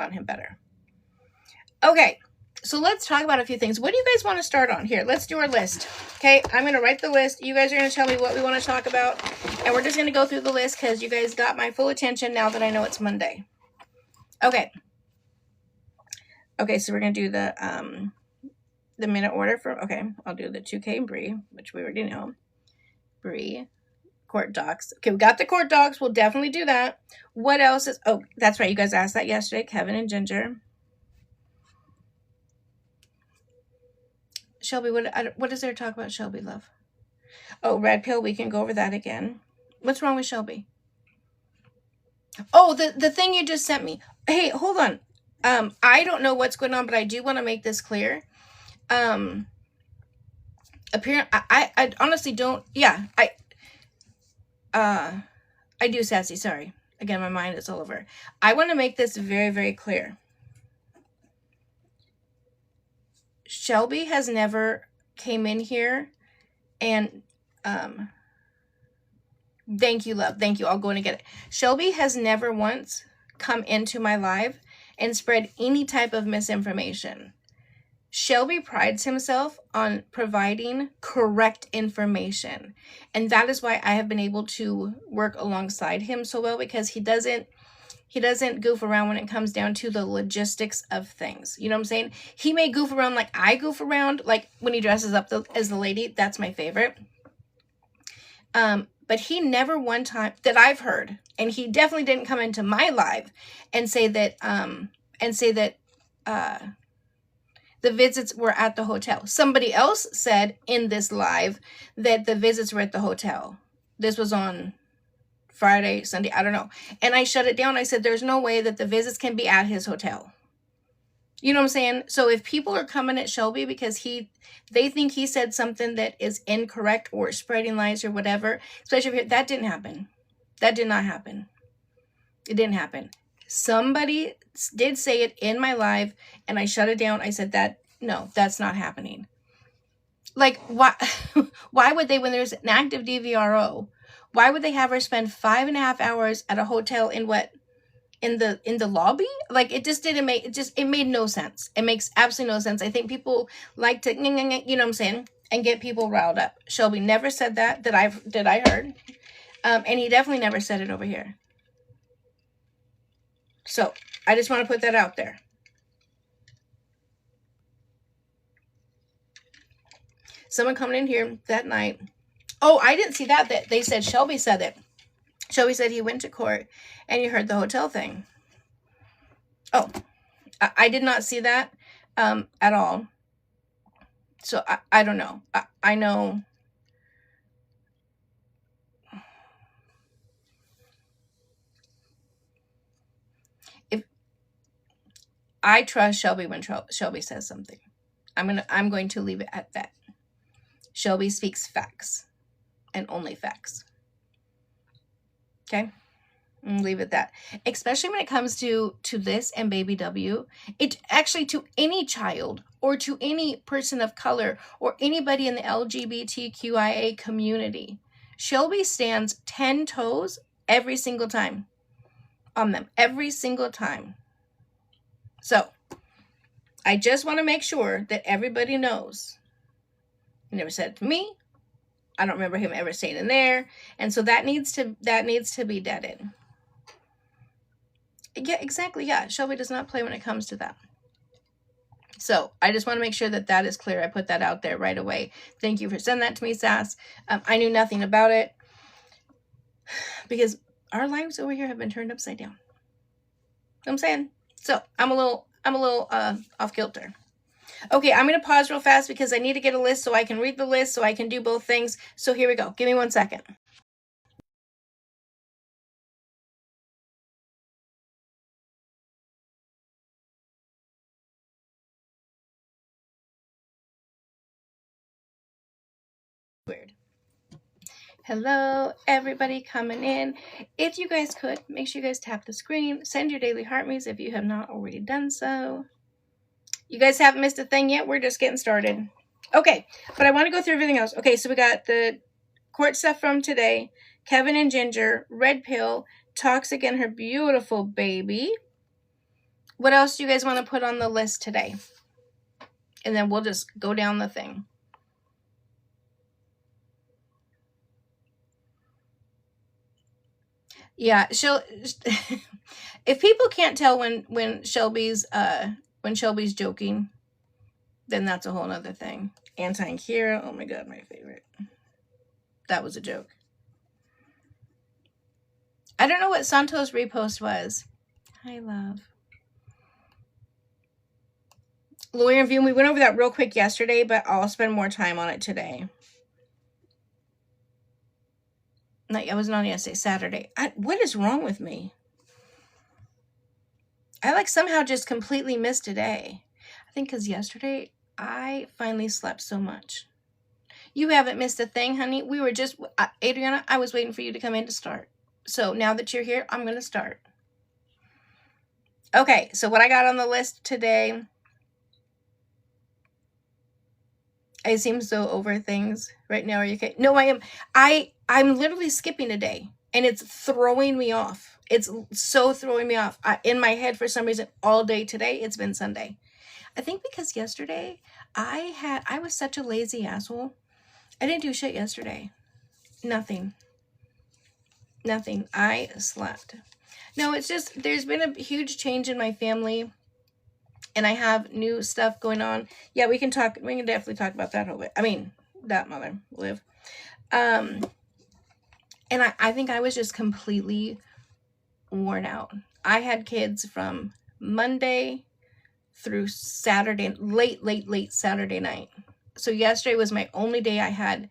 on him better. Okay, so let's talk about a few things. What do you guys want to start on here? Let's do our list. Okay, I'm going to write the list. You guys are going to tell me what we want to talk about. And we're just going to go through the list because you guys got my full attention now that I know it's Monday. Okay. Okay, so we're going to do the minute order for, okay, I'll do the 2K Bree, which we already know. Bree, court docs. Okay, we got the court docs. We'll definitely do that. What else is, oh, that's right. You guys asked that yesterday. Kevin and Ginger. Shelby, what is there to talk about, Shelby, love? Oh, red pill. We can go over that again. What's wrong with Shelby? Oh, the thing you just sent me. Hey, hold on. I don't know what's going on, but I do want to make this clear. I honestly don't. Yeah, I do, Sassy. Sorry. Again, my mind is all over. I want to make this very, very clear. Shelby has never came in here and, thank you, love. Thank you. I'll go in and get it. Shelby has never once come into my live and spread any type of misinformation. Shelby prides himself on providing correct information. And that is why I have been able to work alongside him so well, because he doesn't goof around when it comes down to the logistics of things. You know what I'm saying? He may goof around like I goof around, like when he dresses up as the lady. That's my favorite. But he never one time that I've heard, and he definitely didn't come into my live and say that the visits were at the hotel. Somebody else said in this live that the visits were at the hotel. This was on Friday, Sunday, I don't know. And I shut it down. I said, there's no way that the visits can be at his hotel. You know what I'm saying? So if people are coming at Shelby because they think he said something that is incorrect or spreading lies or whatever, especially if that didn't happen. That did not happen. It didn't happen. Somebody did say it in my live and I shut it down. I said no, that's not happening. Like, why would they, when there's an active DVRO, why would they have her spend 5.5 hours at a hotel in the lobby? Like, it just didn't make, it made no sense. It makes absolutely no sense. I think people like to, you know what I'm saying, and get people riled up. Shelby never said that I heard. And he definitely never said it over here. So I just want to put that out there. Someone coming in here that night. Oh, I didn't see that they said Shelby said it. Shelby said he went to court and you heard the hotel thing. Oh, I did not see that at all. So I don't know. I know. If I trust Shelby when Shelby says something, I'm going to leave it at that. Shelby speaks facts and only facts. Okay? And leave it at that. Especially when it comes to this and Baby W. It actually, to any child or to any person of color or anybody in the LGBTQIA community, Shelby stands 10 toes every single time on them. Every single time. So, I just want to make sure that everybody knows. He never said it to me. I don't remember him ever saying in there. And so that needs to be deaded. Yeah, exactly. Yeah, Shelby does not play when it comes to that. So I just want to make sure that is clear. I put that out there right away. Thank you for sending that to me, Sass. I knew nothing about it because our lives over here have been turned upside down. You know what I'm saying? So I'm a little off kilter. Okay, I'm going to pause real fast because I need to get a list so I can read the list so I can do both things. So here we go. Give me 1 second. Weird. Hello, everybody coming in. If you guys could, make sure you guys tap the screen. Send your daily heart me's if you have not already done so. You guys haven't missed a thing yet. We're just getting started. Okay, but I want to go through everything else. Okay, so we got the court stuff from today. Kevin and Ginger, Red Pill, Toxic and her beautiful baby. What else do you guys want to put on the list today? And then we'll just go down the thing. Yeah, if people can't tell when Shelby's joking, then that's a whole nother thing. Anti-hero, oh my god, my favorite. That was a joke. I don't know what Santos repost was. Hi, love. Lawyer and View, we went over that real quick yesterday, but I'll spend more time on it today. I wasn't on yesterday, Saturday. What is wrong with me? I somehow just completely missed a day. I think because yesterday I finally slept so much. You haven't missed a thing, honey. We were just, Adriana, I was waiting for you to come in to start. So now that you're here, I'm going to start. Okay, so what I got on the list today, I seem so over things right now. Are you okay? No, I am. I'm literally skipping a day, and it's throwing me off. It's so throwing me off. In my head, for some reason, all day today, it's been Sunday. I think because yesterday, I was such a lazy asshole. I didn't do shit yesterday. Nothing. I slept. No, it's just, there's been a huge change in my family, and I have new stuff going on. Yeah, we can definitely talk about that whole bit. I mean, that mother live. And I think I was just completely worn out. I had kids from Monday through Saturday, late Saturday night. So yesterday was my only day I had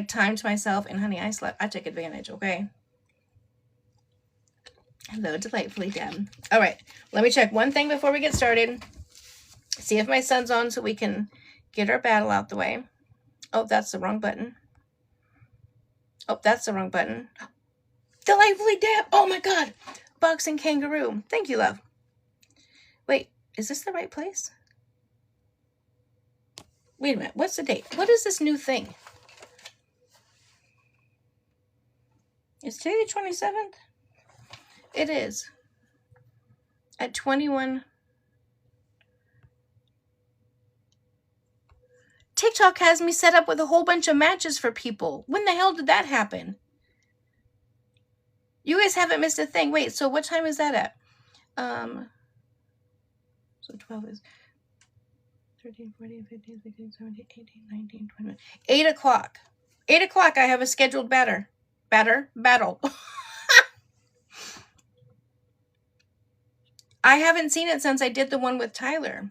time to myself, and honey, I slept. I took advantage, okay? Hello, delightfully Deb. All right, let me check one thing before we get started. See if my son's on so we can get our battle out the way. Oh, that's the wrong button. Oh, that's the wrong button. Delightfully Deb. Oh my God. Boxing Kangaroo. Thank you, love. Wait, is this the right place? Wait a minute. What's the date? What is this new thing? Is today the 27th? It is. At 21. TikTok has me set up with a whole bunch of matches for people. When the hell did that happen? You guys haven't missed a thing. Wait, so what time is that at? So 12 is 13, 14, 15, 16, 17, 18, 19, 20. 8 o'clock. 8 o'clock, I have a scheduled battle. I haven't seen it since I did the one with Tyler.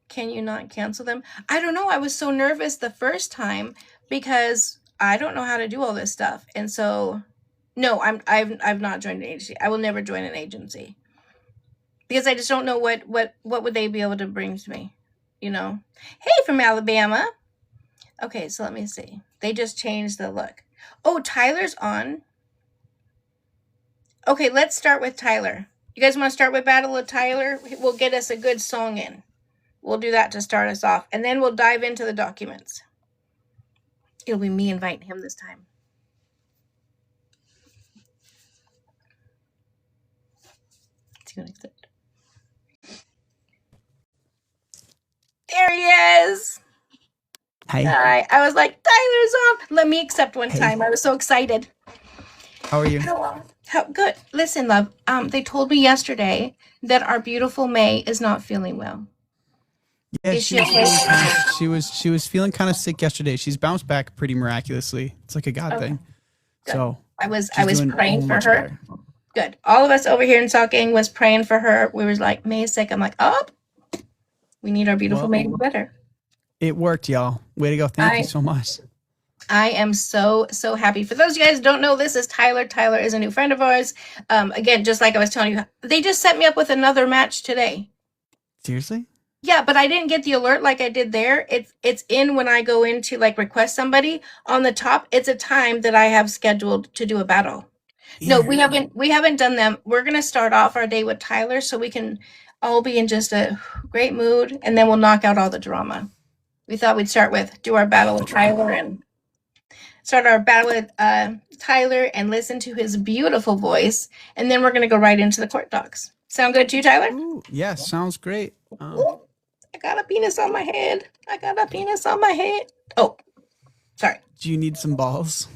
Can you not cancel them? I don't know. I was so nervous the first time because I don't know how to do all this stuff. And so, no, I've not joined an agency. I will never join an agency because I just don't know what would they be able to bring to me, you know? Hey, from Alabama. Okay, so let me see. They just changed the look. Oh, Tyler's on. Okay, let's start with Tyler. You guys want to start with Battle of Tyler? We'll get us a good song in. We'll do that to start us off, and then we'll dive into the documents. It'll be me inviting him this time. Is he going to accept? There he is. Hi. I was like, Tyler's on. Let me accept one time. I was so excited. How are you? How good. Listen, love. They told me yesterday that our beautiful May is not feeling well. Yeah, she was feeling kind of sick yesterday. She's bounced back pretty miraculously. It's like a God thing. Good. So I was praying for her. Better. Good. All of us over here in Salt Gang was praying for her. We were like, May's sick. I'm like, oh, we need our beautiful May to be better. It worked, y'all. Way to go. Thank you so much. I am so happy. For those of you guys who don't know, this is Tyler. Tyler is a new friend of ours. Again, just like I was telling you, they just set me up with another match today. Seriously? Yeah, but I didn't get the alert like I did there. It's in when I go in to request somebody. On the top, it's a time that I have scheduled to do a battle. Yeah. No, we haven't done them. We're gonna start off our day with Tyler so we can all be in just a great mood, and then we'll knock out all the drama. we thought we'd do our battle with Tyler and start our battle with Tyler and listen to his beautiful voice, and then we're gonna go right into the court docs. Sound good to you, Tyler? Ooh, yes, sounds great. Ooh, I got a penis on my head. I got a penis on my head. Oh, sorry. Do you need some balls?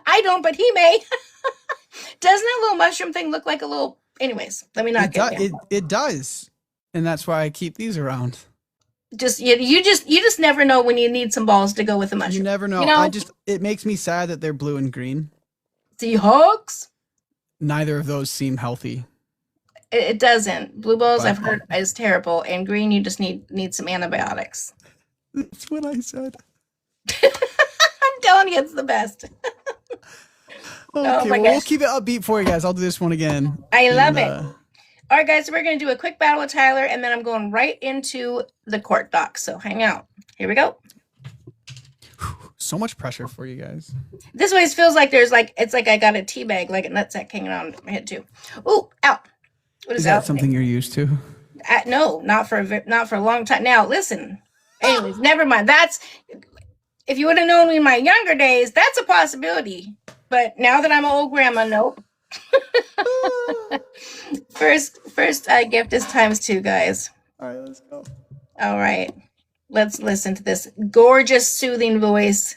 I don't, but he may. Doesn't that little mushroom thing look like a little? Anyways, let me not get it does, and that's why I keep these around. You just never know when you need some balls to go with the mushroom. You never know. You know? It makes me sad that they're blue and green. Seahawks. Neither of those seem healthy. It doesn't. Blue balls, I've heard, is terrible, and green, you just need some antibiotics. That's what I said. I'm telling you, it's the best. Okay, well, we'll keep it upbeat for you guys. I'll do this one again. I love it. All right, guys, so we're going to do a quick battle with Tyler, and then I'm going right into the court docs. So hang out. Here we go. So much pressure for you guys. This way, it feels like it's like I got a tea bag, like a nutsack hanging on my head too. Ooh, out. What is that something you're used to? No, not for a long time. Now, listen. Anyways, never mind. If you would have known me in my younger days, that's a possibility. But now that I'm an old grandma, nope. First gift is ×2, guys. All right, let's go. All right. Let's listen to this gorgeous, soothing voice.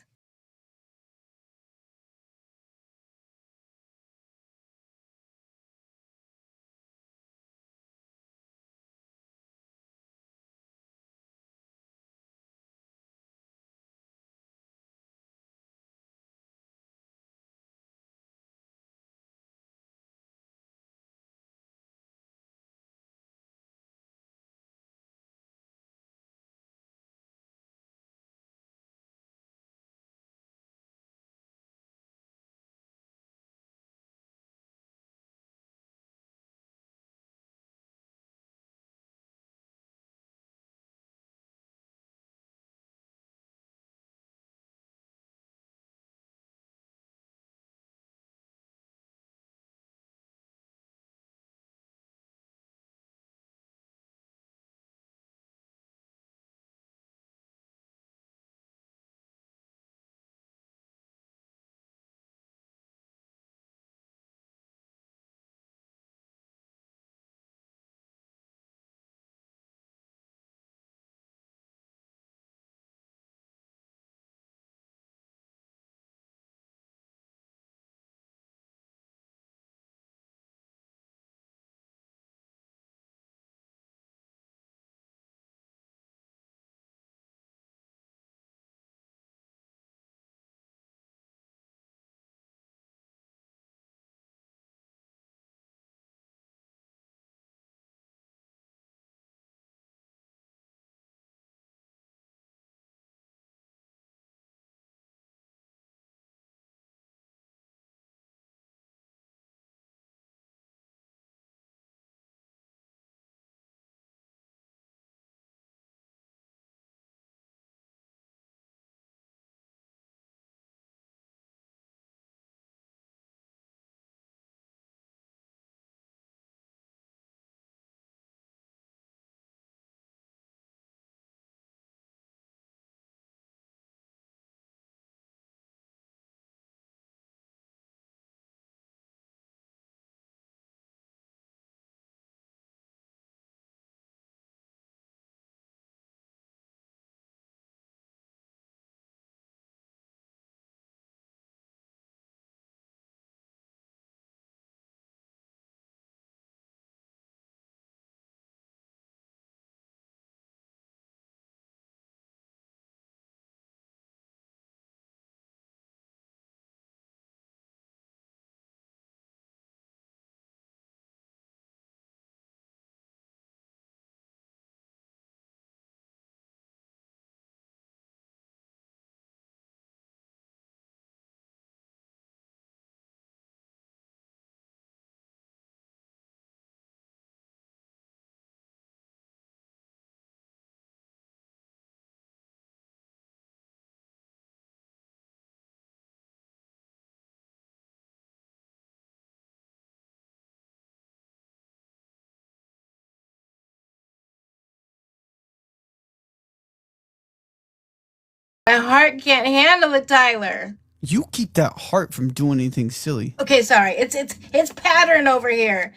My heart can't handle it, Tyler. You keep that heart from doing anything silly. Okay, sorry. It's pattern over here.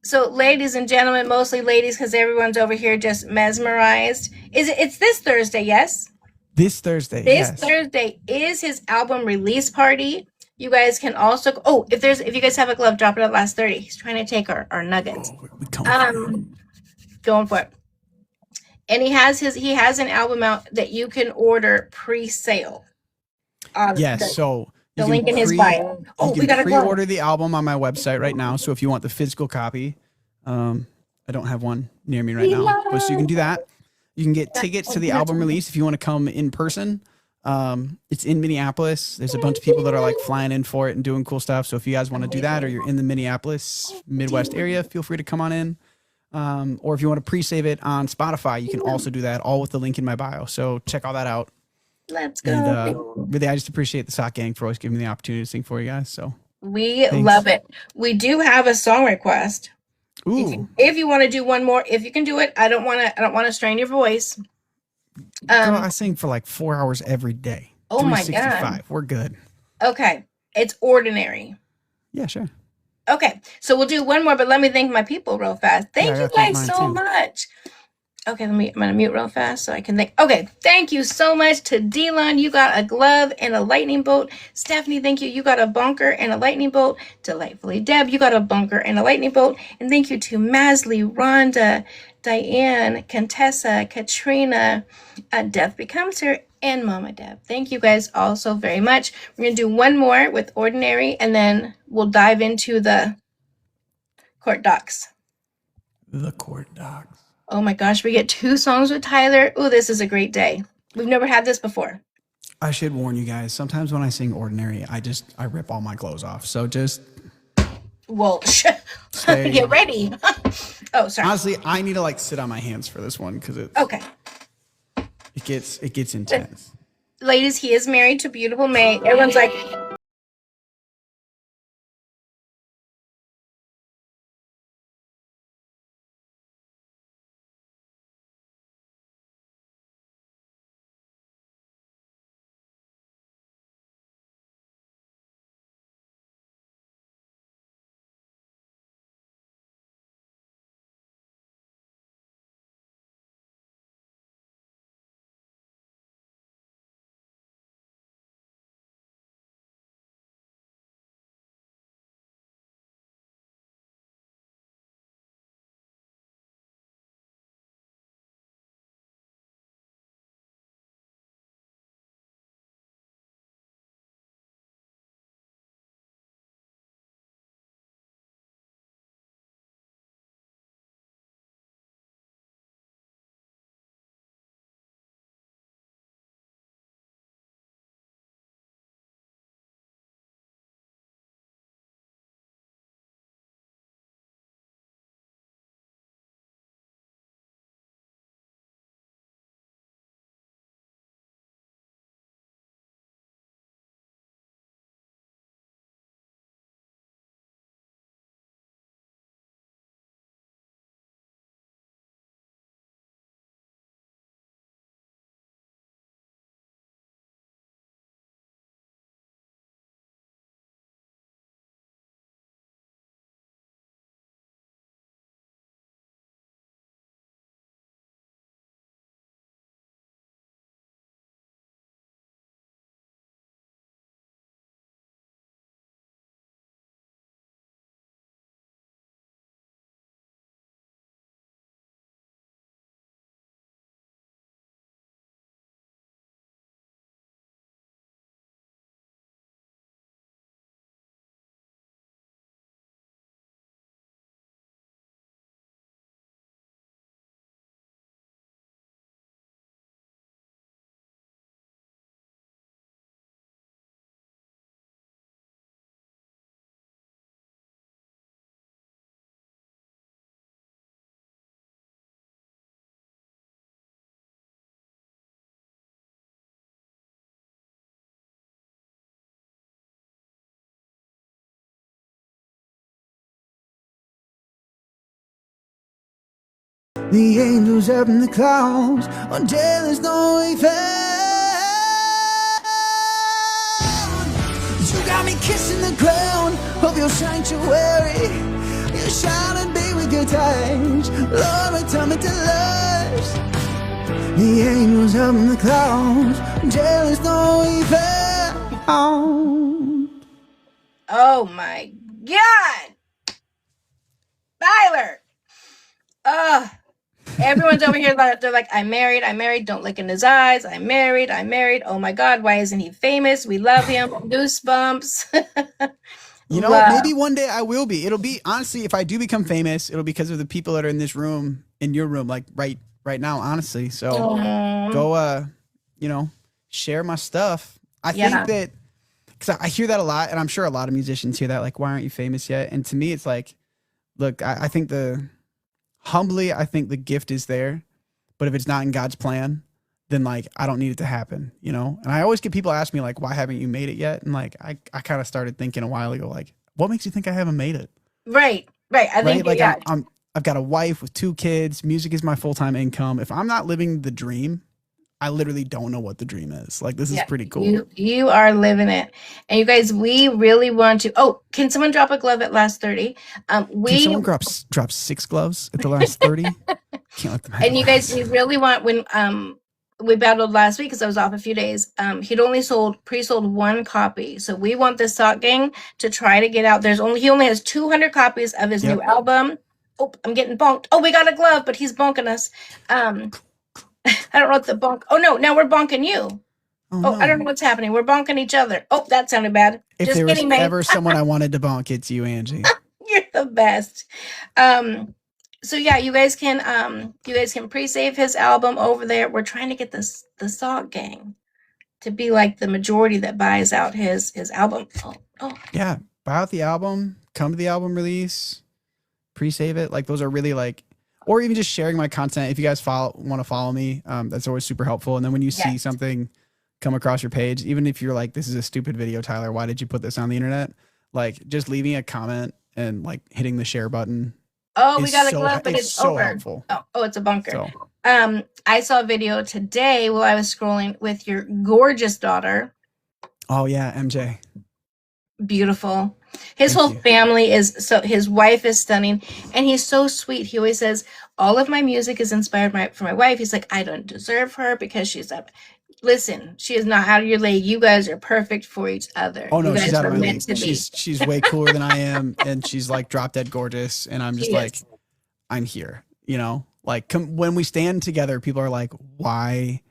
So, ladies and gentlemen, mostly ladies, because everyone's over here just mesmerized. It's this Thursday? Yes. This Thursday, This yes. Thursday is his album release party. You guys can also if you guys have a glove, drop it at last 30. He's trying to take our nuggets. Going for it. And he has an album out that you can order pre-sale. Yes, so the link in his bio. We got to pre-order the album on my website right now. So if you want the physical copy, I don't have one near me right now, but so you can do that. You can get tickets to the album release if you want to come in person. It's in Minneapolis. There's a bunch of people that are like flying in for it and doing cool stuff. So if you guys want to do that, or you're in the Minneapolis Midwest area, feel free to come on in. Or if you want to pre-save it on Spotify, you can also do that, all with the link in my bio. So check all that out. Let's go. And really, I just appreciate the Sock Gang for always giving me the opportunity to sing for you guys. So we love it. We do have a song request. Ooh. If you want to do one more, if you can do it, I don't want to strain your voice. Girl, I sing for like 4 hours every day. Oh my God. We're good. Okay. It's Ordinary. Yeah, sure. Okay. So we'll do one more, but let me thank my people real fast. Thank you guys so much. Okay, I'm gonna mute real fast so I can think. Okay, thank you so much to Delon. You got a glove and a lightning bolt. Stephanie, thank you. You got a bunker and a lightning bolt. Delightfully, Deb, you got a bunker and a lightning bolt. And thank you to Masley, Rhonda, Diane, Contessa, Katrina, Death Becomes Her, and Mama Deb. Thank you guys all so very much. We're gonna do one more with Ordinary, and then we'll dive into the court docs. The court docs. Oh my gosh, we get 2 songs with Tyler. Oh, this is a great day. We've never had this before. I should warn you guys, sometimes when I sing Ordinary, I rip all my clothes off. So just... Well, get ready. Oh, sorry. Honestly, I need to like sit on my hands for this one because it's... Okay. It gets intense. Ladies, he is married to beautiful May. Everyone's like... The angels up in the clouds until there's no way fast. kissing the ground of your sanctuary. You shine and be with your touch. Lord, return me to lush. The angels up in the clouds. There is no evil. Oh my God, Tyler. Everyone's over here. They're like, I'm married. Don't look in his eyes. I'm married. Oh my God, why isn't he famous? We love him. Goosebumps. You know, maybe one day I will be. It'll be, honestly, if I do become famous, it'll be because of the people that are in this room, in your room, like right now, honestly. So go, you know, share my stuff. I think that, because I hear that a lot, and I'm sure a lot of musicians hear that, like, why aren't you famous yet? And to me, it's like, look, I think humbly, I think the gift is there, but if it's not in God's plan, then like, I don't need it to happen, you know? And I always get people ask me like, why haven't you made it yet? And like, I kind of started thinking a while ago, like, what makes you think I haven't made it? Right. I think like I've got a wife with 2 kids. Music is my full-time income. If I'm not living the dream, I literally don't know what the dream is. Like, this is pretty cool. You are living it. And you guys, we really want to, can someone drop a glove at last 30? Can someone drop 6 gloves at the last 30? Can't let them have and you guys, we really want, when we battled last week because I was off a few days, he'd only pre-sold 1 copy. So we want the Sock Gang to try to get out. He only has 200 copies of his new album. Oh, I'm getting bonked. Oh, we got a glove, but he's bonking us. I don't know what the bonk. Oh no, now we're bonking you. No. I don't know what's happening. We're bonking each other. Oh, that sounded bad. If there was ever someone I wanted to bonk, it's you, Angie. You're the best. So yeah, you guys can pre-save his album over there. We're trying to get the Sock Gang to be like the majority that buys out his album. Yeah, buy out the album, come to the album release, pre-save it. Like, those are really like, or even just sharing my content. If you guys want to follow me, that's always super helpful. And then when you see something come across your page, even if you're like, this is a stupid video, Tyler, why did you put this on the internet? Like, just leaving a comment and like hitting the share button. Oh, we got a glove, but it's so over. Helpful. Oh, it's a bunker. So. I saw a video today while I was scrolling with your gorgeous daughter. Oh yeah, MJ. Beautiful. His whole family his wife is stunning, and he's so sweet. He always says, all of my music is inspired for my wife. He's like, I don't deserve her because she's up. Listen, she is not out of your league. You guys are perfect for each other. Oh no, you she's out of my league. She's way cooler than I am, and she's like drop dead gorgeous, and I'm just I'm here, you know? Like, when we stand together, people are like, why?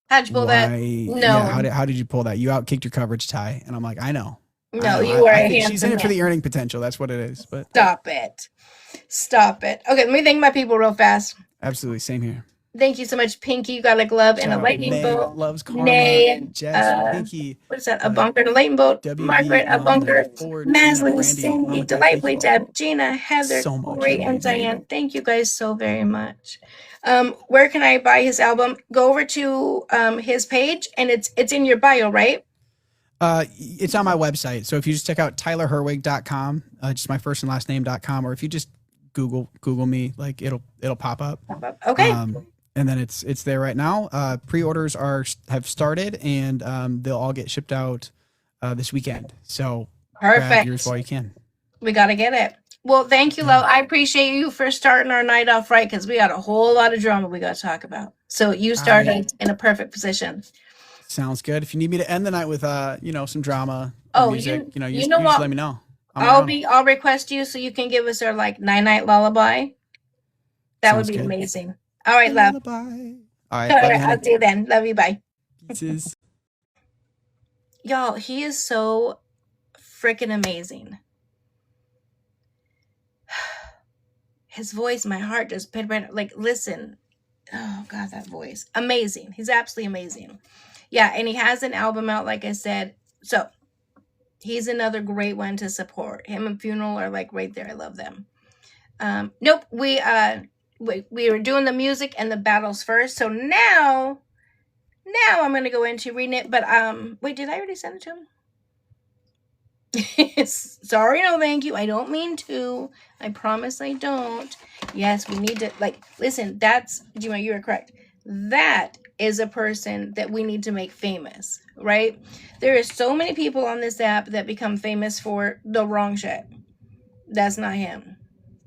How'd you pull that? No. Yeah, how did you pull that? You outkicked your coverage, Ty. And I'm like, I know. No, you are a handsome. She's in it for the earning potential. That's what it is. But Stop it. Okay, let me thank my people real fast. Absolutely. Same here. Thank you so much, Pinky. You got a glove and a lightning bolt. Loves Karma. Jess, Pinky. What is that? A bunker and a lightning bolt. Margaret, a bunker. Masley, Cindy, Delightfully Deb, Gina, Heather, Corey, and Diane. Thank you guys so very much. Where can I buy his album? Go over to his page, and it's in your bio, right? It's on my website. So if you just check out tylerherwig.com, just my first and last name.com, or if you just Google me, like it'll pop up. Okay. And then it's there right now. Pre-orders have started, and they'll all get shipped out this weekend. So perfect. Grab yours while you can. We got to get it. Well, thank you, love. I appreciate you for starting our night off right, because we got a whole lot of drama we got to talk about. So you started in a perfect position. Sounds good. If you need me to end the night with some drama, music, you just let me know. I'll request you so you can give us our like night lullaby. That would be amazing. All right, love. Lullaby. All right, I'll see you then. Love you. Bye. Y'all, he is so freaking amazing. His voice, my heart just like, listen. Oh God, that voice. Amazing. He's absolutely amazing. Yeah, and he has an album out, like I said. So he's another great one to support. Him and Funeral are like right there. I love them. Nope, we were doing the music and the battles first. So now I'm gonna go into reading it. But wait, did I already send it to him? Sorry, no, thank you. I don't mean to. I promise I don't. Yes, we need to listen. You are correct. That is a person that we need to make famous, right? There are so many people on this app that become famous for the wrong shit. That's not him.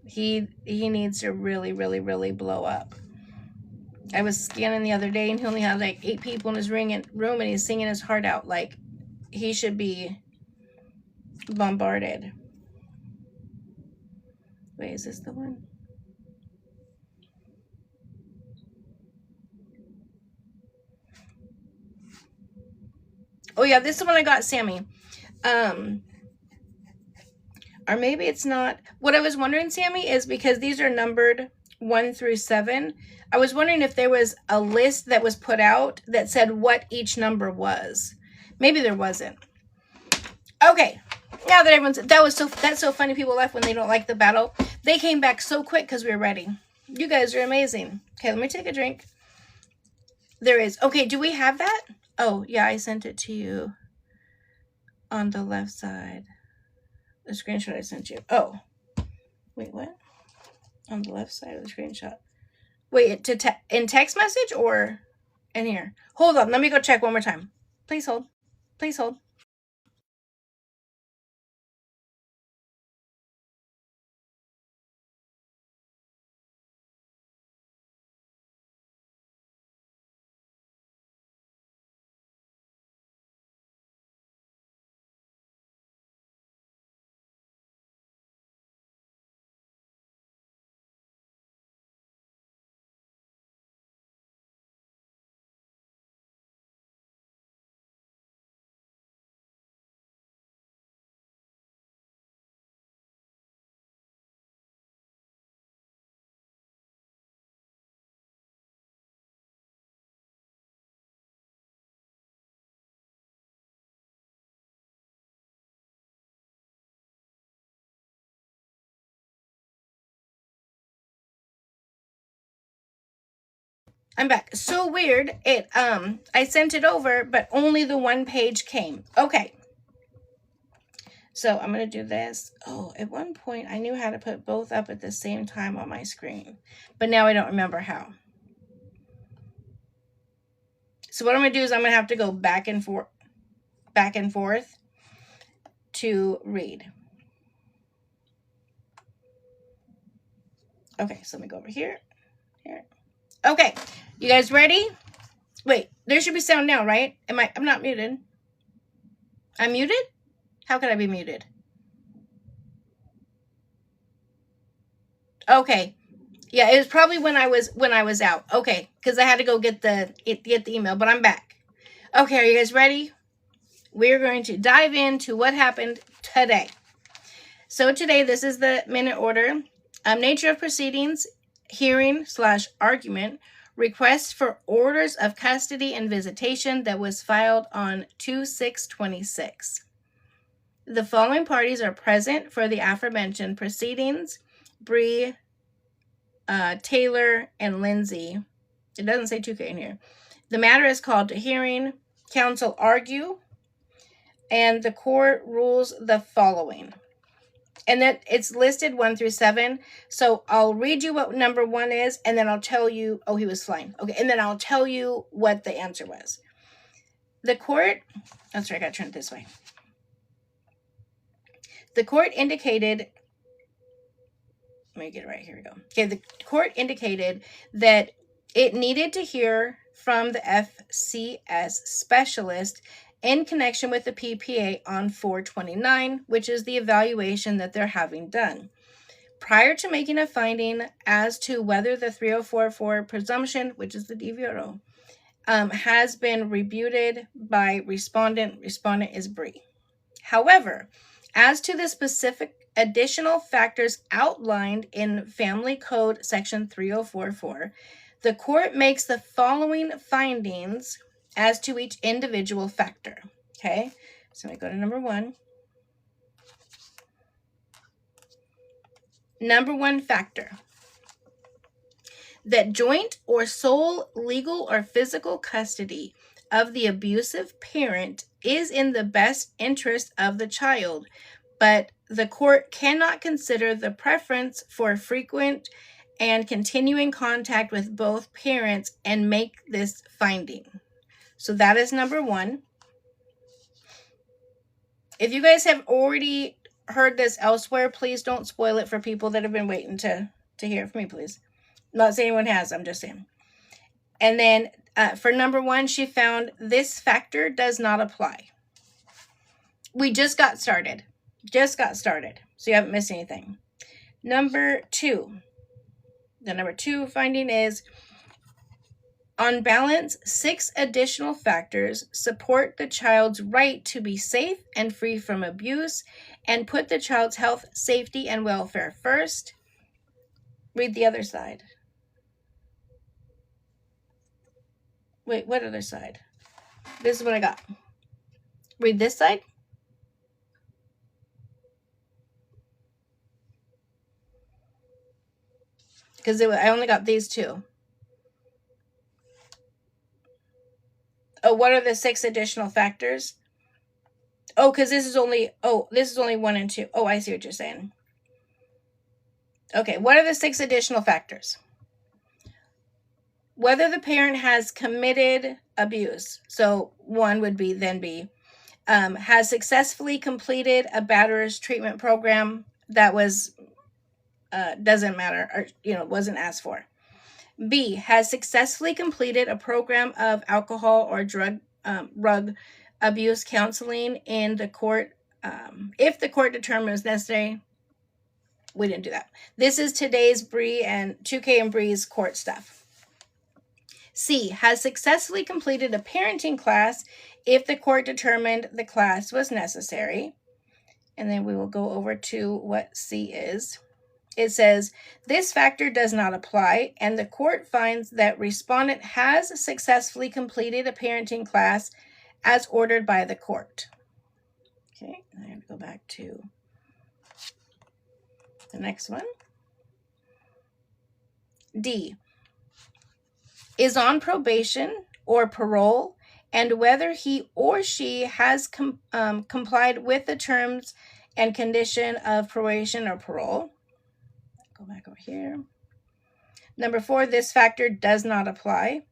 He needs to really, really, really blow up. I was scanning the other day and he only had like 8 people in his room and he's singing his heart out. Like, he should be bombarded. Wait, is this the one? Oh yeah, this is the one I got Sammy. Or maybe it's not. What I was wondering, Sammy, is because these are numbered 1 through 7. I was wondering if there was a list that was put out that said what each number was. Maybe there wasn't. Okay. Now that everyone's, that's so funny. People left when they don't like the battle. They came back so quick because we were ready. You guys are amazing. Okay, let me take a drink. There is. Okay, do we have that? Oh, yeah, I sent it to you on the left side. The screenshot I sent you. Oh, wait, what? On the left side of the screenshot. Wait, in text message or in here? Hold on, let me go check one more time. Please hold. Please hold. I'm back. So weird. I sent it over, but only the one page came. Okay. So I'm going to do this. Oh, at one point I knew how to put both up at the same time on my screen, but now I don't remember how. So what I'm going to do is I'm going to have to go back and forth to read. Okay, so let me go over here. Okay, you guys ready? Wait, there should be sound now, right? I'm not muted. I'm muted? How could I be muted? Okay. Yeah, it was probably when I was out. Okay, because I had to go get the email, but I'm back. Okay, are you guys ready? We're going to dive into what happened today. So today, this is the minute order. Nature of proceedings, hearing/argument, request for orders of custody and visitation that was filed on 2/6/26. The following parties are present for the aforementioned proceedings: Bree, Taylor, and Lindsay. It doesn't say 2K in here. The matter is called to hearing. Counsel argue, and the court rules the following. And that it's listed 1 through 7. So I'll read you what number 1 is, and then I'll tell you, oh, he was flying. Okay, and then I'll tell you what the answer was. The court, oh, sorry, I got to turn it this way. The court indicated, let me get it right, here we go. Okay, the court indicated that it needed to hear from the FCS specialist in connection with the PPA on 4/29, which is the evaluation that they're having done. Prior to making a finding as to whether the 3044 presumption, which is the DVRO, has been rebutted by respondent is Bree. However, as to the specific additional factors outlined in Family Code Section 3044, the court makes the following findings as to each individual factor. Okay, so I go to number 1. Number 1 factor: that joint or sole legal or physical custody of the abusive parent is in the best interest of the child, but the court cannot consider the preference for frequent and continuing contact with both parents and make this finding. So that is number 1. If you guys have already heard this elsewhere, please don't spoil it for people that have been waiting to hear it from me, please. I'm not saying anyone has, I'm just saying. And then for number 1, she found this factor does not apply. We just got started. So you haven't missed anything. Number 2. The number 2 finding is, on balance, 6 additional factors support the child's right to be safe and free from abuse and put the child's health, safety, and welfare first. Read the other side. Wait, what other side? This is what I got. Read this side. Because I only got these 2. Oh, what are the 6 additional factors? Oh, because this is only 1 and 2. Oh, I see what you're saying. Okay, what are the 6 additional factors? Whether the parent has committed abuse. So 1 would be, then be, has successfully completed a batterer's treatment program that was, doesn't matter, or, wasn't asked for. B, has successfully completed a program of alcohol or drug abuse counseling in the court, if the court determines necessary. We didn't do that. This is today's Bree and 2K and Bree's court stuff. C, has successfully completed a parenting class if the court determined the class was necessary. And then we will go over to what C is. It says, this factor does not apply, and the court finds that respondent has successfully completed a parenting class as ordered by the court. Okay, I have to go back to the next one. D, is on probation or parole, and whether he or she has complied with the terms and condition of probation or parole. Go back over here. Number 4, this factor does not apply.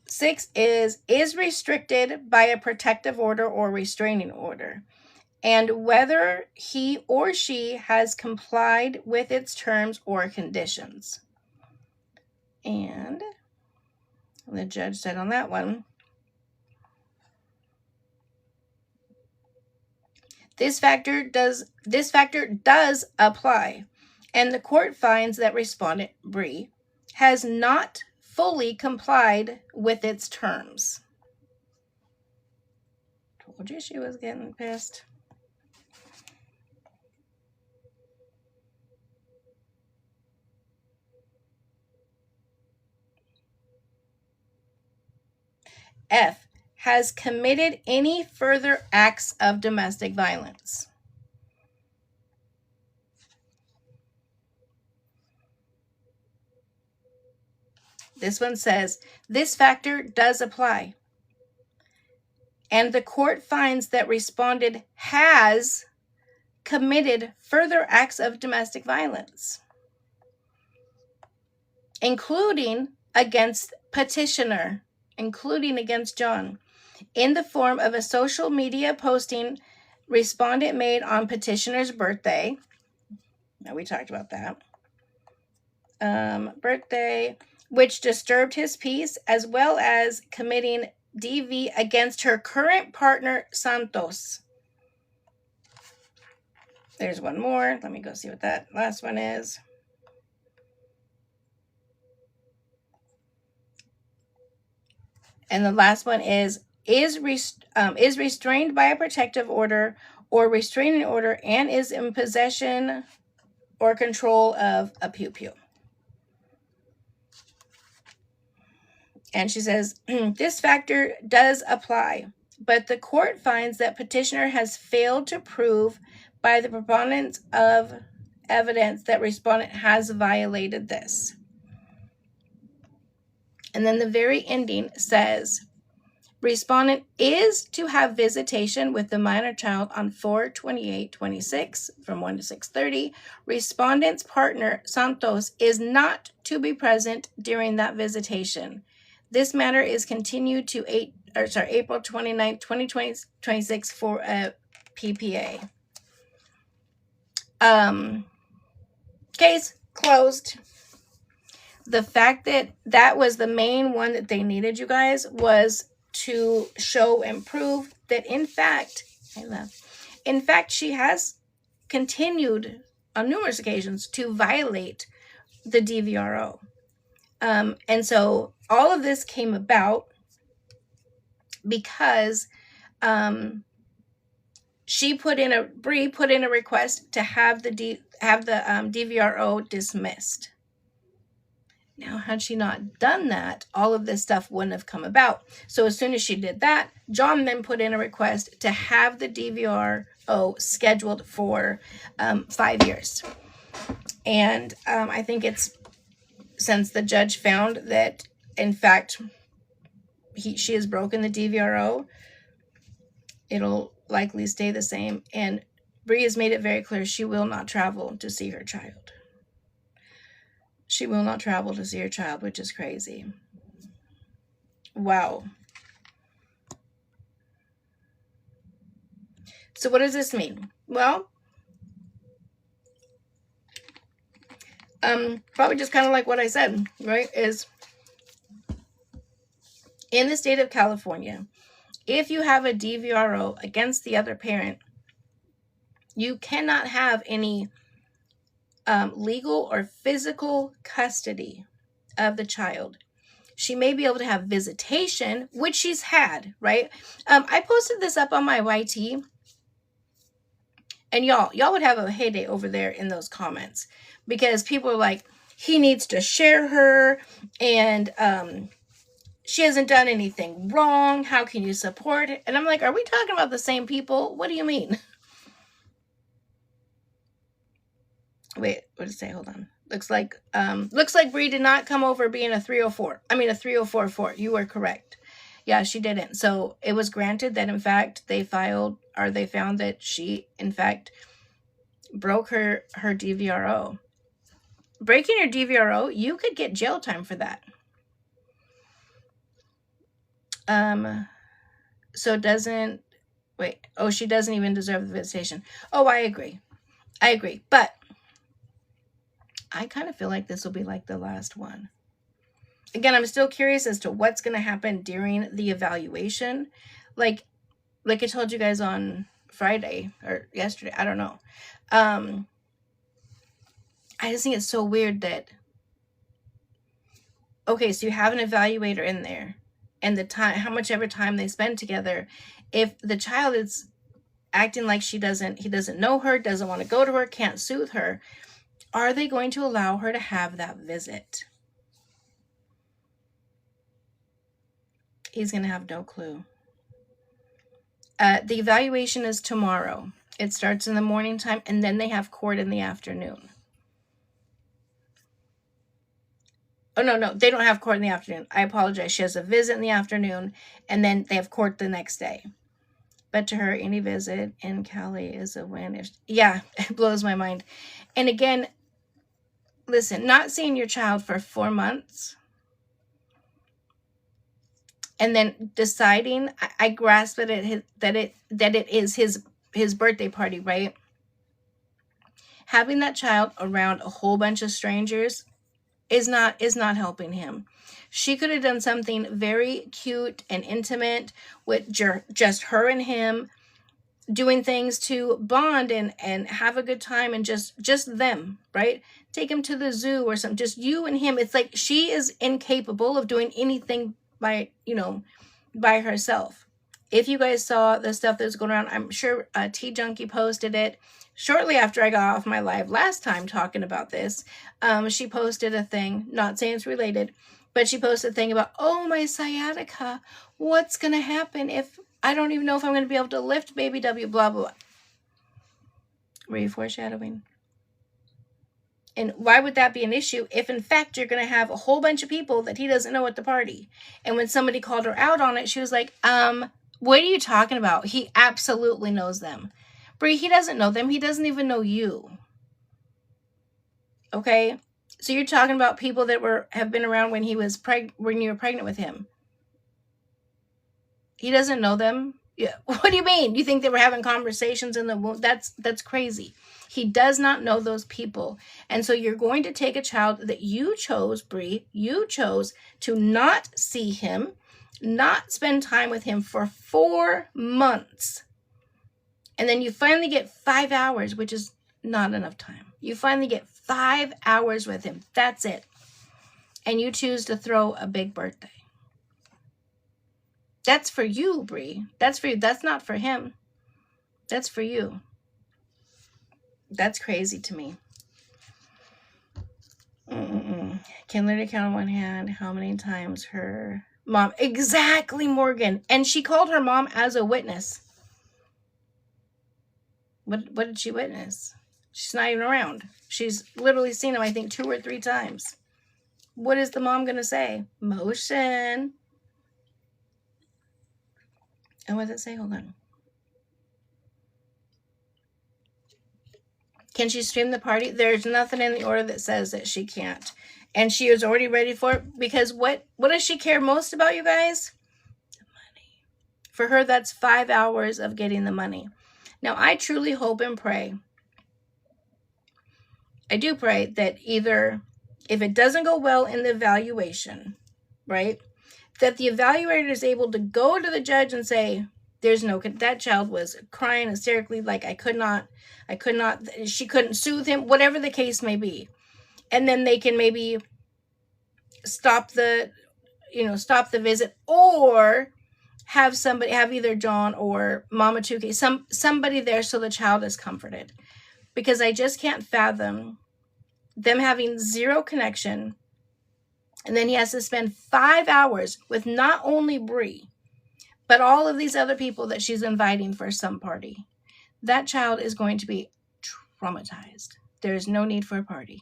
Six is restricted by a protective order or restraining order, and whether he or she has complied with its terms or conditions. And the judge said on that one, this factor does apply, and the court finds that respondent Bree has not fully complied with its terms. Told you she was getting pissed. F, has committed any further acts of domestic violence. This one says, this factor does apply, and the court finds that respondent has committed further acts of domestic violence, including against petitioner, including against John, in the form of a social media posting respondent made on petitioner's birthday. Now, we talked about that. Birthday, which disturbed his peace, as well as committing DV against her current partner, Santos. There's one more. Let me go see what that last one is. And the last one is restrained by a protective order or restraining order and is in possession or control of a pew-pew. And she says, this factor does apply, but the court finds that petitioner has failed to prove by the preponderance of evidence that respondent has violated this. And then the very ending says, Respondent is to have visitation with the minor child on 4/28/26 from 1 to 6:30. Respondent's partner, Santos, is not to be present during that visitation. This matter is continued to April 29, 2026 for a PPA. Case closed. The fact that that was the main one that they needed, you guys, was to show and prove that in fact she has continued on numerous occasions to violate the DVRO. And so all of this came about because Bree put in a request to have the DVRO dismissed. Now, had she not done that, all of this stuff wouldn't have come about. So as soon as she did that, John then put in a request to have the DVRO scheduled for 5 years. And I think it's since the judge found that, in fact, she has broken the DVRO, it'll likely stay the same. And Bree has made it very clear she will not travel to see her child. She will not travel to see her child, which is crazy. Wow. So what does this mean? Well, probably just kind of like what I said, right? Is in the state of California, if you have a DVRO against the other parent, you cannot have any legal or physical custody of the child. She may be able to have visitation, which she's had, right? I posted this up on my YT, and y'all would have a heyday over there in those comments, because people are like, he needs to share her, and she hasn't done anything wrong. How can you support it? And I'm like, are we talking about the same people? What do you mean? Wait, what did it say? Hold on. Looks like Bree did not come over being a 304. I mean, a 3044. You were correct. Yeah, she didn't. So it was granted that, in fact, they found that she, in fact, broke her DVRO. Breaking your DVRO, you could get jail time for that. So doesn't, wait, oh, she doesn't even deserve the visitation. Oh, I agree. But I kind of feel like this will be like the last one. Again, I'm still curious as to what's going to happen during the evaluation. Like I told you guys on Friday or yesterday, I don't know. I just think it's so weird that, okay, so you have an evaluator in there, and the time, how much ever time they spend together, if the child is acting like he doesn't know her, doesn't want to go to her, can't soothe her, are they going to allow her to have that visit? He's going to have no clue. The evaluation is tomorrow. It starts in the morning time, and then they have court in the afternoon. Oh, no, they don't have court in the afternoon. I apologize. She has a visit in the afternoon, and then they have court the next day. But to her, any visit in Cali is a win. Yeah, it blows my mind. And again, listen, not seeing your child for 4 months and then deciding, I grasp that it is his birthday party, right? Having that child around a whole bunch of strangers is not helping him. She could have done something very cute and intimate with just her and him, doing things to bond and have a good time, and just them, right? Take him to the zoo or something, just you and him. It's like she is incapable of doing anything by herself. If you guys saw the stuff that was going around, I'm sure Tea Junkie posted it shortly after I got off my live last time talking about this. She posted a thing, not saying it's related, but she posted a thing about, oh, my sciatica, what's going to happen if I don't even know if I'm going to be able to lift baby W, blah, blah, blah. Were you foreshadowing? And why would that be an issue if, in fact, you're going to have a whole bunch of people that he doesn't know at the party? And when somebody called her out on it, she was like, what are you talking about? He absolutely knows them. Brie, he doesn't know them. He doesn't even know you. Okay? So you're talking about people that have been around when you were pregnant with him. He doesn't know them. Yeah. What do you mean? You think they were having conversations in the womb? That's crazy. He does not know those people. And so you're going to take a child that you chose, Brie, you chose to not see him, not spend time with him for 4 months. And then you finally get 5 hours, which is not enough time. You finally get 5 hours with him. That's it. And you choose to throw a big birthday. That's for you, Brie. That's for you. That's not for him. That's for you. That's crazy to me. Can literally count on one hand how many times her mom... Exactly, Morgan. And she called her mom as a witness. What did she witness? She's not even around. She's literally seen him, I think, 2 or 3 times. What is the mom going to say? Motion. And what does it say? Hold on. Can she stream the party? There's nothing in the order that says that she can't. And she is already ready for it. Because what does she care most about, you guys? The money. For her, that's 5 hours of getting the money. Now, I truly hope and pray. I do pray that either, if it doesn't go well in the evaluation, right, that the evaluator is able to go to the judge and say, that child was crying hysterically, like she couldn't soothe him, whatever the case may be. And then they can maybe stop the visit, or have either John or Mama Tuki, somebody there so the child is comforted. Because I just can't fathom them having zero connection. And then he has to spend 5 hours with not only Brie, but all of these other people that she's inviting for some party. That child is going to be traumatized. There is no need for a party.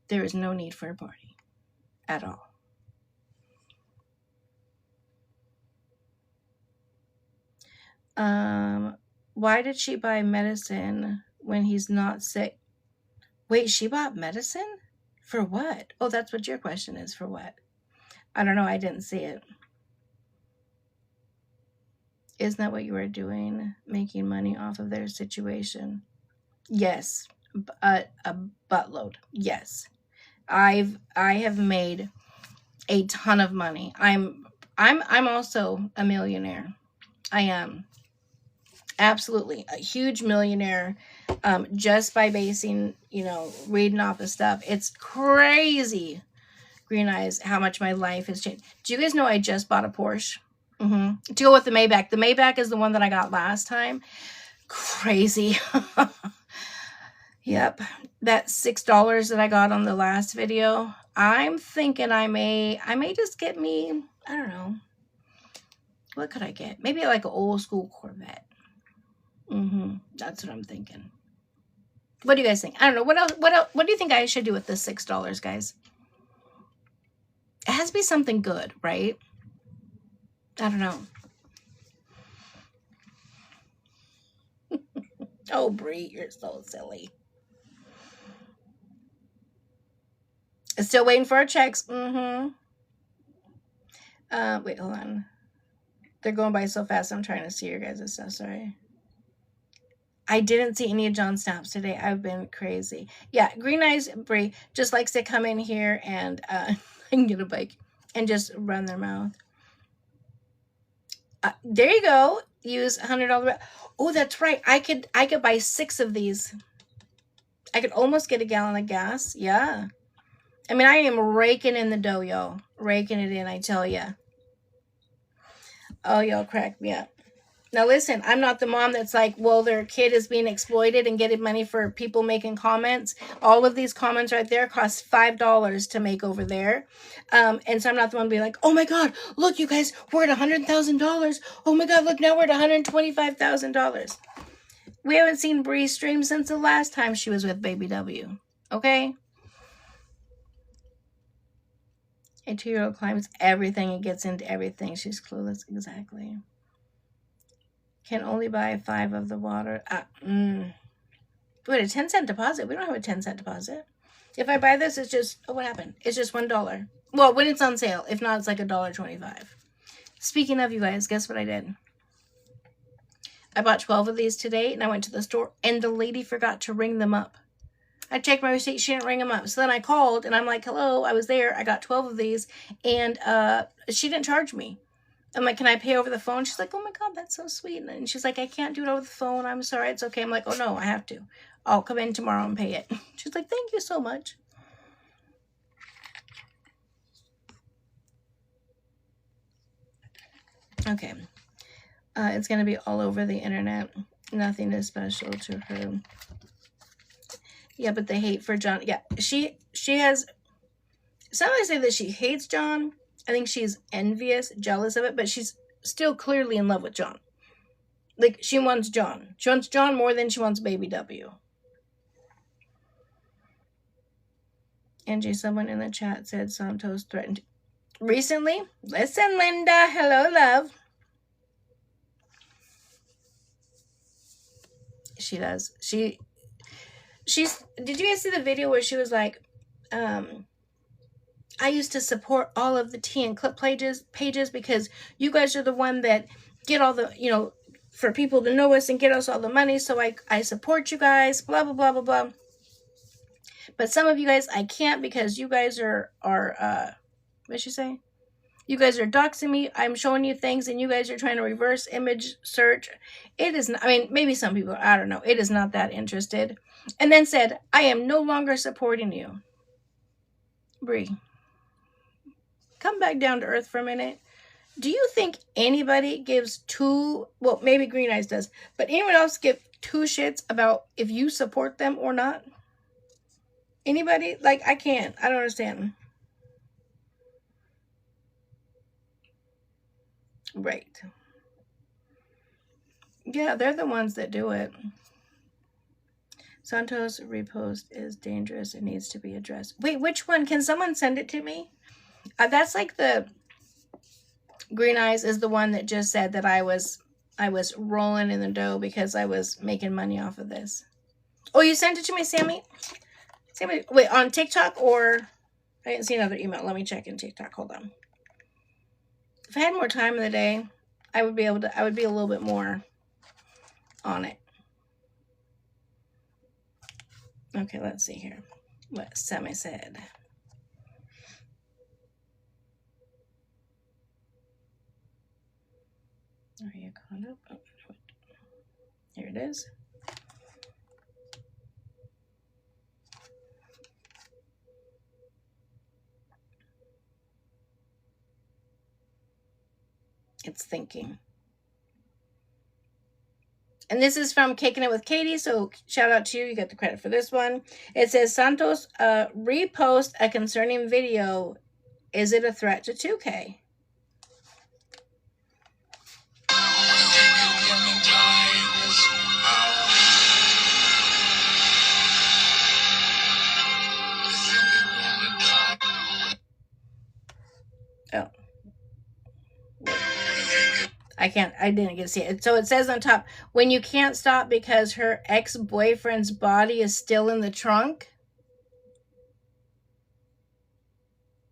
There is no need for a party at all. Why did she buy medicine when he's not sick? Wait, she bought medicine? For what? Oh, that's what your question is. For what? I don't know. I didn't see it. Isn't that what you were doing? Making money off of their situation? Yes. A buttload. Yes. I have made a ton of money. I'm also a millionaire. I am. Absolutely. A huge millionaire. Just by basing, reading off of stuff. It's crazy, Green Eyes, how much my life has changed. Do you guys know I just bought a Porsche? To go with the Maybach. The Maybach is the one that I got last time. Crazy. Yep. That $6 that I got on the last video. I'm thinking I may just get me, I don't know. What could I get? Maybe like an old school Corvette. That's what I'm thinking. What do you guys think? I don't know. What else? What do you think I should do with this $6, guys? It has to be something good, right? I don't know. Oh, Brie, you're so silly. Still waiting for our checks. Wait, hold on. They're going by so fast. I'm trying to see your guys' stuff. Sorry. I didn't see any of John's snaps today. I've been crazy. Yeah, Green Eyes Brie just likes to come in here and get a bike and just run their mouth. There you go. Use $100. Oh, that's right. I could buy 6 of these. I could almost get a gallon of gas. Yeah. I mean, I am raking in the dough, y'all. Raking it in, I tell ya. Oh, y'all crack me up. Now, listen, I'm not the mom that's like, well, their kid is being exploited and getting money for people making comments. All of these comments right there cost $5 to make over there. And so I'm not the one being like, oh, my God, look, you guys, we're at $100,000. Oh, my God, look, now we're at $125,000. We haven't seen Bree stream since the last time she was with Baby W. Okay? A 2-year-old climbs everything and gets into everything. She's clueless. Exactly. Can only buy 5 of the water. Wait, a 10-cent deposit? We don't have a 10-cent deposit. If I buy this, it's just... Oh, what happened? It's just $1. Well, when it's on sale. If not, it's like $1.25. Speaking of, you guys, guess what I did? I bought 12 of these today, and I went to the store, and the lady forgot to ring them up. I checked my receipt. She didn't ring them up. So then I called, and I'm like, hello, I was there. I got 12 of these, and she didn't charge me. I'm like, can I pay over the phone? She's like, oh, my God, that's so sweet. And she's like, I can't do it over the phone. I'm sorry. It's okay. I'm like, oh, no, I have to. I'll come in tomorrow and pay it. She's like, thank you so much. Okay. It's going to be all over the internet. Nothing is special to her. Yeah, but the hate for John. Yeah, she has... Some might say that she hates John. I think she's envious, jealous of it, but she's still clearly in love with John. Like, she wants John. She wants John more than she wants baby W. Angie, someone in the chat said Santos threatened. Recently? Listen, Linda. Hello, love. She does. She's... Did you guys see the video where she was like, I used to support all of the tea and clip pages because you guys are the one that get all the, you know, for people to know us and get us all the money. So I support you guys, blah, blah, blah, blah, blah. But some of you guys, I can't because you guys are what'd she say? You guys are doxing me. I'm showing you things and you guys are trying to reverse image search. It is not, I mean, maybe some people, I don't know. It is not that interested. And then said, I am no longer supporting you. Bree, come back down to earth for a minute. Do you think anybody gives two, well, maybe Green Eyes does, but anyone else give 2 shits about if you support them or not? Anybody? Like, I can't. I don't understand. Right. Yeah, they're the ones that do it. Santos repost is dangerous. It needs to be addressed. Wait, which one? Can someone send it to me? That's like the... Green Eyes is the one that just said that I was rolling in the dough because I was making money off of this. Oh, you sent it to me, Sammy? Sammy, wait, on TikTok or... I didn't see another email. Let me check in TikTok. Hold on. If I had more time in the day, I would be a little bit more on it. Okay, let's see here. What Sammy said. Are you caught up? Oh, here it is. It's thinking. And this is from Kicking It with Katie, so shout out to you. You get the credit for this one. It says, Santos repost a concerning video. Is it a threat to 2K? Oh. I didn't get to see it. So it says on top, when you can't stop because her ex-boyfriend's body is still in the trunk.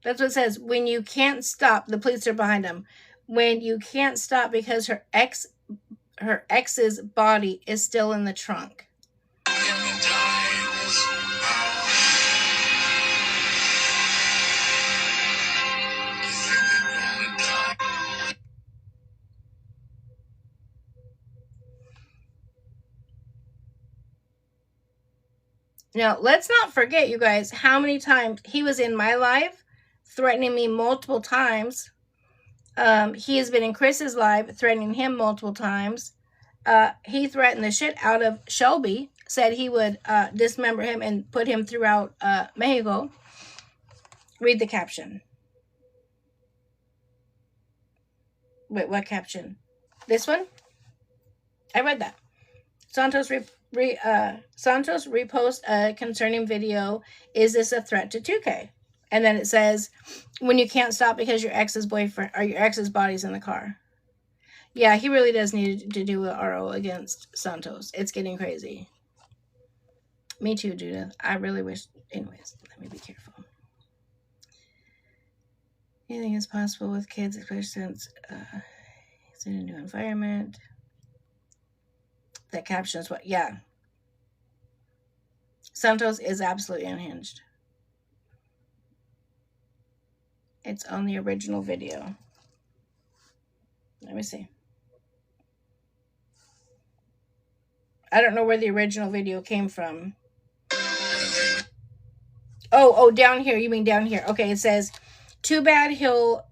That's what it says. When you can't stop, the police are behind him. When you can't stop because her ex's body is still in the trunk. Now, let's not forget, you guys, how many times he was in my life threatening me multiple times. He has been in Chris's live threatening him multiple times. He threatened the shit out of Shelby, said he would dismember him and put him throughout Mexico. Read the caption. Wait, what caption? This one? I read that. Santos Santos repost a concerning video. Is this a threat to 2K? And then it says, when you can't stop because your ex's boyfriend or your ex's body's in the car. Yeah, he really does need to do a RO against Santos. It's getting crazy. Me too, Judith. I really wish. Anyways, let me be careful. Anything is possible with kids, especially since it's in a new environment. That captions what? Yeah. Santos is absolutely unhinged. It's on the original video. Let me see. I don't know where the original video came from. Oh, down here. You mean down here. Okay, it says, too bad he'll,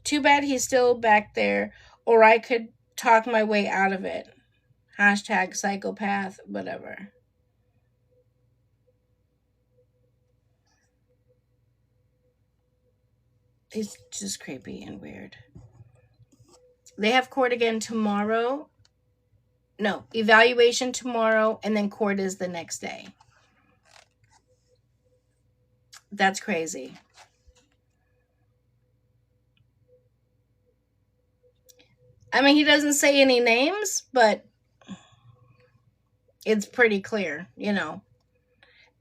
too bad he's still back there, or I could talk my way out of it. Hashtag psychopath, whatever. It's just creepy and weird. They have court again tomorrow. No, evaluation tomorrow, and then court is the next day. That's crazy. I mean, he doesn't say any names, but it's pretty clear, you know.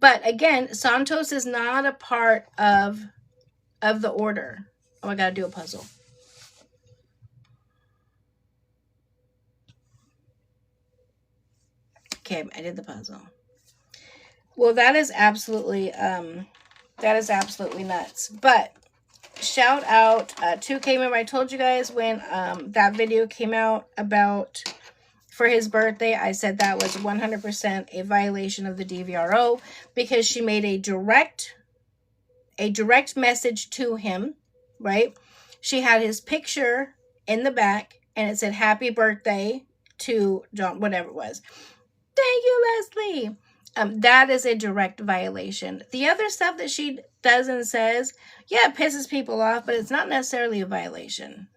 But again, Santos is not a part of the order. Oh, I gotta do a puzzle. Okay, I did the puzzle. Well, that is absolutely nuts. But shout out 2K. Remember I told you guys when that video came out about for his birthday, I said that was 100% a violation of the DVRO because she made a direct message to him, right? She had his picture in the back and it said happy birthday to John, whatever it was. Thank you, Leslie. That is a direct violation. The other stuff that she does and says, yeah, it pisses people off, but it's not necessarily a violation.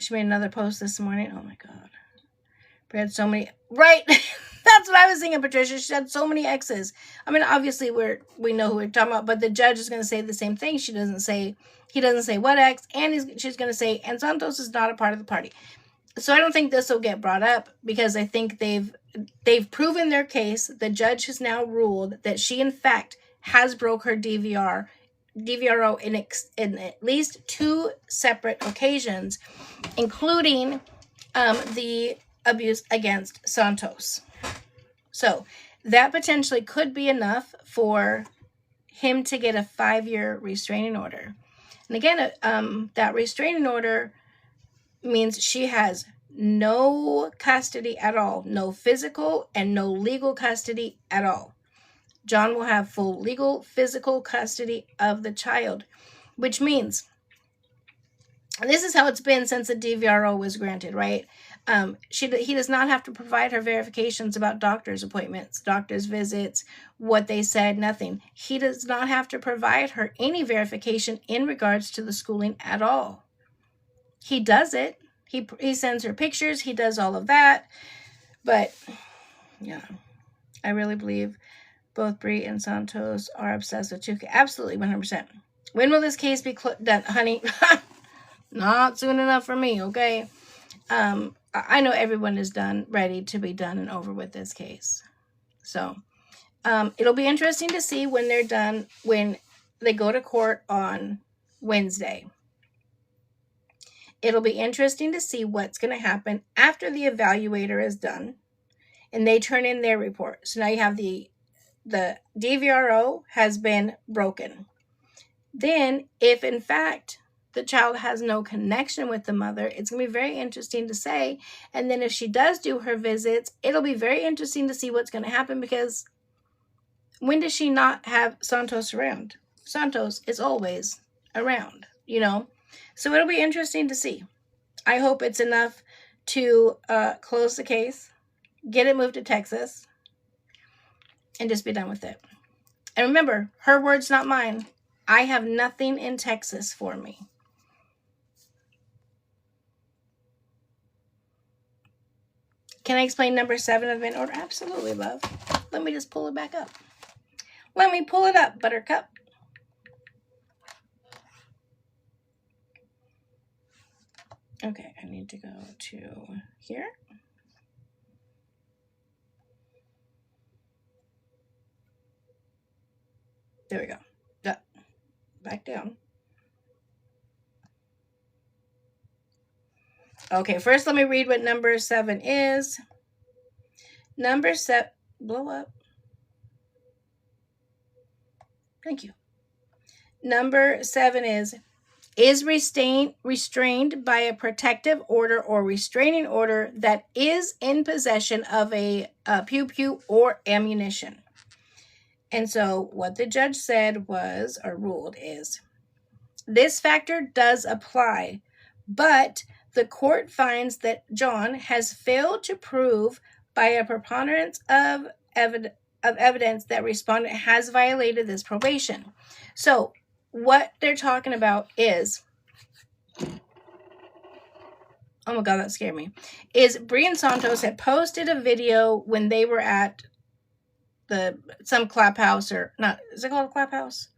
She made another post this morning. Oh my God. We had so many, right? That's what I was thinking, Patricia. She had so many exes. I mean, obviously we know who we're talking about, but the judge is going to say the same thing. He doesn't say what ex, and she's going to say, and Santos is not a part of the party. So I don't think this will get brought up because I think they've proven their case. The judge has now ruled that she, in fact, has broke her DVRO in at least 2 separate occasions, including the abuse against Santos. So that potentially could be enough for him to get a 5-year restraining order. And again, that restraining order means she has no custody at all, no physical and no legal custody at all. John will have full legal, physical custody of the child, which means, and this is how it's been since the DVRO was granted, right? He does not have to provide her verifications about doctor's appointments, doctor's visits, what they said, nothing. He does not have to provide her any verification in regards to the schooling at all. He does it. He sends her pictures. He does all of that. But, yeah, I really believe both Bree and Santos are obsessed with 2K. Absolutely, 100%. When will this case be done? Honey, not soon enough for me, okay? I know everyone is ready to be done and over with this case. So, it'll be interesting to see when they're done, when they go to court on Wednesday. It'll be interesting to see what's going to happen after the evaluator is done and they turn in their report. So now you have the DVRO has been broken. Then if in fact the child has no connection with the mother, it's going to be very interesting to say. And then if she does do her visits, it'll be very interesting to see what's going to happen because when does she not have Santos around? Santos is always around, you know? So it'll be interesting to see. I hope it's enough to close the case, get it moved to Texas, and just be done with it. And remember, her words, not mine. I have nothing in Texas for me. Can I explain number 7 of in order? Absolutely, love. Let me just pull it back up. Let me pull it up, Buttercup. Okay, I need to go to here. There we go. Back down. Okay, first let me read what number 7 is. Number 7, blow up. Thank you. Number 7 is restrained by a protective order or restraining order that is in possession of a pew-pew or ammunition. And so what the judge said was, or ruled is, this factor does apply, but the court finds that John has failed to prove by a preponderance of evidence that respondent has violated this probation. So what they're talking about is, oh my God, that scared me, is Bree and Santos had posted a video when they were at some clap house, or not, is it called a clap house?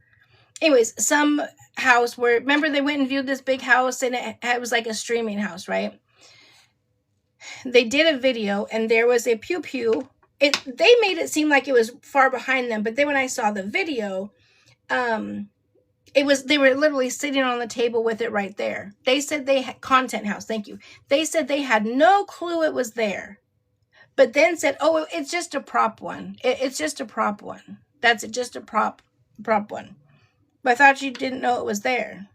Anyways, some house where, remember they went and viewed this big house and it was like a streaming house, right? They did a video and there was a pew-pew. They made it seem like it was far behind them, but then when I saw the video, they were literally sitting on the table with it right there. They said they had content house. Thank you. They said they had no clue it was there, but then said, oh, it's just a prop one. It's just a prop one. That's it. Just a prop one. But I thought you didn't know it was there.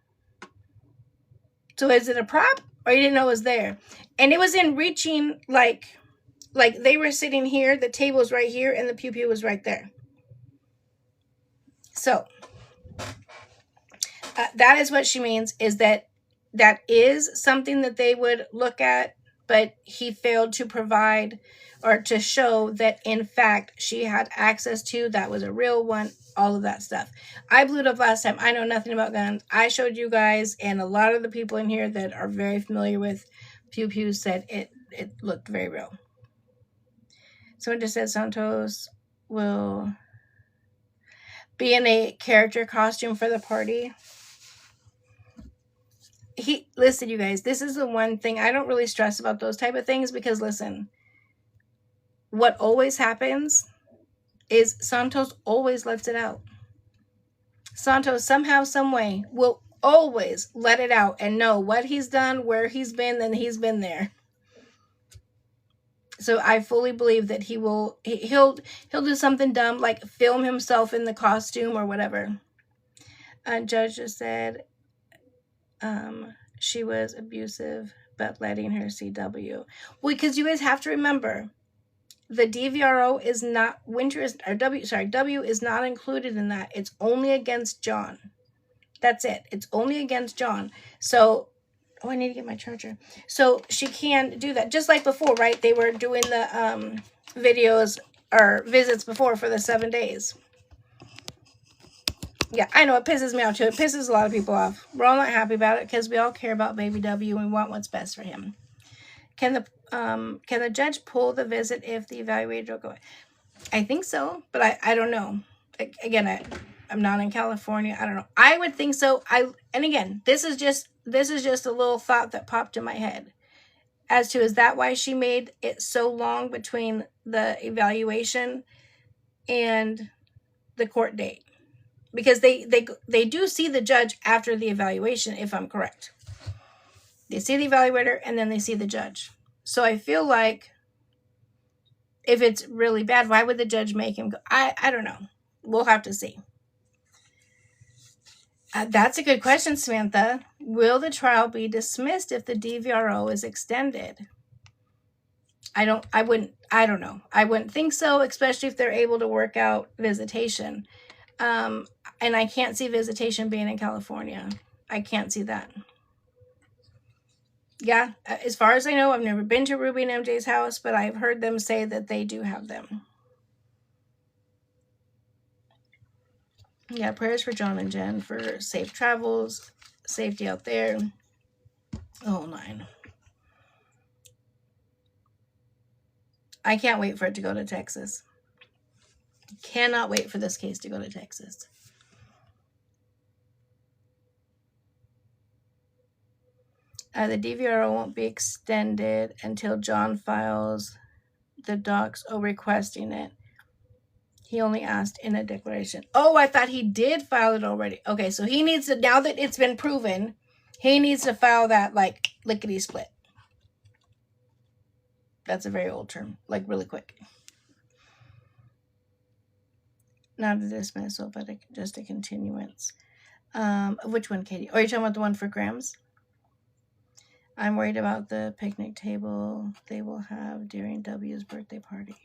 So is it a prop or you didn't know it was there? And it was in reaching, like they were sitting here, the table's right here, and the pew-pew was right there. So that is what she means, is that is something that they would look at, but he failed to provide or to show that, in fact, she had access to, that was a real one, all of that stuff. I blew it up last time. I know nothing about guns. I showed you guys, and a lot of the people in here that are very familiar with pew-pews said it looked very real. Someone just said Santos will be in a character costume for the party. Listen, you guys, this is the one thing I don't really stress about those type of things, because listen, what always happens is Santos always lets it out. Santos somehow, some way will always let it out and know what he's done, where he's been, and he's been there. So I fully believe that he'll do something dumb, like film himself in the costume or whatever. Judge just said she was abusive, but letting her CW. Well, because you guys have to remember, the DVRO is not, W is not included in that. It's only against John. That's it. It's only against John. So, oh, I need to get my charger. So she can do that. Just like before, right? They were doing the videos or visits before for the 7 days. Yeah, I know, it pisses me off too. It pisses a lot of people off. We're all not happy about it because we all care about baby W and we want what's best for him. Can the judge pull the visit if the evaluator will go? I think so, but I don't know. Again, I'm not in California. I don't know. I would think so. And again, this is just a little thought that popped in my head as to, is that why she made it so long between the evaluation and the court date? Because they do see the judge after the evaluation, if I'm correct. They see the evaluator and then they see the judge. So I feel like if it's really bad, why would the judge make him go? I don't know. We'll have to see. That's a good question, Samantha. Will the trial be dismissed if the DVRO is extended? I don't know. I wouldn't think so, especially if they're able to work out visitation. And I can't see visitation being in California. I can't see that. Yeah, as far as I know, I've never been to Ruby and MJ's house, but I've heard them say that they do have them. Yeah, prayers for John and Jen for safe travels, safety out there. The whole nine. I can't wait for it to go to Texas. Cannot wait for this case to go to Texas. The DVRO won't be extended until John files the docs requesting it. He only asked in a declaration. Oh, I thought he did file it already. Okay, so he needs to, now that it's been proven, he needs to file that like lickety split. That's a very old term, like really quick. Not a dismissal, but just a continuance. Which one, Katie? Are you talking about the one for Grams? I'm worried about the picnic table they will have during W's birthday party.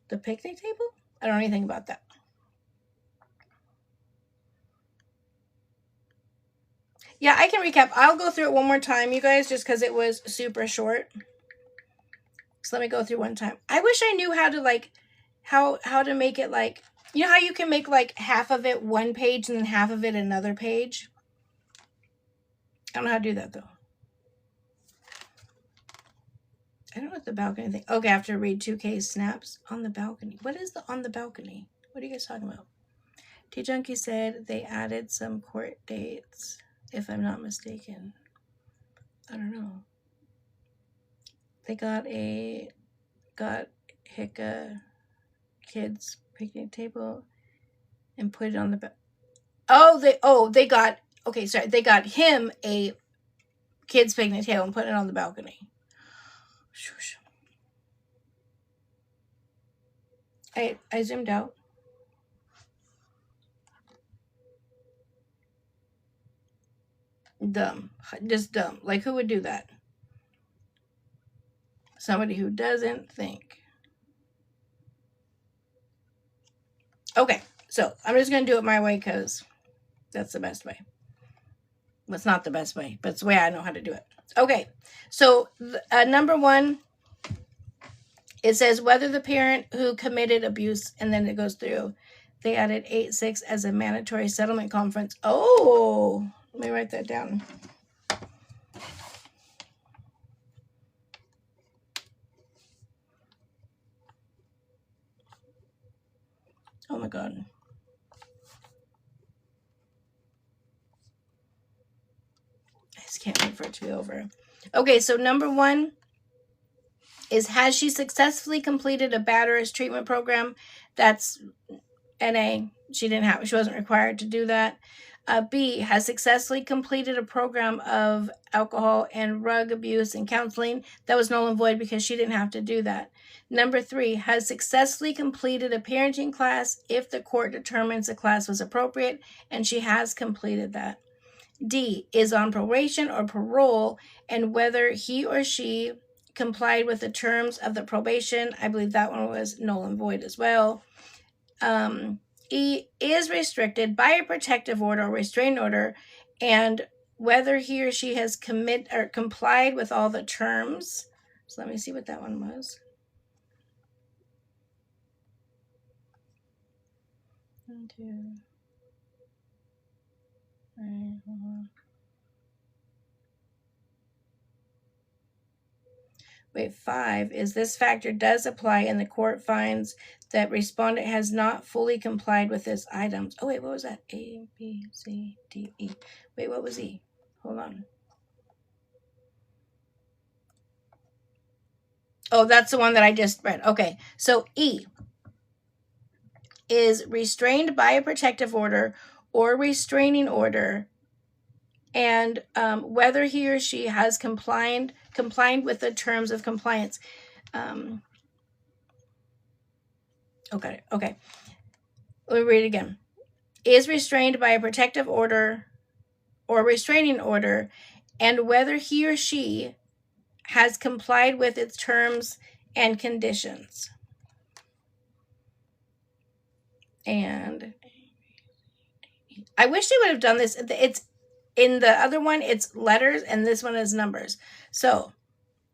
The picnic table? I don't know anything about that. Yeah, I can recap. I'll go through it one more time, you guys, just because it was super short. So let me go through one time. I wish I knew how to like, how to make it like, you know how you can make like half of it one page and then half of it another page? I don't know how to do that though. I don't know what the balcony thing. Okay, I have to read 2K snaps on the balcony. What is the on the balcony? What are you guys talking about? T Junkie said they added some court dates, if I'm not mistaken. I don't know. They got Hicka kids picnic table and put it on the they got they got him a kids picnic table and put it on the balcony. I zoomed out. Dumb. Just dumb. Like, who would do that? Somebody who doesn't think. Okay, so I'm just going to do it my way because that's the best way. Well, it's not the best way, but it's the way I know how to do it. Okay, so number 1, it says whether the parent who committed abuse, and then it goes through, they added 8-6 as a mandatory settlement conference. Oh, let me write that down. Oh my God. I just can't wait for it to be over. Okay, so number 1 is, has she successfully completed a batterers treatment program? That's NA. She wasn't required to do that. B, has successfully completed a program of alcohol and drug abuse and counseling. That was null and void because she didn't have to do that. Number 3, has successfully completed a parenting class if the court determines the class was appropriate, and she has completed that. D, is on probation or parole, and whether he or she complied with the terms of the probation. I believe that one was null and void as well. E, is restricted by a protective order or restraining order, and whether he or she has complied with all the terms. So let me see what that one was. 1, 2, 3, 4. Wait, 5 is this factor does apply and the court finds that respondent has not fully complied with this items. Oh, wait, what was that? A, B, C, D, E. Wait, what was E? Hold on. Oh, that's the one that I just read. Okay, so E is restrained by a protective order or restraining order, and whether he or she has complied with the terms of compliance. Okay. Let me read it again. Is restrained by a protective order or restraining order, and whether he or she has complied with its terms and conditions. And I wish they would have done this. It's in the other one, it's letters, and this one is numbers. So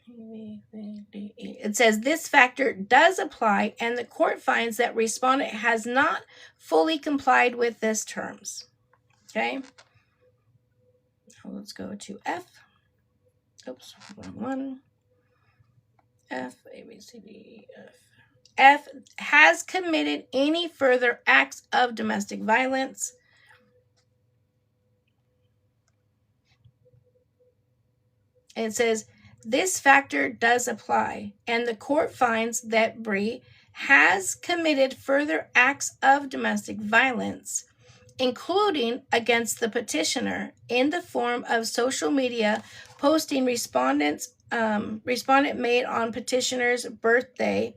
it says this factor does apply, and the court finds that respondent has not fully complied with this terms. Okay. Now let's go to F. Oops, wrong one. F, A, B, C, D, F. F, has committed any further acts of domestic violence. And it says, this factor does apply, and the court finds that Bree has committed further acts of domestic violence, including against the petitioner, in the form of social media posting respondent made on petitioner's birthday,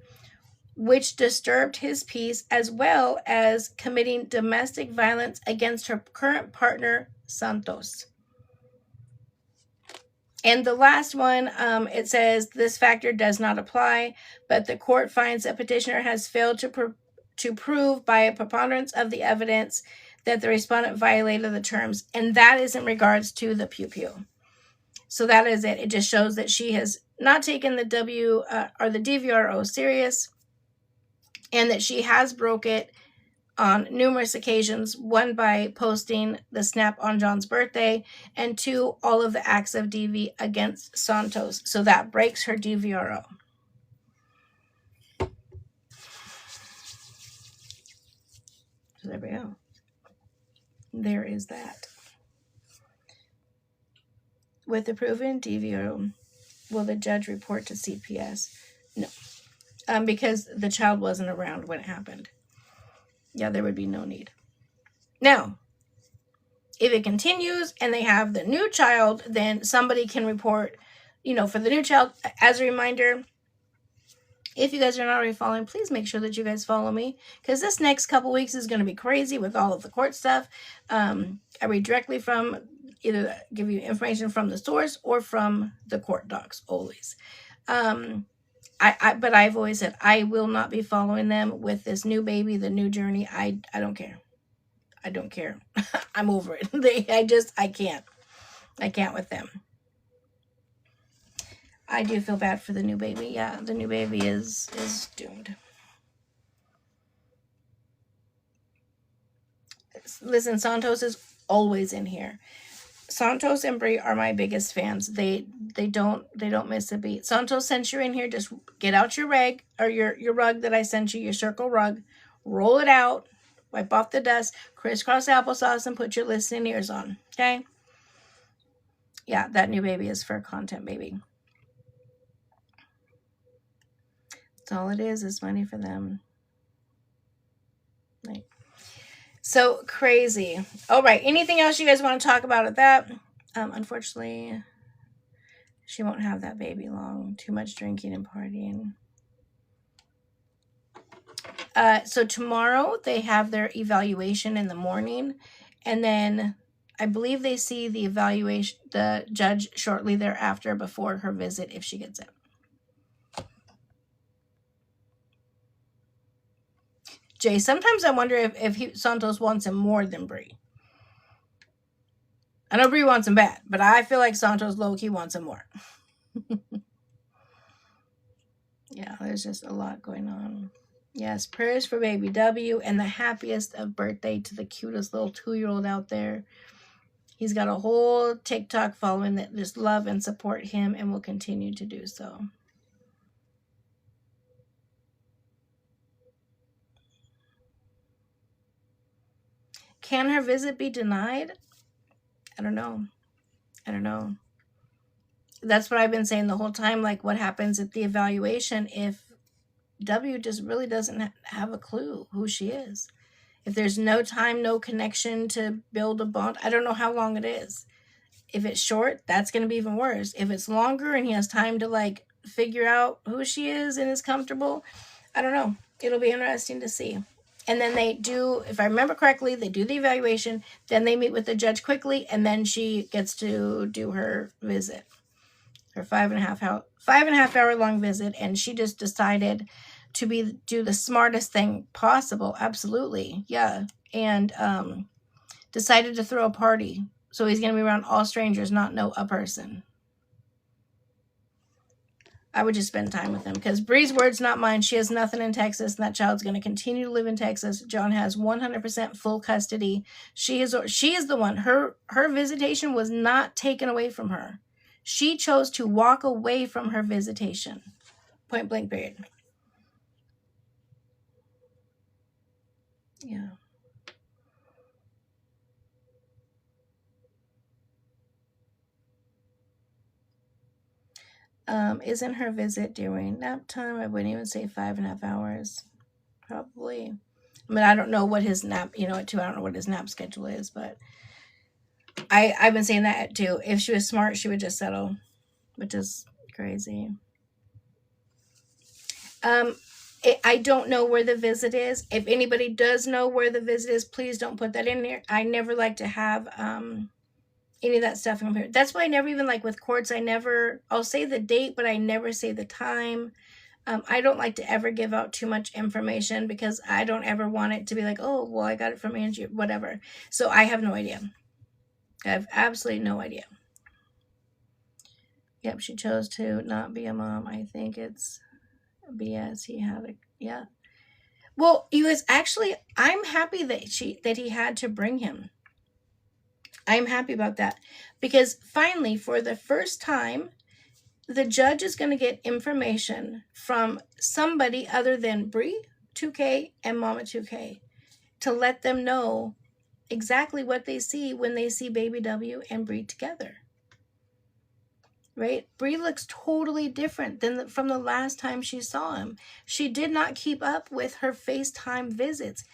which disturbed his peace, as well as committing domestic violence against her current partner, Santos. And the last one, it says this factor does not apply, but the court finds that petitioner has failed to prove by a preponderance of the evidence that the respondent violated the terms, and that is in regards to the pew-pew. So that is it. It just shows that she has not taken the DVRO serious, and that she has broke it on numerous occasions, one by posting the snap on John's birthday, and two, all of the acts of DV against Santos. So that breaks her DVRO. So there we go. There is that. With the proven DVRO, will the judge report to CPS? No. Because the child wasn't around when it happened. Yeah, there would be no need. Now, if it continues and they have the new child, then somebody can report, for the new child. As a reminder, if you guys are not already following, please make sure that you guys follow me, because this next couple weeks is going to be crazy with all of the court stuff. I read directly from, either give you information from the source or from the court docs, always. But I've always said I will not be following them with this new baby, the new journey. I don't care. I don't care. I'm over it. I can't. I can't with them. I do feel bad for the new baby. Yeah, the new baby is doomed. Listen, Santos is always in here. Santos and Bree are my biggest fans. They don't miss a beat. Santos, since you're in here, just get out your rag, or your rug that I sent you, your circle rug, roll it out, wipe off the dust, crisscross applesauce, and put your listening ears on. Okay? Yeah, that new baby is for content, baby. That's all it is money for them. Right. So crazy. All right. Anything else you guys want to talk about at that? Unfortunately, she won't have that baby long. Too much drinking and partying. So tomorrow they have their evaluation in the morning, and then I believe they see the judge shortly thereafter, before her visit, if she gets it. Jay, sometimes I wonder if Santos wants him more than Bree. I know Bree wants him bad, but I feel like Santos low-key wants him more. Yeah, there's just a lot going on. Yes, prayers for baby W, and the happiest of birthday to the cutest little 2-year-old out there. He's got a whole TikTok following that just love and support him, and will continue to do so. Can her visit be denied? I don't know. That's what I've been saying the whole time. Like, what happens at the evaluation if W just really doesn't have a clue who she is? If there's no time, no connection to build a bond, I don't know how long it is. If it's short, that's going to be even worse. If it's longer and he has time to figure out who she is and is comfortable, I don't know. It'll be interesting to see. And then they do, if I remember correctly, they do the evaluation, then they meet with the judge quickly, and then she gets to do her visit, her 5.5 hour long visit, and she just decided to do the smartest thing possible. Absolutely. Yeah. And decided to throw a party. So he's going to be around all strangers, not know a person. I would just spend time with him, because Bree's words, not mine. She has nothing in Texas, and that child's going to continue to live in Texas. John has 100% full custody. She is the one. Her visitation was not taken away from her. She chose to walk away from her visitation. Point blank period. Yeah. Isn't her visit during nap time? I wouldn't even say 5.5 hours. Probably. I mean, I don't know what his nap, too. I don't know what his nap schedule is, but I've been saying that too. If she was smart, she would just settle, which is crazy. I don't know where the visit is. If anybody does know where the visit is, please don't put that in there. I never like to have any of that stuff in here. That's why I never even, like with courts, I'll say the date, but I never say the time. I don't like to ever give out too much information because I don't ever want it to be like, oh, well, I got it from Angie, whatever. So I have no idea. I have absolutely no idea. Yep, she chose to not be a mom. I think it's BS. He had a, yeah. Well, you guys, actually, I'm happy that he had to bring him. I'm happy about that because finally, for the first time, the judge is going to get information from somebody other than Bree 2K and Mama 2K to let them know exactly what they see when they see Baby W and Bree together. Right? Bree looks totally different than from the last time she saw him. She did not keep up with her FaceTime visits.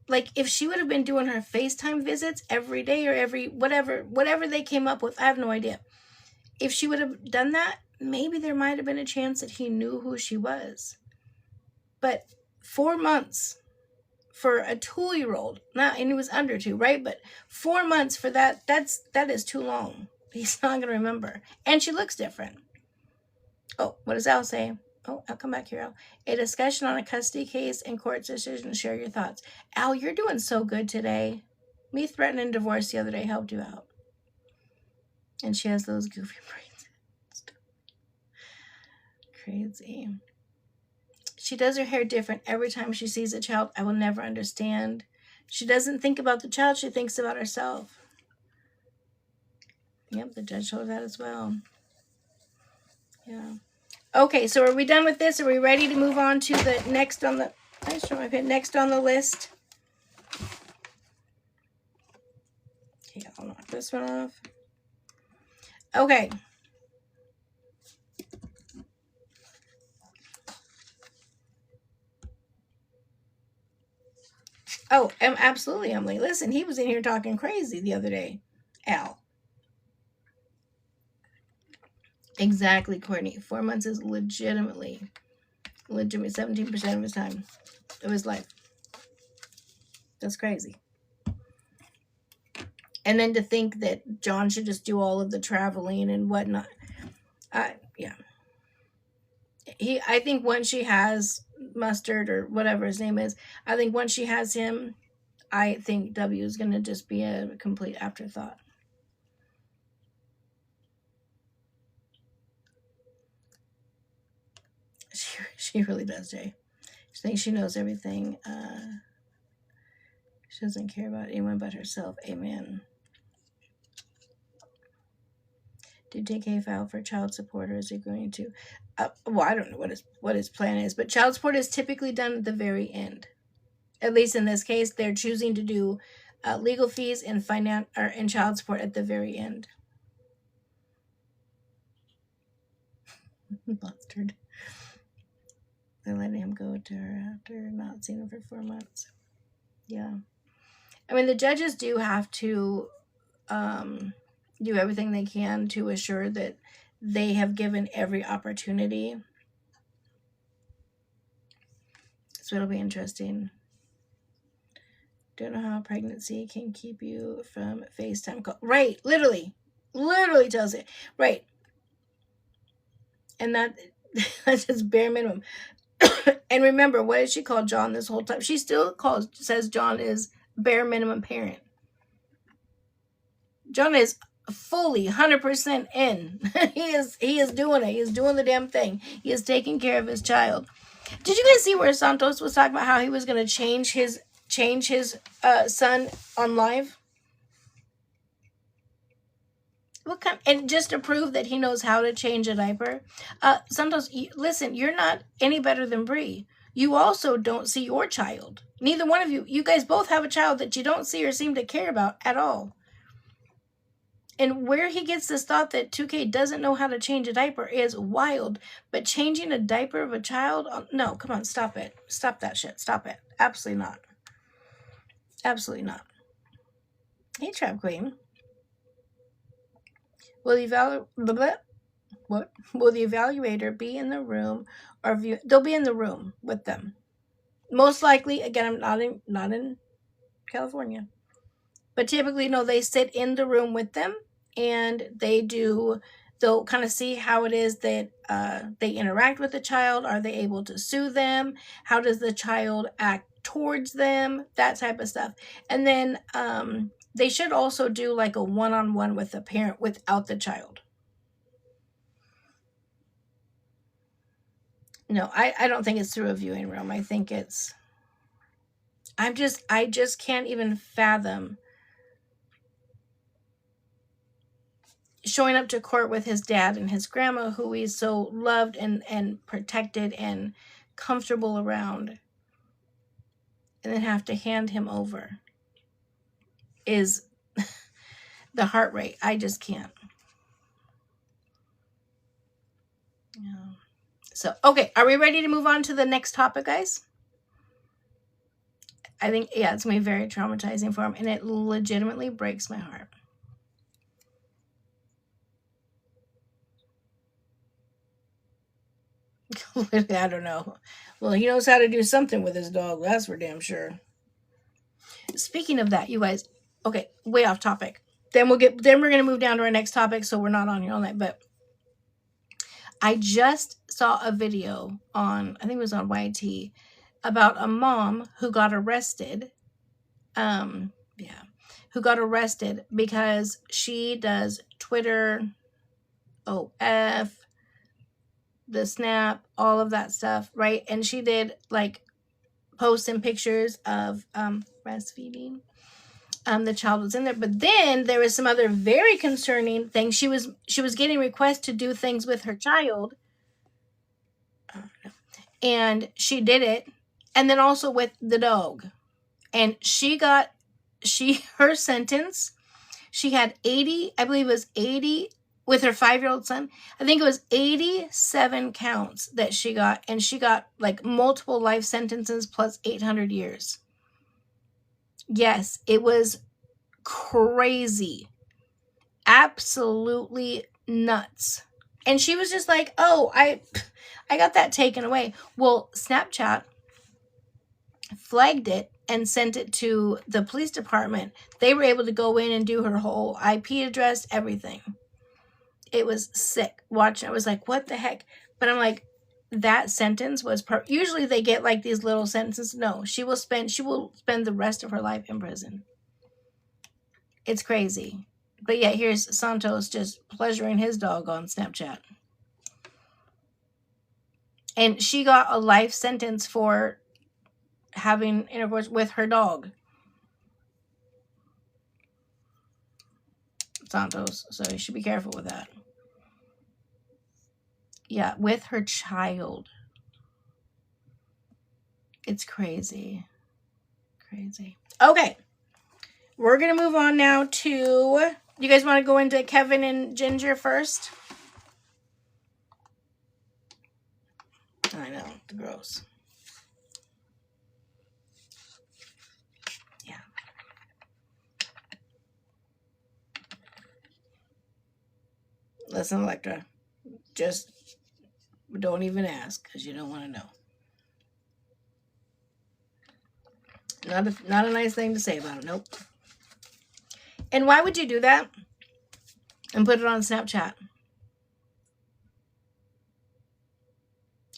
Like, if she would have been doing her FaceTime visits every day or every whatever they came up with, I have no idea. If she would have done that, maybe there might have been a chance that he knew who she was. But 4 months for a 2-year-old, and he was under 2, right? But 4 months for that is too long. He's not going to remember. And she looks different. Oh, what does Al say? Oh, I'll come back here, Al. A discussion on a custody case and court decision. Share your thoughts. Al, you're doing so good today. Me threatening divorce the other day helped you out. And she has those goofy brains. Crazy. She does her hair different every time she sees a child. I will never understand. She doesn't think about the child. She thinks about herself. Yep, the judge showed that as well. Yeah. Okay, so are we done with this? Are we ready to move on to the next on the... I just my pen. Next on the list. Okay, I'll knock this one off. Okay. Oh, absolutely, Emily. Listen, he was in here talking crazy the other day. Al. Exactly, Courtney. 4 months is legitimate 17% of his time, of his life. That's crazy. And then to think that John should just do all of the traveling and whatnot. Yeah. I think once she has Mustard or whatever his name is, I think once she has him, I think W is going to just be a complete afterthought. She really does, Jay. She thinks she knows everything. She doesn't care about anyone but herself. Amen. Did TK file for child support, or is he going to? Well, I don't know what his plan is, but child support is typically done at the very end. At least in this case, they're choosing to do legal fees and child support at the very end. Mustard. They're letting him go to her after not seeing him for 4 months. Yeah. I mean, the judges do have to do everything they can to assure that they have given every opportunity. So it'll be interesting. Don't know how pregnancy can keep you from FaceTime call. Right, literally tells it. Right. And that's just bare minimum. And remember, what did she call John this whole time? She still says John is bare minimum parent. John is fully 100% in. he is doing it. He is doing the damn thing. He is taking care of his child. Did you guys see where Santos was talking about how he was going to change his son on live? What kind? And just to prove that he knows how to change a diaper. Santos, listen, you're not any better than Bree. You also don't see your child. Neither one of you. You guys both have a child that you don't see or seem to care about at all. And where he gets this thought that 2K doesn't know how to change a diaper is wild. But changing a diaper of a child? No, come on, stop it. Stop that shit. Stop it. Absolutely not. Absolutely not. Hey, Trap Queen. Will the evaluator be in the room, or they'll be in the room with them? Most likely, again, I'm not in California, but typically, no, they sit in the room with them, and they'll kind of see how it is that they interact with the child. Are they able to soothe them? How does the child act towards them? That type of stuff. And then they should also do like a one-on-one with the parent without the child. No, I don't think it's through a viewing room. I think it's... I just can't even fathom showing up to court with his dad and his grandma, who he's so loved and protected and comfortable around, and then have to hand him over. Is the heart rate. I just can't. Yeah. So, okay, are we ready to move on to the next topic, guys? I think, yeah, it's going to be very traumatizing for him, and it legitimately breaks my heart. I don't know. Well, he knows how to do something with his dog. That's for damn sure. Speaking of that, you guys, okay, way off topic. Then we're going to move down to our next topic, so we're not on here all night. But I just saw a video on, I think it was on YT, about a mom who got arrested. Who got arrested because she does Twitter, OF, the Snap, all of that stuff, right? And she did like posts and pictures of breastfeeding. The child was in there, but then there was some other very concerning things. She was getting requests to do things with her child, and she did it, and then also with the dog, and her sentence. She had 80, I believe it was 80 with her 5-year-old son. I think it was 87 counts that she got, and she got like multiple life sentences plus 800 years. Yes, it was crazy. Absolutely nuts. And she was just like, oh, I got that taken away. Well, Snapchat flagged it and sent it to the police department. They were able to go in and do her whole IP address, everything. It was sick. Watching, I was like, what the heck? But I'm like, that sentence was usually they get like these little sentences. No, she will spend the rest of her life in prison. It's crazy. But yeah, here's Santos just pleasuring his dog on Snapchat. And she got a life sentence for having intercourse with her dog. Santos. So you should be careful with that. Yeah, with her child. It's crazy. Crazy. Okay. We're going to move on now to... You guys want to go into Kevin and Ginger first? I know. Gross. Yeah. Listen, Electra. Just don't even ask because you don't want to know. Not a nice thing to say about it. Nope. And why would you do that and put it on Snapchat?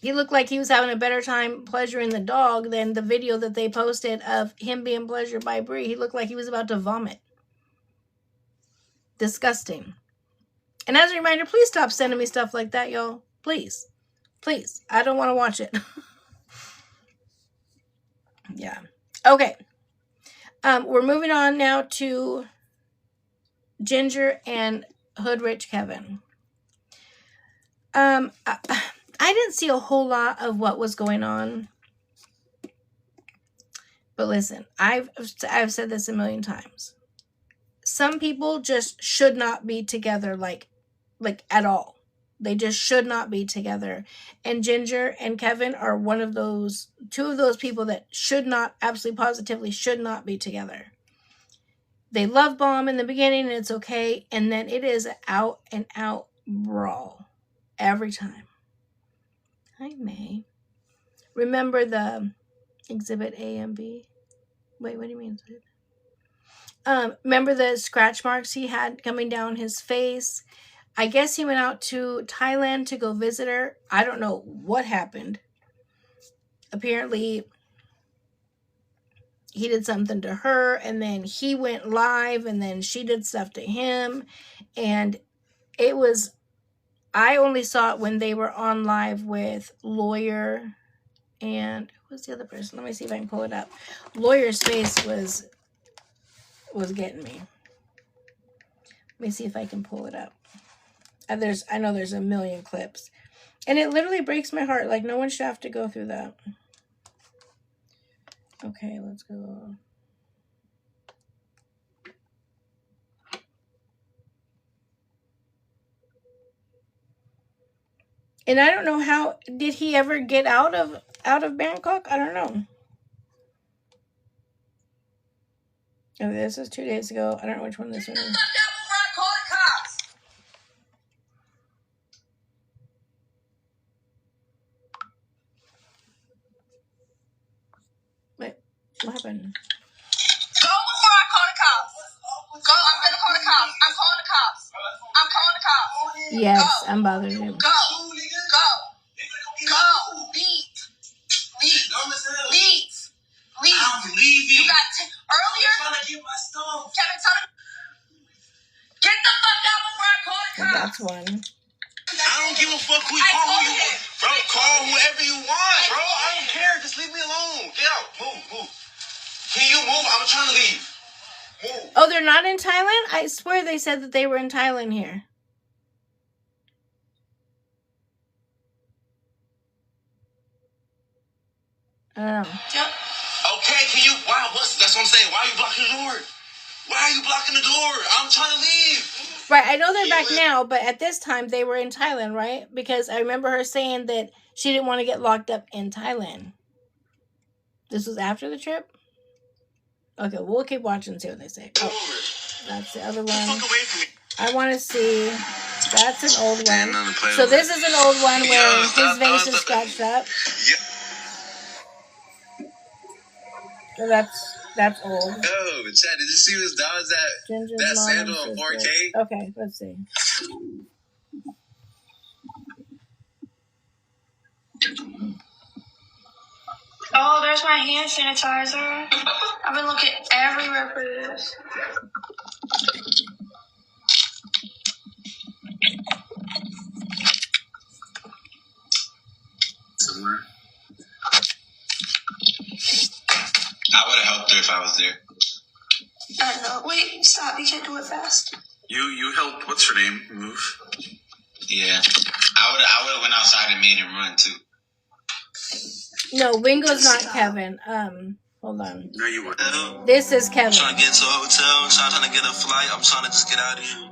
He looked like he was having a better time pleasuring the dog than the video that they posted of him being pleasured by Bree. He looked like he was about to vomit. Disgusting. And as a reminder, please stop sending me stuff like that, y'all. Please. Please. I don't want to watch it. Yeah. Okay. We're moving on now to Ginger and Hood Rich Kevin. I didn't see a whole lot of what was going on. But listen, I've said this a million times. Some people just should not be together like at all. They just should not be together. And Ginger and Kevin are two of those people that should not, absolutely positively should not be together. They love bomb in the beginning and it's okay. And then it is an out and out brawl every time. Hi, May. Remember the exhibit A and B? Wait, what do you mean? Remember the scratch marks he had coming down his face? I guess he went out to Thailand to go visit her. I don't know what happened. Apparently, he did something to her, and then he went live, and then she did stuff to him. And it was, I only saw it when they were on live with Lawyer and who's the other person? Let me see if I can pull it up. Lawyer's face was getting me. Let me see if I can pull it up. I know there's a million clips. And it literally breaks my heart. Like, no one should have to go through that. Okay, let's go. And I don't know how, did he ever get out of Bangkok? I don't know. Oh, this is 2 days ago. I don't know which one this one is. Wait, what happened? Go before I call the cops. Go, I'm gonna call the cops. I'm calling the cops. I'm calling the cops. Yes, go. I'm bothering him. Go. Go. Go. Leave. Leave. Leave. Leave. I don't believe you. You got earlier. I'm trying to get my stuff. Kevin, tell me. Get the fuck out before I call the cops. That's one. I don't give a fuck who you call. Who you want. Bro, call whoever you want, bro. I don't care. Just leave me alone. Get out. Move. Can you move? I'm trying to leave. Move. Oh, they're not in Thailand? I swear they said that they were in Thailand here. I don't know. Yep. Okay, can you? Wow, that's what I'm saying. Why are you blocking the door? Why are you blocking the door? I'm trying to leave. Right, I know they're back now, but at this time they were in Thailand, right? Because I remember her saying that she didn't want to get locked up in Thailand. This was after the trip? Okay, we'll keep watching and see what they say. Oh, that's the other one. I want to see. That's an old one. So this is an old one where his face is scratched up. So that's old. Oh, Chad, did you see his dogs that sandal on 4K? Okay, let's see. Oh, there's my hand sanitizer. I've been looking everywhere for this. Somewhere. I would have helped her if I was there. I know. Wait, stop. You can't do it fast. You helped, what's her name, move? Yeah. I would have went outside and made him run, too. No, Wingo's not Kevin. Hold on. No, you weren't. This is Kevin. I'm trying to get into a hotel. I'm trying to get a flight. I'm trying to just get out of here.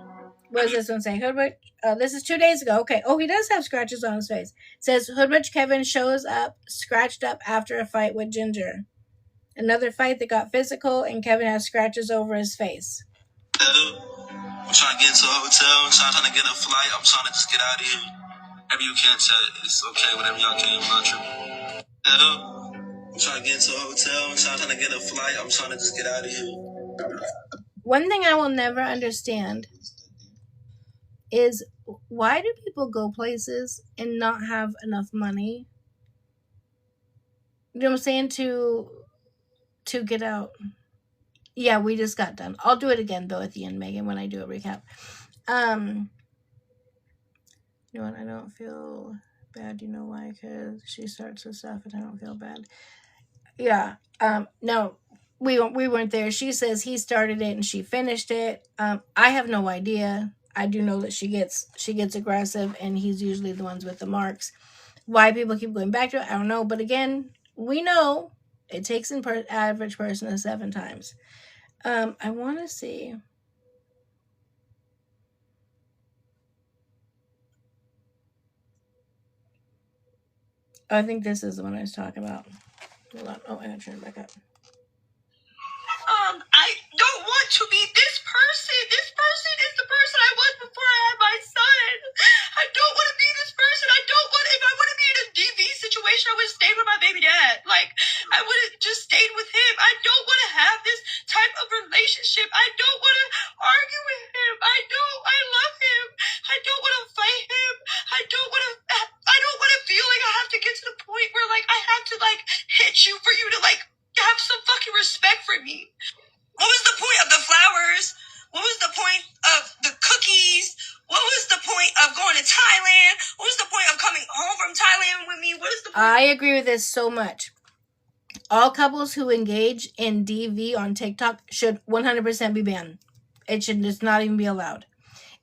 What does this one say? Hoodwitch. This is 2 days ago. Okay. Oh, he does have scratches on his face. It says Hoodwitch Kevin shows up scratched up after a fight with Ginger. Another fight that got physical, and Kevin has scratches over his face. I'm trying to get into a hotel. I'm trying to get a flight. I'm trying to just get out of here. Whatever you can, it's okay. Whatever y'all can. I'm not tripping. I'm trying to get into a hotel. I'm trying to get a flight. I'm trying to just get out of here. One thing I will never understand is why do people go places and not have enough money? You know what I'm saying? To get out. Yeah, we just got done. I'll do it again though at the end, Megan, when I do a recap. You know what? I don't feel bad. You know why? Because she starts with stuff and I don't feel bad. Yeah. No, we weren't there. She says he started it and she finished it. I have no idea. I do know that she gets aggressive, and he's usually the ones with the marks. Why people keep going back to it, I don't know. But again, we know it takes an average person 7 times. I want to see. Oh, I think this is the one I was talking about. Hold on. Oh, I gotta turn it back up. I don't want to be this person. This person is the person I was before I had my son. I don't want to be this person. I don't want. If I would have been in a DV situation, I would have stayed with my baby dad. Like, I would have just stayed with him. I don't want to have this type of relationship. I don't want to argue with him. I love him. I don't want to fight him. I don't want to feel like I have to get to the point where, like, I have to, like, hit you for you to, like, have some fucking respect for me. What was the point of the flowers? What was the point of the cookies? What was the point of going to Thailand? What was the point of coming home from Thailand with me? What is the point? I agree with this so much. All couples who engage in DV on TikTok should 100% be banned. It should just not even be allowed.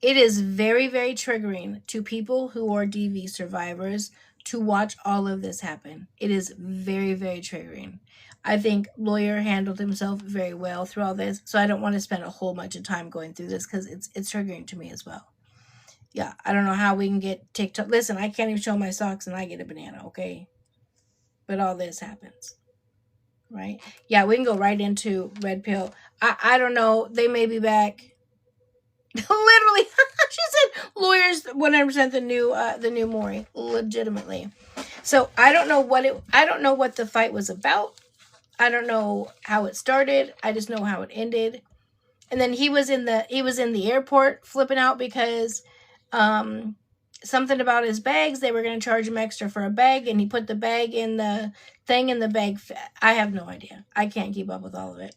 It is very, very triggering to people who are DV survivors to watch all of this happen. It is very, very triggering. I think Lawyer handled himself very well through all this, so I don't want to spend a whole bunch of time going through this because it's triggering to me as well. Yeah, I don't know how we can get TikTok. Listen, I can't even show my socks and I get a banana, okay? But all this happens, right? Yeah, we can go right into Red Pill. I don't know. They may be back. Literally, she said Lawyer's 100% the new Maury, legitimately. So I don't know what the fight was about. I don't know how it started. I just know how it ended. And then he was in the airport flipping out because something about his bags. They were going to charge him extra for a bag, and he put the bag in the thing, and the bag. I have no idea. I can't keep up with all of it.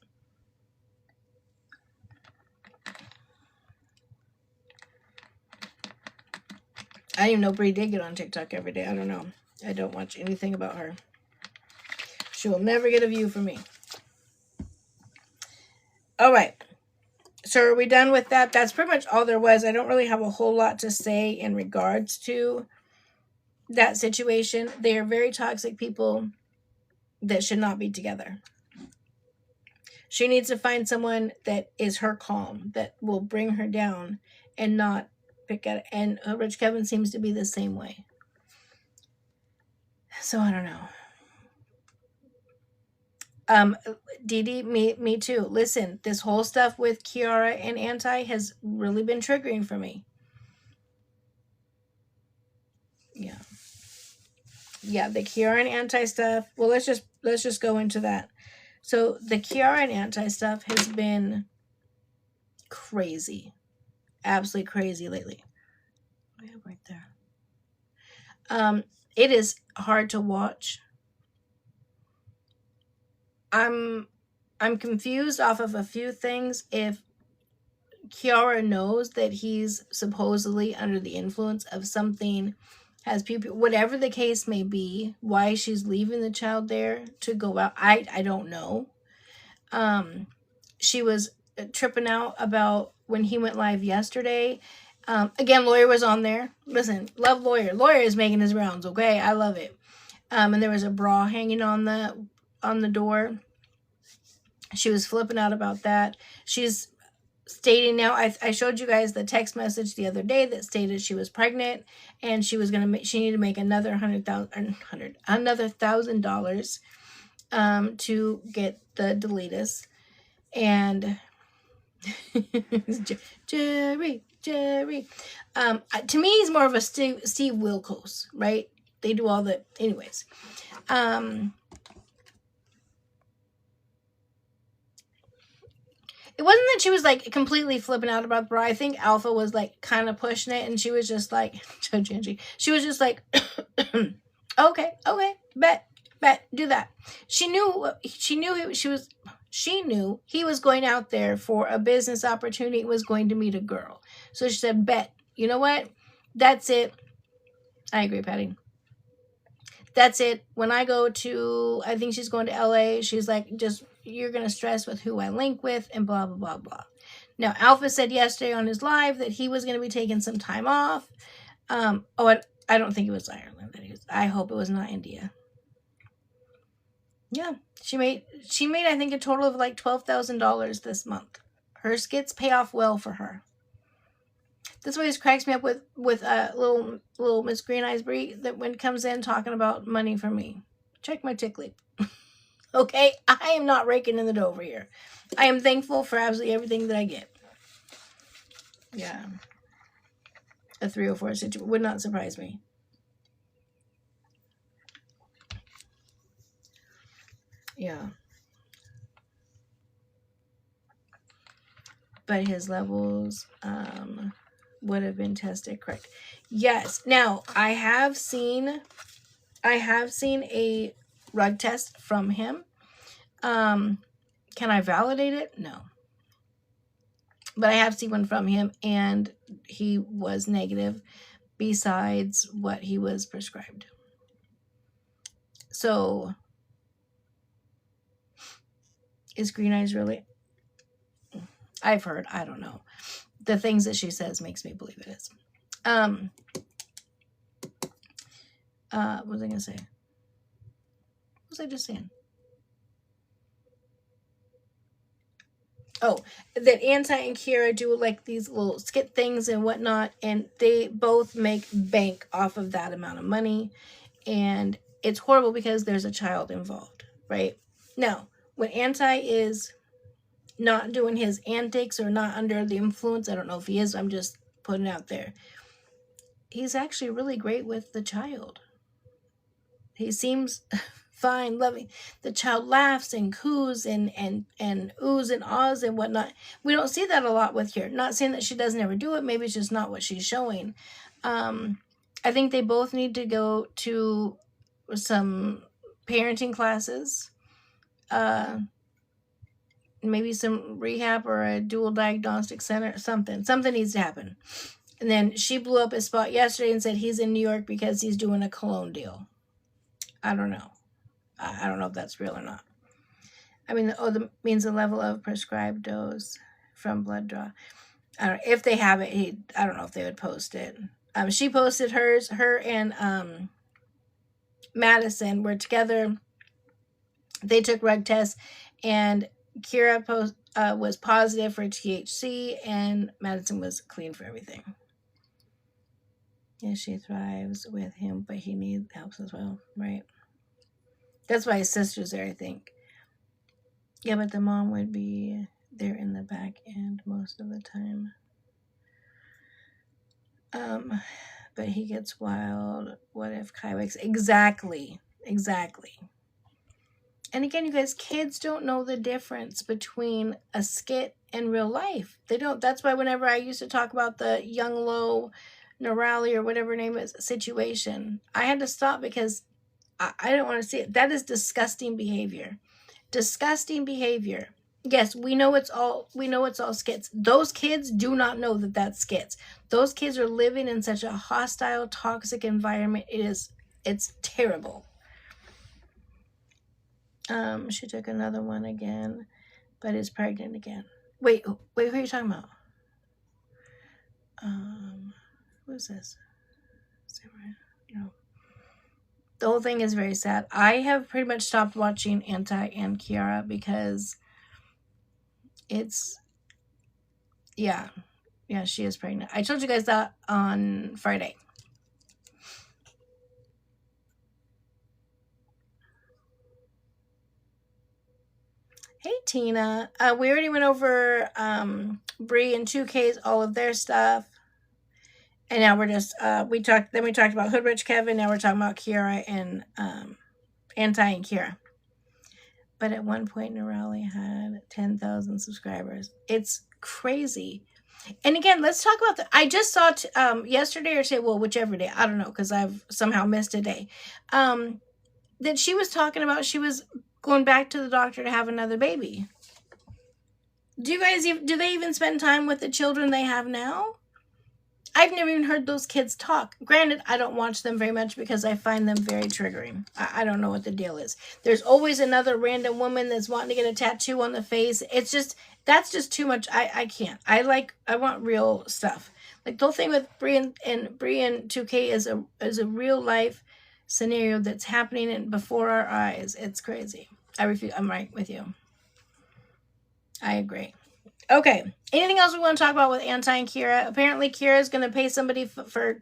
I didn't even know Brie did get on TikTok every day. I don't know. I don't watch anything about her. She will never get a view from me. All right. So are we done with that? That's pretty much all there was. I don't really have a whole lot to say in regards to that situation. They are very toxic people that should not be together. She needs to find someone that is her calm, that will bring her down and not pick at it. And Rich Kevin seems to be the same way. So I don't know. Dee, me too. Listen, this whole stuff with Kiara and Anti has really been triggering for me. Yeah, the Kiara and Anti stuff. Well, let's just go into that. So the Kiara and Anti stuff has been crazy, absolutely crazy lately. Oh, yeah, right there. It is hard to watch. I'm confused off of a few things. If Kiara knows that he's supposedly under the influence of something, has people, whatever the case may be, why she's leaving the child there to go out, I don't know. She was tripping out about when he went live yesterday. Again, Lawyer was on there. Listen, love Lawyer. Lawyer is making his rounds, okay? I love it. And there was a bra hanging on the door. She was flipping out about that. She's stating now, I showed you guys the text message the other day that stated she was pregnant and she needed to make another $1,000 to get the deletus. And Jerry. To me, he's more of a Steve Wilkos, right? They do all the, anyways. It wasn't that she was like completely flipping out about the bra. I think Alpha was like kind of pushing it, and she was just like, Judge Angie, she was just like, okay, bet, do that. She knew he was going out there for a business opportunity, was going to meet a girl. So she said, bet, you know what? That's it. I agree, Patty. That's it. When I go to, I think she's going to LA, she's like, just, you're going to stress with who I link with and blah, blah, blah, blah. Now, Alpha said yesterday on his live that he was going to be taking some time off. I don't think it was Ireland. I hope it was not India. Yeah, she made I think a total of like $12,000 this month. Her skits pay off well for her. This always cracks me up with little Miss Green Eyes Brie that when comes in talking about money for me. Check my tick leap. Okay, I am not raking in the dough over here. I am thankful for absolutely everything that I get. Yeah, a 304 situation would not surprise me. Yeah. But his levels would have been tested correct. Yes. Now, I have seen a rug test from him. Can I validate it? No. But I have seen one from him, and he was negative besides what he was prescribed. So, is Green Eyes really? I've heard. I don't know. The things that she says makes me believe it is. What was I going to say? What was I just saying? Oh, that Anti and Kira do like these little skit things and whatnot, and they both make bank off of that amount of money. And it's horrible because there's a child involved, right? Now, when Anti is not doing his antics or not under the influence, I don't know if he is, I'm just putting it out there. He's actually really great with the child. He seems fine, loving. The child laughs and coos and oohs and ahs and whatnot. We don't see that a lot with her. Not saying that she doesn't ever do it. Maybe it's just not what she's showing. I think they both need to go to some parenting classes. Maybe some rehab or a dual diagnostic center. Something needs to happen. And then she blew up his spot yesterday and said he's in New York because he's doing a cologne deal. I don't know. I don't know if that's real or not. I mean, that means the level of prescribed dose from blood draw. I don't know if they have it. I don't know if they would post it. She posted hers. Her and Madison were together. They took rug tests, and Kira was positive for THC, and Madison was clean for everything. Yeah, she thrives with him, but he needs help as well, right? That's why his sister's there, I think. Yeah, but the mom would be there in the back end most of the time. But he gets wild. What if Kai wakes? Exactly. And again, you guys, kids don't know the difference between a skit and real life. They don't. That's why whenever I used to talk about the young low Neurali or whatever her name is situation, I had to stop because I don't want to see it. That is disgusting behavior. Disgusting behavior. Yes, we know it's all skits. Those kids do not know that that's skits. Those kids are living in such a hostile, toxic environment. It's terrible. She took another one again, but is pregnant again. Wait, who are you talking about? Who is this? The whole thing is very sad. I have pretty much stopped watching Anti and Kiara because it's, yeah, she is pregnant. I told you guys that on Friday. Hey, Tina. We already went over Bree and 2K's, all of their stuff. And now we're just, we talked about Hoodrich Kevin. Now we're talking about Kiara and Anti and Kiara. But at one point, Neurali had 10,000 subscribers. It's crazy. And again, let's talk about I just saw yesterday or today, well, whichever day, I don't know, because I've somehow missed a day, that she was talking about she was going back to the doctor to have another baby. Do they even spend time with the children they have now? I've never even heard those kids talk. Granted, I don't watch them very much because I find them very triggering. I don't know what the deal is. There's always another random woman that's wanting to get a tattoo on the face. It's just, that's just too much. I can't. I want real stuff. Like the whole thing with Brie and 2K is a real life scenario that's happening before our eyes. It's crazy. I refuse. I'm right with you. I agree. Okay. Anything else we want to talk about with Anti and Kira? Apparently, Kira is going to pay somebody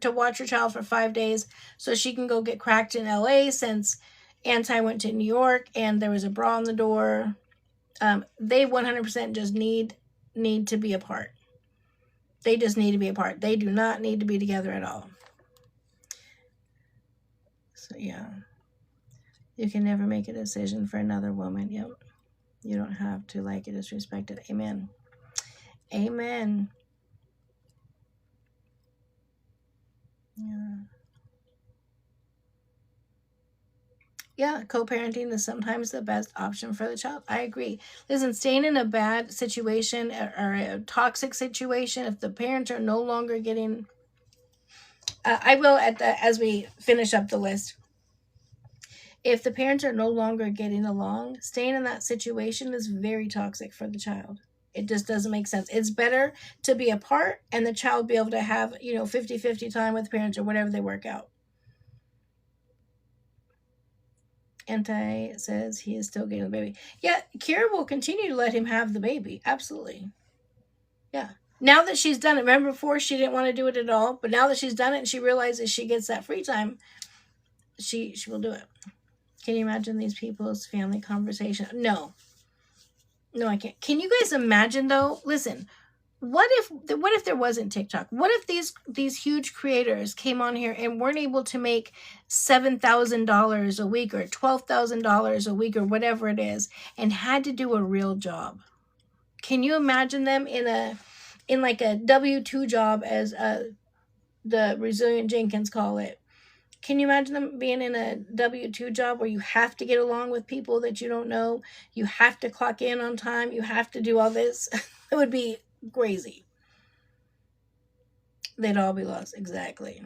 to watch her child for 5 days so she can go get cracked in LA since Anti went to New York and there was a bra on the door. They 100% just need to be apart. They just need to be apart. They do not need to be together at all. So, yeah. You can never make a decision for another woman. Yep. You don't have to like it, disrespect it. Amen. Amen. Yeah. Yeah, co-parenting is sometimes the best option for the child. I agree. Listen, staying in a bad situation or a toxic situation, if the parents are no longer getting... I will, as we finish up the list. If the parents are no longer getting along, staying in that situation is very toxic for the child. It just doesn't make sense. It's better to be apart and the child be able to have, 50-50 time with parents or whatever they work out. Anti says he is still getting the baby. Yeah, Kira will continue to let him have the baby. Absolutely. Yeah. Now that she's done it, remember before she didn't want to do it at all, but now that she's done it and she realizes she gets that free time, she will do it. Can you imagine these people's family conversation? No, I can't. Can you guys imagine though? Listen, what if there wasn't TikTok? What if these huge creators came on here and weren't able to make $7,000 a week or $12,000 a week or whatever it is, and had to do a real job? Can you imagine them in like a W-2 job, as the Resilient Jenkins call it? Can you imagine them being in a W-2 job where you have to get along with people that you don't know? You have to clock in on time. You have to do all this. It would be crazy. They'd all be lost. Exactly.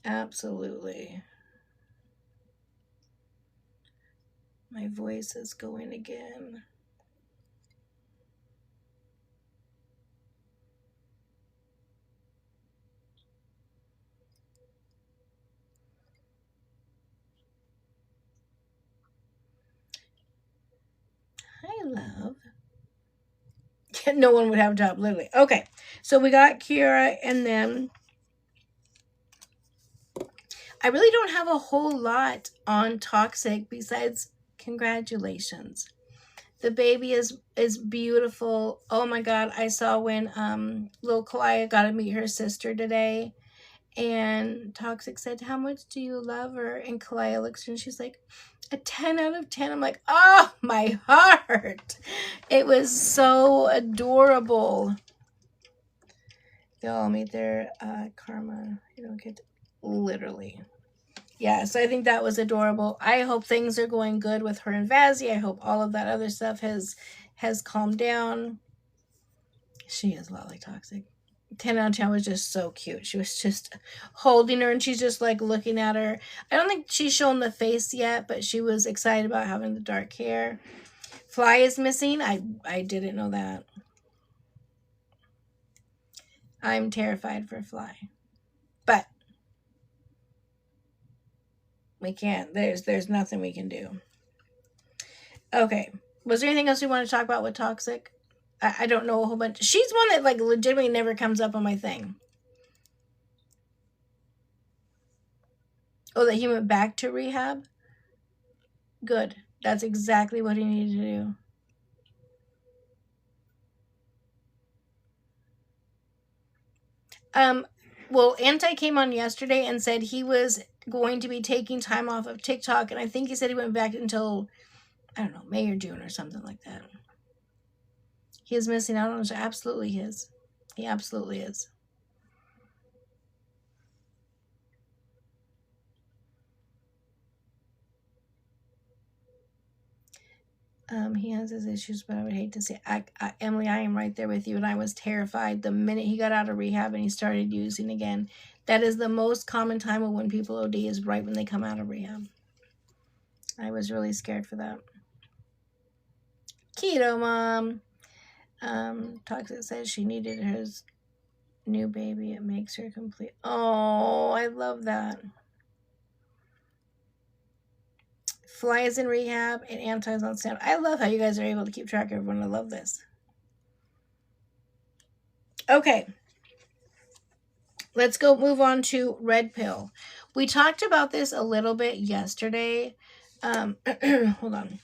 Absolutely. My voice is going again. Hi, love. No one would have a job, literally. Okay, so we got Kira, and then I really don't have a whole lot on Toxic besides congratulations. The baby is beautiful. Oh my God, I saw when little Kalaya got to meet her sister today, and Toxic said, "How much do you love her?" And Kalaya looks at her and she's like, a 10 out of 10. I'm like, oh, my heart. It was so adorable. They all meet their karma. You don't get to, literally. Yeah, so I think that was adorable. I hope things are going good with her and Vazzy. I hope all of that other stuff has calmed down. She is a lot like Toxic. 10 out of 10 was just so cute. She was just holding her and she's just like looking at her. I don't think she's shown the face yet, but she was excited about having the dark hair. Fly is missing. I didn't know that. I'm terrified for Fly. But we can't. There's nothing we can do. Okay. Was there anything else you want to talk about with Toxic? I don't know a whole bunch. She's one that like legitimately never comes up on my thing. Oh, that he went back to rehab? Good. That's exactly what he needed to do. Well, Anti came on yesterday and said he was going to be taking time off of TikTok, and I think he said he went back until, I don't know, May or June or something like that. He is missing out on it. Absolutely he is. He absolutely is. He has his issues, but I would hate to say, Emily, I am right there with you. And I was terrified the minute he got out of rehab and he started using again. That is the most common time of when people OD is right when they come out of rehab. I was really scared for that. Keto Mom. Toxic says she needed his new baby. It makes her complete. Oh, I love that. Fly is in rehab and Anti's on stand. I love how you guys are able to keep track of everyone. I love this. Okay. Let's go move on to Red Pill. We talked about this a little bit yesterday. Hold on.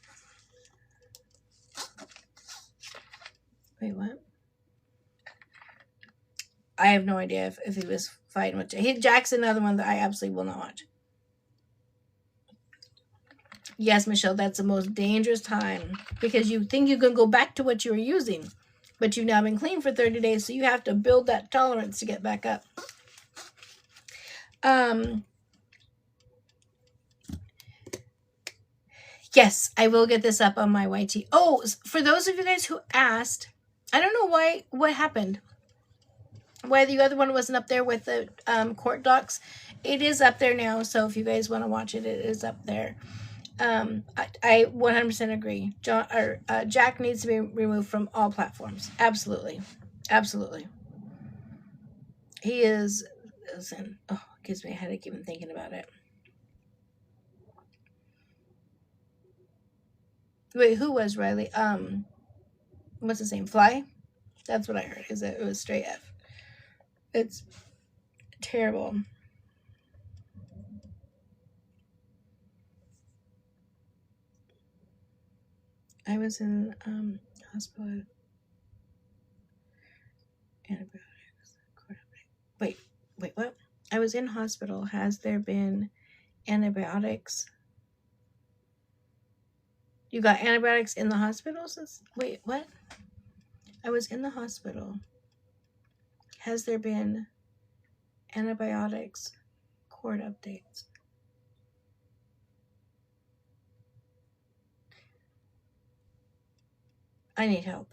Wait, what? I have no idea if he was fighting with Jack's another one that I absolutely will not watch. Yes, Michelle, that's the most dangerous time because you think you can go back to what you were using, but you've now been clean for 30 days, so you have to build that tolerance to get back up. Yes, I will get this up on my YT. Oh, for those of you guys who asked, I don't know what happened. Why the other one wasn't up there with the court docs. It is up there now, so if you guys want to watch it, it is up there. I 100% agree. Jack needs to be removed from all platforms. Absolutely. Absolutely. He is, listen, oh, it gives me a headache even thinking about it. Wait, who was Riley? What's his name? Fly? That's what I heard. Is that it was straight F. It's terrible. I was in hospital. Antibiotics. Wait, what? I was in hospital. Has there been antibiotics? You got antibiotics in the hospital? Wait, what? I was in the hospital. Has there been antibiotics? Court updates. I need help.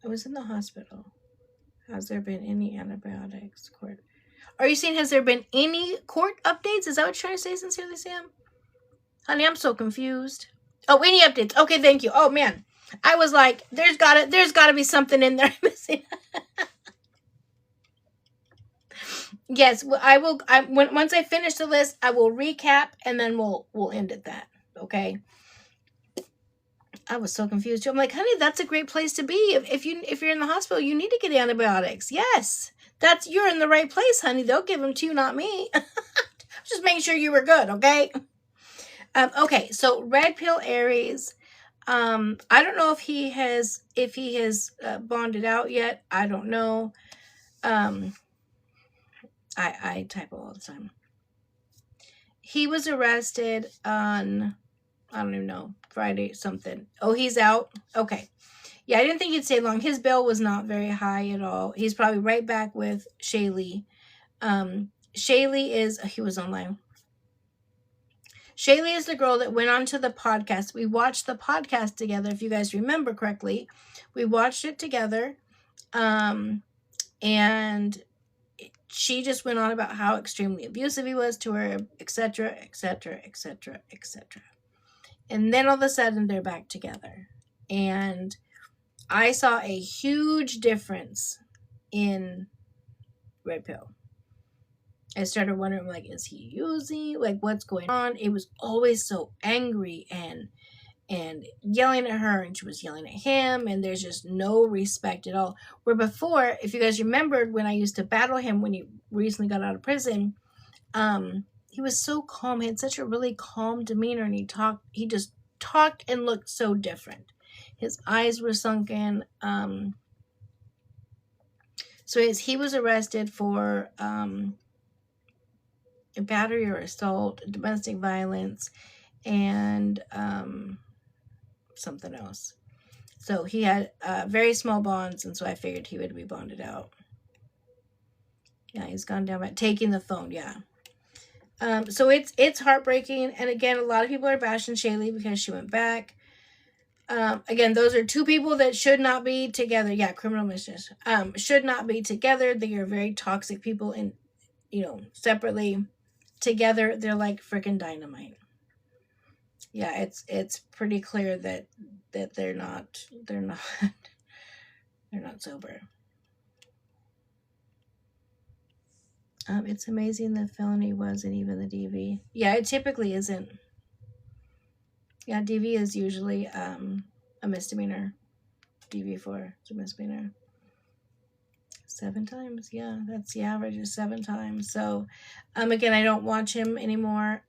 I was in the hospital. Has there been any antibiotics? Court. Are you saying has there been any court updates? Is that what you're trying to say, Sincerely Sam? Honey, I'm so confused. Oh, any updates? Okay, thank you. Oh man, I was like, there's gotta be something in there missing. Yes, I will. Once I finish the list, I will recap and then we'll end at that. Okay. I was so confused too. I'm like, honey, that's a great place to be. If you're in the hospital, you need to get antibiotics. Yes, you're in the right place, honey. They'll give them to you, not me. Just making sure you were good, okay? Okay, so Red Pill Aries. I don't know if he has bonded out yet. I don't know. I type all the time. He was arrested on, I don't even know, Friday something. Oh, he's out? Okay. Yeah, I didn't think he'd stay long. His bail was not very high at all. He's probably right back with Shaylee. Shaylee is, he was online. Shaylee is the girl that went on to the podcast. We watched the podcast together, if you guys remember correctly. We watched it together. And she just went on about how extremely abusive he was to her, etc., etc., etc., etc. And then all of a sudden, they're back together. And I saw a huge difference in Red Pill. I started wondering, like, is he using? Like, what's going on? It was always so angry and yelling at her, and she was yelling at him, and there's just no respect at all. Where before, if you guys remembered when I used to battle him when he recently got out of prison, he was so calm. He had such a really calm demeanor, and he just talked and looked so different. His eyes were sunken. So he was arrested for battery or assault, domestic violence, and something else. So he had very small bonds, and so I figured he would be bonded out. Yeah, he's gone down by taking the phone. Yeah. So it's heartbreaking, and again, a lot of people are bashing Shaylee because she went back. Again, those are two people that should not be together. Yeah, criminal mischief. Should not be together. They are very toxic people, and separately, together they're like freaking dynamite. Yeah, it's pretty clear that they're not they're not sober. It's amazing the felony wasn't even the DV. Yeah, it typically isn't. Yeah, DV is usually a misdemeanor. DV4 is a misdemeanor. 7 times. Yeah, that's the average is 7 times. So, again, I don't watch him anymore.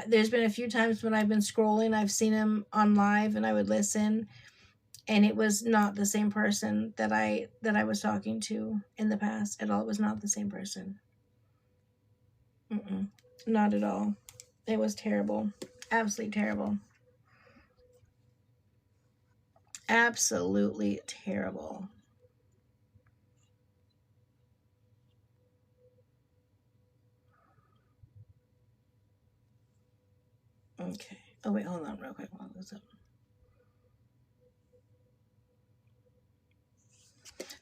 There's been a few times when I've been scrolling, I've seen him on live, and I would listen, and it was not the same person that I was talking to in the past at all. It was not the same person. Not at all. It was terrible. Absolutely terrible. Absolutely terrible. Okay. Oh, wait, hold on real quick. I'll look this up.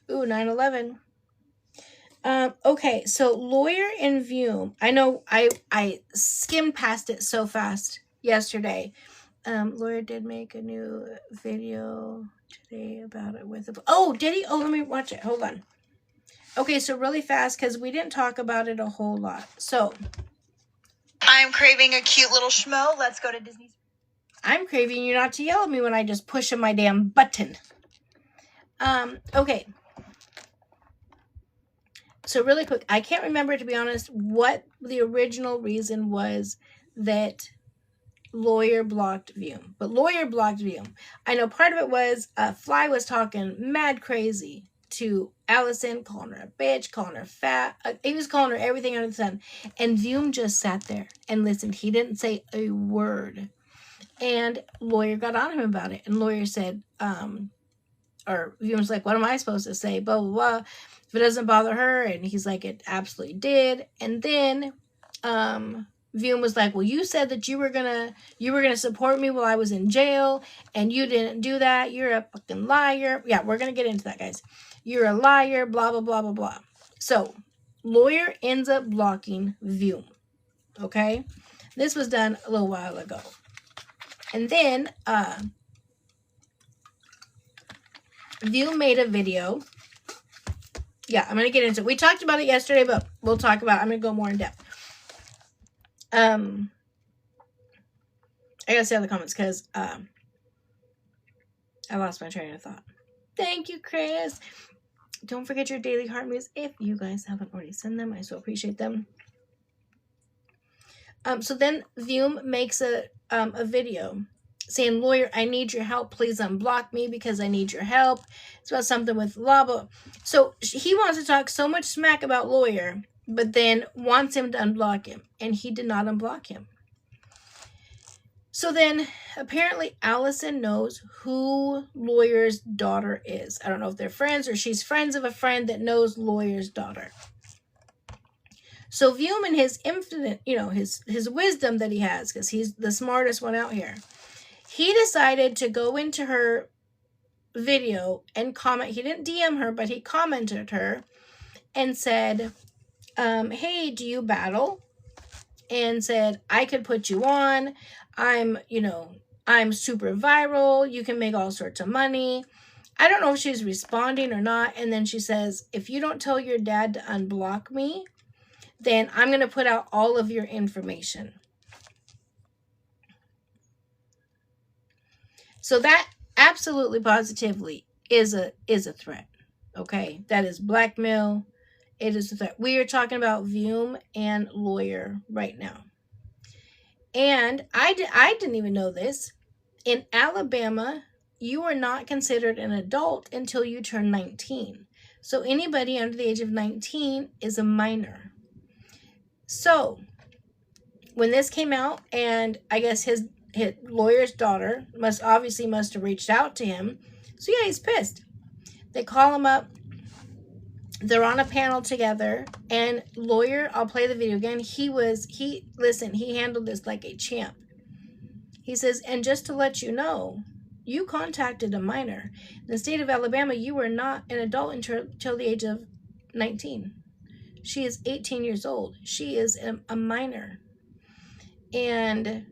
Ooh, 9/11. Okay, so Lawyer and Vume. I know I skimmed past it so fast yesterday. Lawyer did make a new video today about it with a... Oh, did he? Oh, let me watch it. Hold on. Okay, so really fast, because we didn't talk about it a whole lot. So, I'm craving a cute little schmo. Let's go to Disney's. I'm craving you not to yell at me when I just push my damn button. Okay. So really quick, I can't remember, to be honest, what the original reason was that Lawyer blocked Vume. But Lawyer blocked Vume. I know part of it was Fly was talking mad crazy to Allison, calling her a bitch, calling her fat. He was calling her everything under the sun. And Vume just sat there and listened. He didn't say a word. And Lawyer got on him about it. And Lawyer said, or Vume's like, what am I supposed to say? Blah, blah, blah. If it doesn't bother her. And he's like, it absolutely did. And then Vume was like, well, you said that you were gonna support me while I was in jail, and you didn't do that. You're a fucking liar. Yeah, we're gonna get into that, guys. You're a liar, blah, blah, blah, blah, blah. So, Lawyer ends up blocking Vume. Okay? This was done a little while ago. And then, Vume made a video. Yeah, I'm going to get into it. We talked about it yesterday, but we'll talk about it. I'm going to go more in depth. I got to say all the comments because I lost my train of thought. Thank you, Chris. Don't forget your daily heart moves if you guys haven't already sent them. I so appreciate them. So then Vume makes a video saying, Lawyer, I need your help. Please unblock me because I need your help. It's about something with Lava. So he wants to talk so much smack about Lawyer, but then wants him to unblock him. And he did not unblock him. So then apparently Allison knows who Lawyer's daughter is. I don't know if they're friends or she's friends of a friend that knows Lawyer's daughter. So Vume, in his infinite, his wisdom that he has, because he's the smartest one out here, he decided to go into her video and comment. He didn't DM her, but he commented her and said, hey, do you battle? And said, I could put you on. I'm super viral. You can make all sorts of money. I don't know if she's responding or not. And then she says, if you don't tell your dad to unblock me, then I'm going to put out all of your information. So that absolutely positively is a threat. Okay, that is blackmail. It is a threat. We are talking about Vume and Lawyer right now. And I didn't even know this. In Alabama, you are not considered an adult until you turn 19. So anybody under the age of 19 is a minor. So when this came out, and I guess his Lawyer's daughter must have reached out to him. So yeah, he's pissed. They call him up. They're on a panel together, and Lawyer, I'll play the video again. He handled this like a champ. He says, and just to let you know, You contacted a minor. In the state of Alabama, you were not an adult until the age of 19. She is 18 years old. She is a minor. And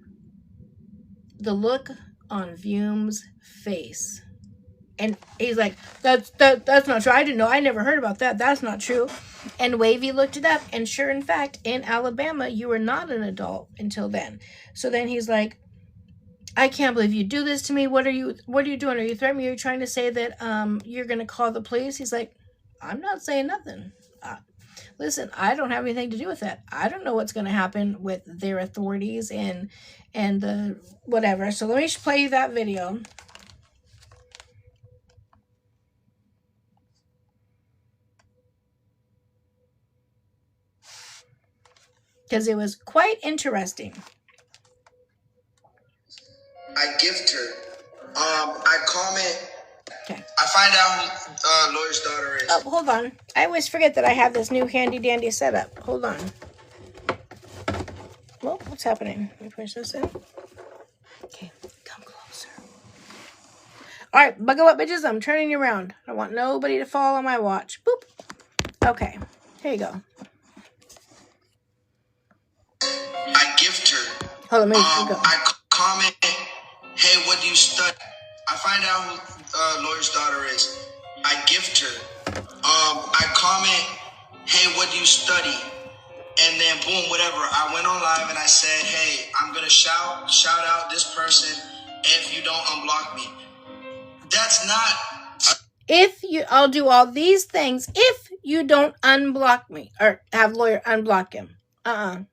the look on Vume's face. And he's like, that's not true. I didn't know. I never heard about that. That's not true. And Wavy looked it up. And sure, in fact, in Alabama, you were not an adult until then. So then he's like, I can't believe you do this to me. What are you doing? Are you threatening me? Are you trying to say that you're going to call the police? He's like, I'm not saying nothing. Listen, I don't have anything to do with that. I don't know what's going to happen with their authorities and the whatever. So let me play you that video. Because it was quite interesting. I gift her. I comment. Okay. I find out who lawyer's daughter is. Oh, hold on. I always forget that I have this new handy dandy setup. Hold on. Well, what's happening? Let me push this in. Okay, come closer. All right, buckle up, bitches. I'm turning you around. I want nobody to fall on my watch. Boop. Okay, here you go. I gift her. Hold on, let me go. I comment, hey, what do you study? I find out who lawyer's daughter is. I gift her. I comment, hey, what do you study? And then boom, whatever. I went on live and I said, hey, I'm gonna shout out this person if you don't unblock me. That's not. I'll do all these things if you don't unblock me or have lawyer unblock him. I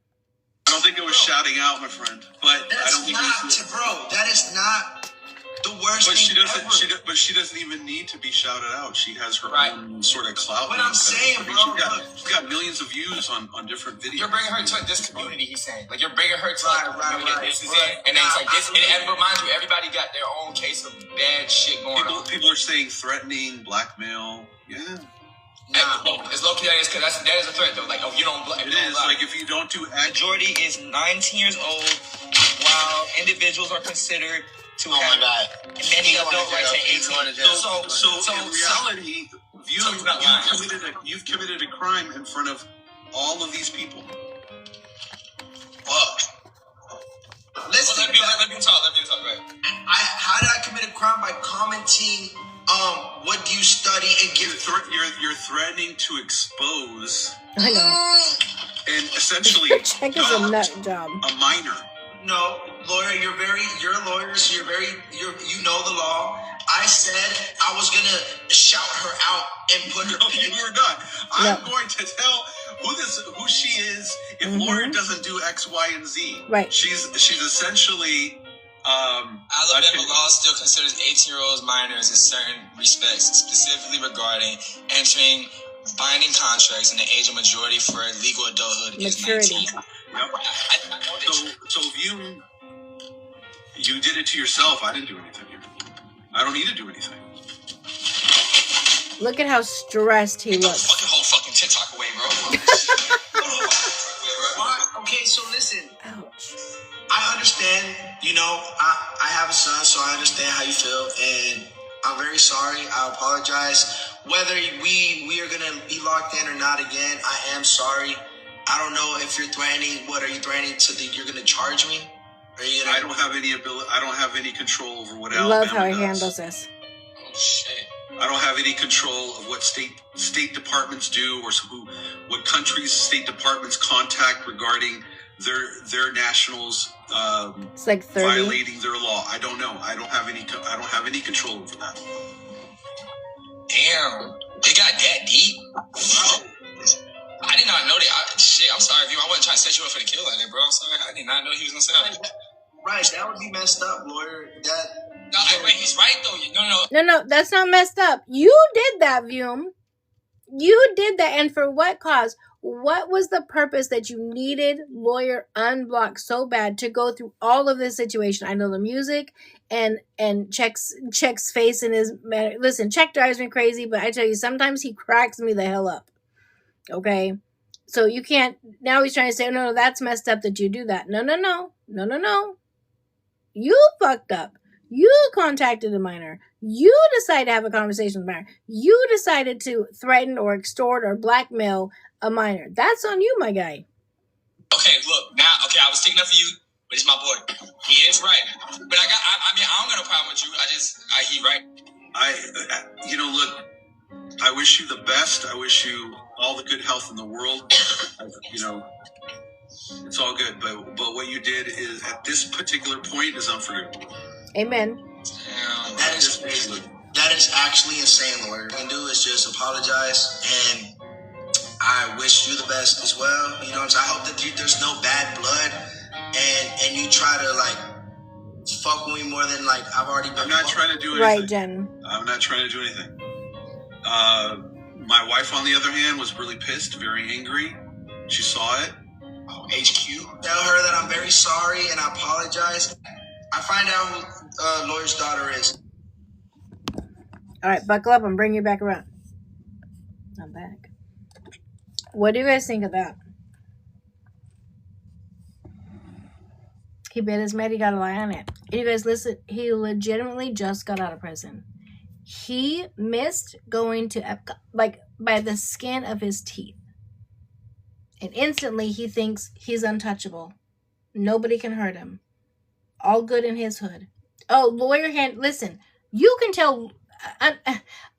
don't think it was shouting out, my friend. But That's I don't think not, bro. That is not the worst but thing ever. But she doesn't even need to be shouted out. She has her own sort of clout. But I'm saying, bro, she's got millions of views on different videos. You're bringing her to this community, he's saying. Like, you're bringing her to Right, community. This is it. And then it's like, this, and mind you, everybody got their own case of bad shit going on. People are saying threatening, blackmail. Yeah. It's low-key that is, because that is a threat, though. Like, if you don't block. It is. Like, if you don't do Majority is 19 years old, while individuals are considered to have many adult rights at 18. So in reality, you've committed a crime in front of all of these people. Fuck. Let's Let me talk, right? How did I commit a crime? By commenting, what do you study and give You're threatening to expose I know. and essentially Check is a nut job. a minor. No, lawyer, you're a lawyer, so you know the law. I said I was gonna shout her out and put her. No, you were not. I'm going to tell who she is if lawyer doesn't do X, Y, and Z. Right. She's essentially. Alabama law still considers 18-year-olds minors in certain respects, specifically regarding entering binding contracts, and the age of majority for legal adulthood is 19. Yep. So you did it to yourself. I didn't do anything here. I don't need to do anything. Look at how stressed he looks. Fucking whole fucking TikTok away, bro. Okay, so listen. Ouch. I understand. I have a son, so I understand how you feel, and I'm very sorry. I apologize. Whether we are gonna be locked in or not again, I am sorry. I don't know if you're threatening. What are you threatening you're gonna charge me? I don't have any ability. I don't have any control over what Love Alabama how he does. handles this. Oh shit. I don't have any control of what state departments do, or what countries' state departments contact regarding their nationals It's like 30. violating their law. I don't know. I don't have any control over that. Damn. It got that deep? I did not know that. I'm sorry, View. I wasn't trying to set you up for the kill like that, bro. I'm sorry. I did not know he was going to say that. Right, that would be messed up, lawyer. No, he's right, though. No, that's not messed up. You did that, Vume. You did that, and for what cause? What was the purpose that you needed lawyer unblock so bad to go through all of this situation? I know the music and Check's face in his manner. Listen, Check drives me crazy, but I tell you, sometimes he cracks me the hell up. Okay? So you can't, now he's trying to say, no, that's messed up that you do that. No. You fucked up. You contacted a minor. You decided to have a conversation with a minor. You decided to threaten or extort or blackmail a minor. That's on you, my guy. Okay, look, now, okay, I was sticking up for you, but it's my boy. He is right. But I mean, I don't got no problem with you. He right. Look, I wish you the best. I wish you all the good health in the world. It's all good. But what you did is, at this particular point, is unforgivable. Amen. That is actually insane. What you can do is just apologize, and I wish you the best as well. You know what I'm saying? I hope that there's no bad blood, and you try to like fuck with me more than like I've already been. I'm not trying to do anything. Right, Jen. I'm not trying to do anything. My wife, on the other hand, was really pissed, very angry. She saw it. Oh, HQ. Tell her that I'm very sorry and I apologize. I find out who lawyer's daughter is. All right, buckle up and bring you back around. I'm back. What do you guys think of that? He bit his med, he got a lie on it. And you guys listen, he legitimately just got out of prison. He missed going to Epcot, like, by the skin of his teeth. And instantly he thinks he's untouchable. Nobody can hurt him. All good in his hood. Oh, lawyer hand, listen, you can tell,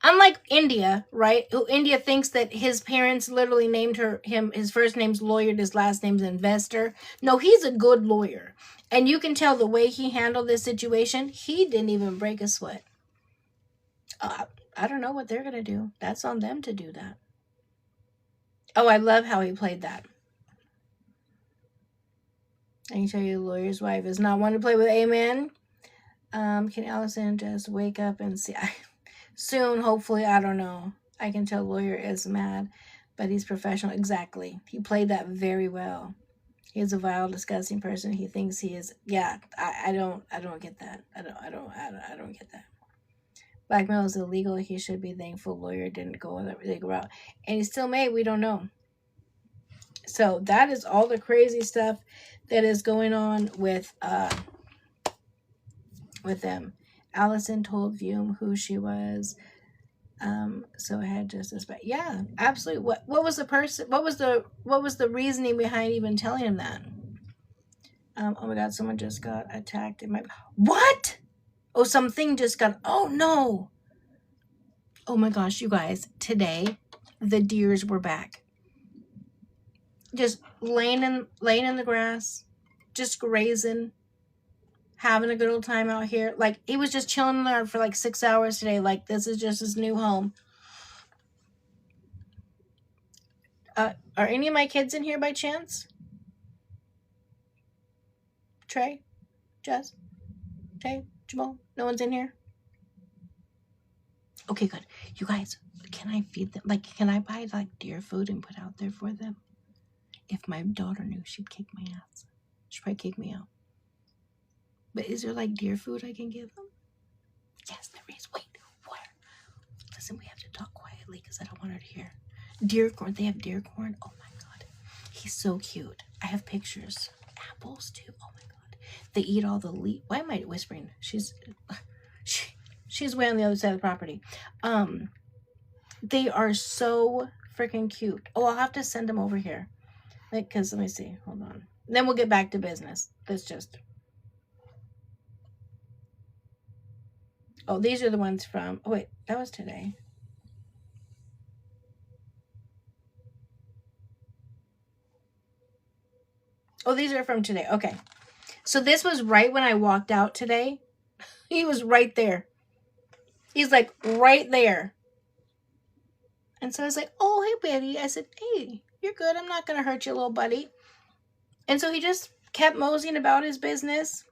unlike India, right? Who India thinks that his parents literally named him, his first name's lawyer, his last name's investor. No, he's a good lawyer. And you can tell the way he handled this situation, he didn't even break a sweat. I don't know what they're going to do. That's on them to do that. Oh, I love how he played that. I can tell you the lawyer's wife is not one to play with. Amen. Can Allison just wake up and see? Soon, hopefully, I don't know. I can tell lawyer is mad, but he's professional. Exactly. He played that very well. He's a vile, disgusting person. He thinks he is. Yeah, I don't get that. I don't get that. Blackmail is illegal. He should be thankful lawyer didn't go that legal route. And he still may. We don't know. So that is all the crazy stuff that is going on with them. Allison told Vume who she was. So I had just this, but yeah, absolutely. What was the person? What was the reasoning behind even telling him that? Oh my God, someone just got attacked in my. What? Oh, something just got. Oh no. Oh my gosh, you guys! Today, the deers were back. Just laying in the grass, just grazing, having a good old time out here. Like, he was just chilling there for like 6 hours today. Like, this is just his new home. Are any of my kids in here by chance? Trey? Jess? Tay? Jamal? No one's in here? Okay, good. You guys, can I feed them? Like, can I buy like deer food and put out there for them? If my daughter knew, she'd kick my ass. She'd probably kick me out. But is there like deer food I can give them? Yes, there is. Wait, where? Listen, we have to talk quietly because I don't want her to hear. Deer corn. They have deer corn. Oh my God. He's so cute. I have pictures. Apples too. Oh my God. They eat all the leaf. Why am I whispering? She's way on the other side of the property. They are so freaking cute. Oh, I'll have to send them over here. Like, because let me see. Hold on. Then we'll get back to business. Let's just. Oh, these are the ones from. Oh, wait. That was today. Oh, these are from today. Okay. So this was right when I walked out today. He was right there. He's like right there. And so I was like, oh, hey, Betty. I said, hey, you're good. I'm not going to hurt you, little buddy. And so he just kept moseying about his business.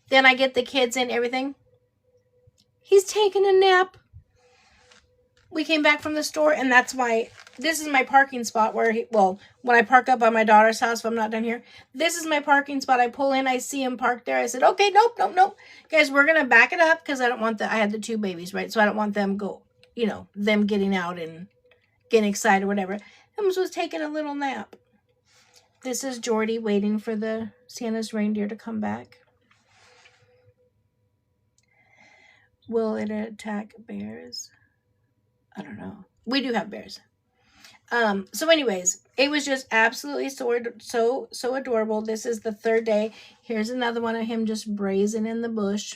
Then I get the kids and everything. He's taking a nap. We came back from the store, and that's why this is my parking spot where when I park up by my daughter's house, if I'm not done here, this is my parking spot. I pull in, I see him parked there. I said, okay, nope. Guys, we're going to back it up because I don't want I had the two babies, right? So I don't want them them getting out and getting excited or whatever. Him was taking a little nap. This is Jordy waiting for the Santa's reindeer to come back. Will it attack bears? I don't know. We do have bears. So anyways, it was just absolutely so adorable. This is the third day. Here's another one of him just brazen in the bush.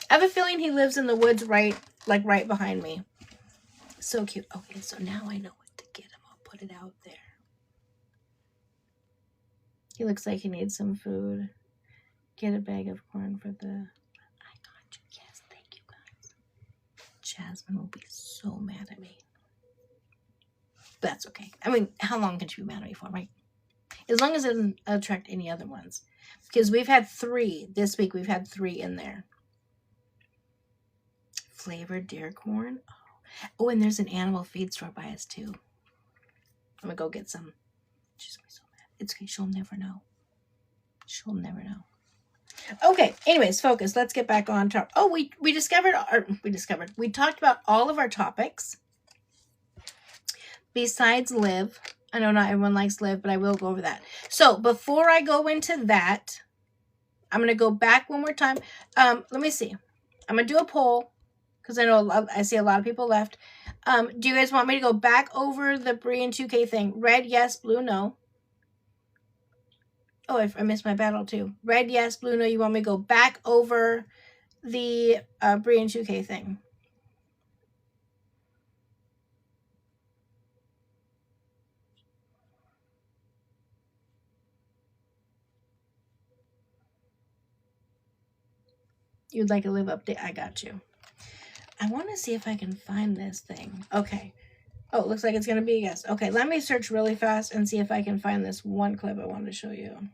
I have a feeling he lives in the woods right behind me. So cute. Okay, so now I know what to get him. I'll put it out there. He looks like he needs some food. Get a bag of corn for the... I got you. Yes, thank you guys. Jasmine will be so mad at me. That's okay. I mean, how long can she be mad at me for, right? As long as it doesn't attract any other ones. Because we've had 3. This week we've had 3 in there. Flavored deer corn. Oh, and there's an animal feed store by us too. I'm going to go get some. She's going to be so mad. It's okay. She'll never know. She'll never know. Okay. Anyways, focus. Let's get back on top. Oh, we talked about all of our topics. Besides live. I know not everyone likes live, but I will go over that. So before I go into that, I'm going to go back one more time. Let me see. I'm going to do a poll because I see a lot of people left. Do you guys want me to go back over the Brie and 2K thing? Red, yes. Blue, no. Oh, I missed my battle too. Red, yes. Blue, no. You want me to go back over the Brie and 2K thing? You'd like a live update? I got you. I want to see if I can find this thing. Okay. Oh, it looks like it's going to be a yes. Okay, let me search really fast and see if I can find this one clip I wanted to show you.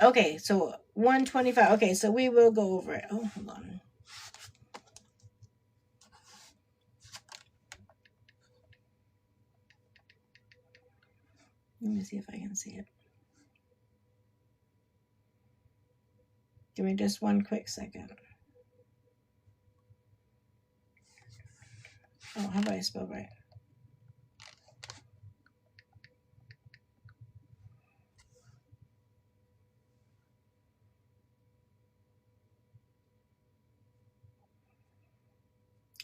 Okay, so 125. Okay, so we will go over it. Oh, hold on. Let me see if I can see it. Give me just one quick second. Oh, how do I spell right?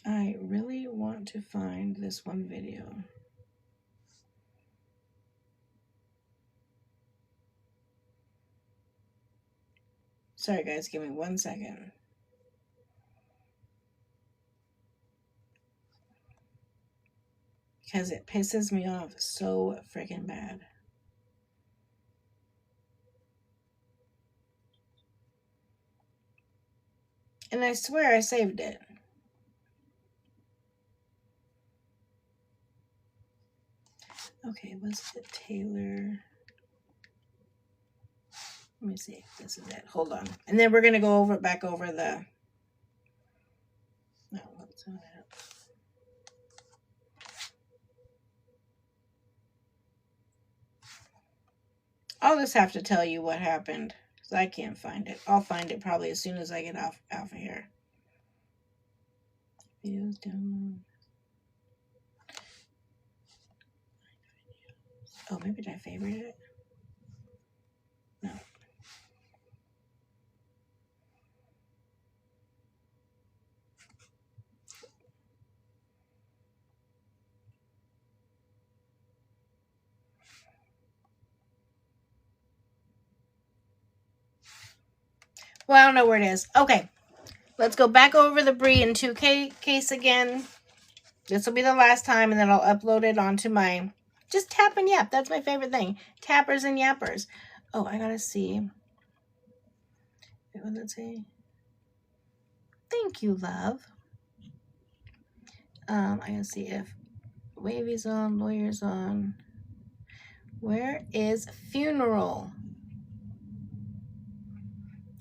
I really want to find this one video. Sorry guys, give me 1 second. Because it pisses me off so freaking bad. And I swear I saved it. Okay, was it Taylor? Let me see. This is it. Hold on. And then we're going to go back over the... No, what's not it? I'll just have to tell you what happened. Because I can't find it. I'll find it probably as soon as I get off of here. Videos download. Oh, maybe did I favorite it? No. Well, I don't know where it is. Okay. Let's go back over the Brie and 2K case again. This will be the last time, and then I'll upload it onto my... Just tap and yap. That's my favorite thing. Tappers and yappers. Oh, I gotta see. What did it say? Thank you, love. I gotta see if Wavy's on, Lawyer's on. Where is funeral?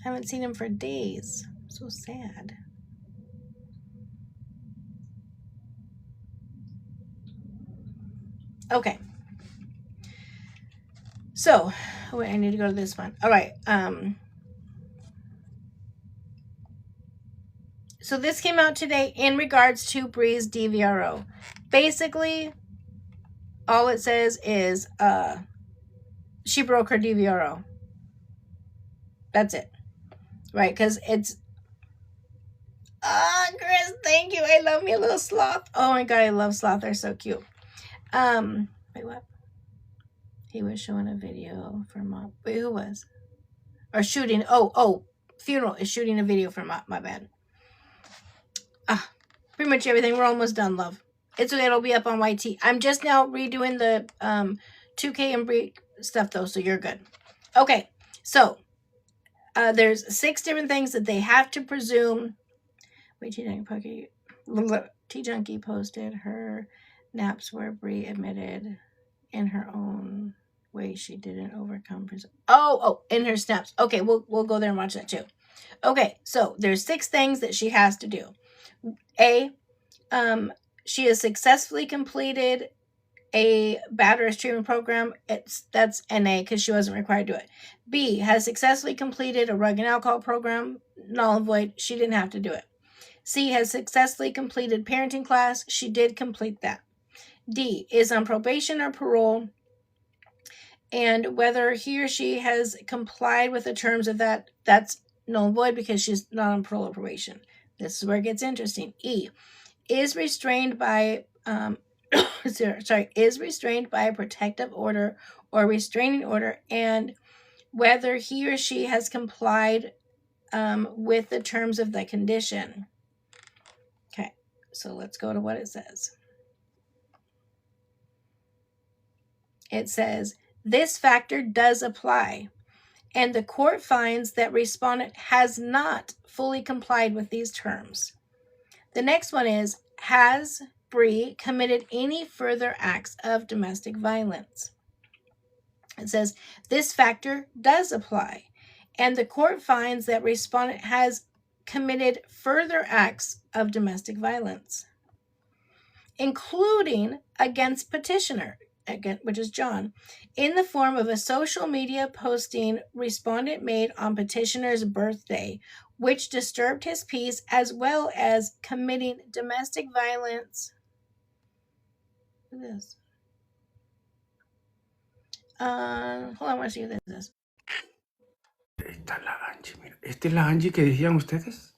I haven't seen him for days. So sad. Okay. So, wait, I need to go to this one. All right. So this came out today in regards to Bree's DVRO. Basically, all it says is she broke her DVRO. That's it. Right? Because it's... Chris, thank you. I love me a little sloth. Oh my God, I love sloth. They're so cute. Wait, what? He was showing a video for mom. Wait, who was? Or shooting. Oh, funeral is shooting a video for my bad. Pretty much everything. We're almost done, love. It's okay. It'll be up on YT. I'm just now redoing the 2K and Bree stuff though, so you're good. Okay, so there's 6 different things that they have to presume. Wait, T-Junkie posted her naps where Bree admitted in her own way she didn't overcome. In her snaps. Okay, we'll go there and watch that too. Okay, so there's 6 things that she has to do. A, she has successfully completed a bad arrest treatment program. That's NA because she wasn't required to do it. B, has successfully completed a drug and alcohol program. Null and void. She didn't have to do it. C, has successfully completed parenting class. She did complete that. D, is on probation or parole, and whether he or she has complied with the terms of that, that's null and void because she's not on parole or probation. This is where it gets interesting. E, is restrained by is restrained by a protective order or restraining order, and whether he or she has complied with the terms of the condition. Okay, so let's go to what it says. It says, this factor does apply, and the court finds that respondent has not fully complied with these terms. The next one is, has Bree committed any further acts of domestic violence? It says, this factor does apply, and the court finds that respondent has committed further acts of domestic violence, including against petitioner, again, which is John, in the form of a social media posting respondent made on petitioner's birthday, which disturbed his peace, as well as committing domestic violence. What is this? Hold on, I want to see what this is. Esta es la Angie, mira. ¿Esta es la Angie que decían ustedes?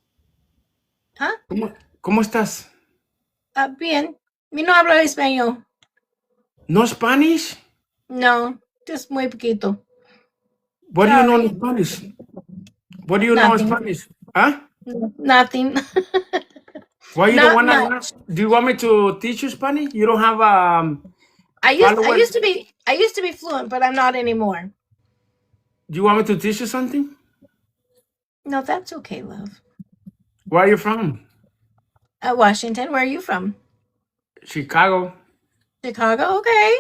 ¿Ah? ¿Cómo estás? Bien. Mi no hablo español. ¿No Spanish? No, just muy poquito. What do you know in Spanish? What do you know in Spanish? Huh? Nothing. Why you don't want to? Do you want me to teach you Spanish? You don't have I used to be fluent, but I'm not anymore. Do you want me to teach you something? No, that's okay, love. Where are you from? Washington. Where are you from? Chicago. Chicago. Okay.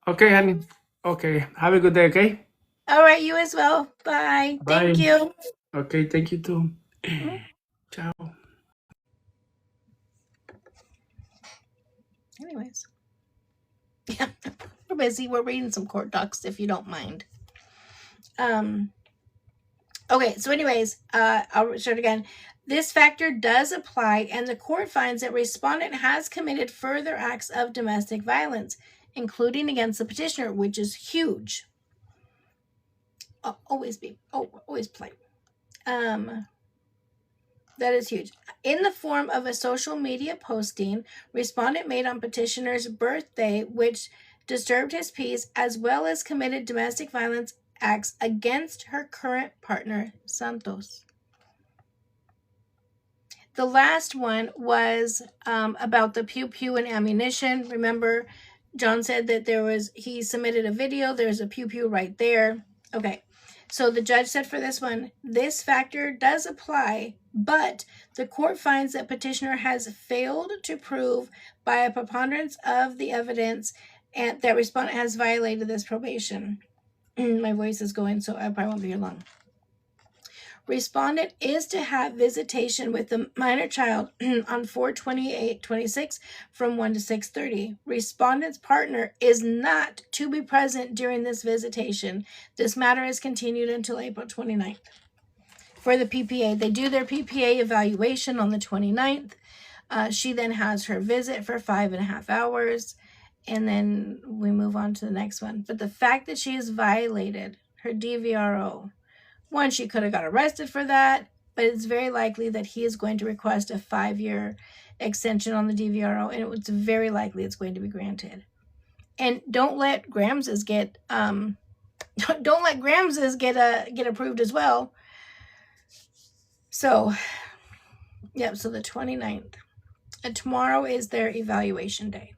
Okay, honey. Okay. Have a good day, okay? All right, you as well. Bye. Thank you. Okay, thank you too. Ciao. Anyways. Yeah, we're busy. We're reading some court docs, if you don't mind. Okay, so anyways, I'll show it again. This factor does apply, and the court finds that respondent has committed further acts of domestic violence, including against the petitioner, which is huge. Always play. That is huge. In the form of a social media posting, respondent made on petitioner's birthday, which disturbed his peace, as well as committed domestic violence acts against her current partner, Santos. The last one was about the pew-pew and ammunition. Remember, John said that he submitted a video. There's a pew-pew right there. Okay. So the judge said for this one, this factor does apply, but the court finds that petitioner has failed to prove by a preponderance of the evidence and that respondent has violated this probation. My voice is going, so I probably won't be here long. Respondent is to have visitation with the minor child on 4/28/26 from 1 to 6:30. Respondent's partner is not to be present during this visitation. This matter is continued until April 29th. For the PPA, they do their PPA evaluation on the 29th. She then has her visit for 5.5 hours, and then we move on to the next one. But the fact that she has violated her DVRO, one, she could have got arrested for that, but it's very likely that he is going to request a 5-year extension on the DVRO, and it's very likely it's going to be granted. And don't let Grams's get get approved as well. So, yep. So the 29th, and tomorrow is their evaluation day.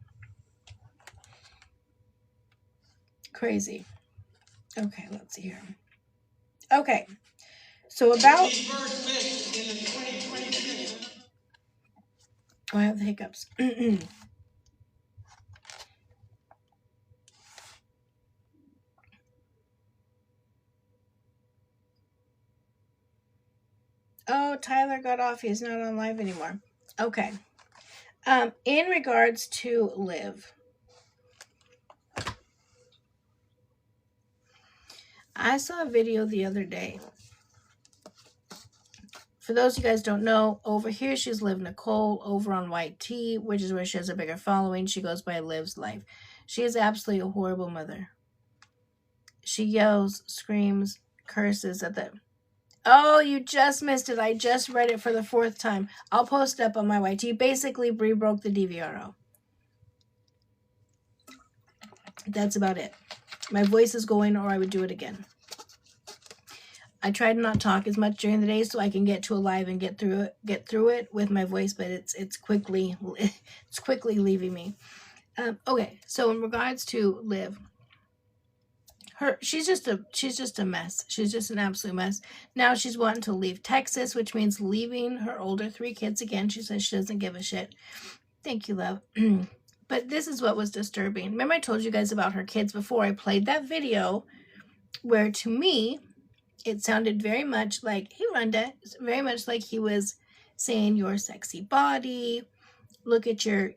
Crazy. Okay, let's see here. Okay. So about, I have the hiccups. Oh, Tyler got off. He's not on live anymore. Okay. In regards to Liv, I saw a video the other day. For those of you guys don't know, over here she's Liv Nicole. Over on White Tea, which is where she has a bigger following, she goes by Liv's Life. She is absolutely a horrible mother. She yells, screams, curses at the... Oh, you just missed it. I just read it for the 4th time. I'll post it up on my White Tea. Basically, Bree broke the DVRO. That's about it. My voice is going, or I would do it again. I try to not talk as much during the day so I can get to a live and get through it with my voice, but it's quickly leaving me. Okay, so in regards to Liv, she's just a mess. She's just an absolute mess. Now she's wanting to leave Texas, which means leaving her older 3 kids again. She says she doesn't give a shit. Thank you, love. But this is what was disturbing. Remember I told you guys about her kids before? I played that video where, to me, it sounded very much like, hey, Rhonda, very much like he was saying, your sexy body, look at your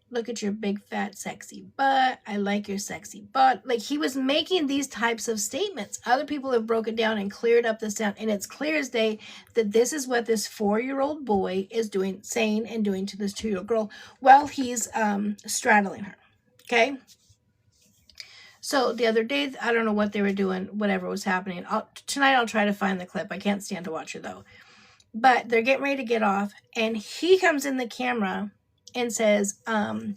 big fat sexy butt, I like your sexy butt. Like, he was making these types of statements. Other people have broken down and cleared up the sound, and it's clear as day that this is what this 4-year-old boy is saying and doing to this 2-year-old girl while he's straddling her. Okay. So the other day, I don't know what they were doing, whatever was happening. Tonight I'll try to find the clip. I can't stand to watch it though. But they're getting ready to get off, and he comes in the camera and says, bye,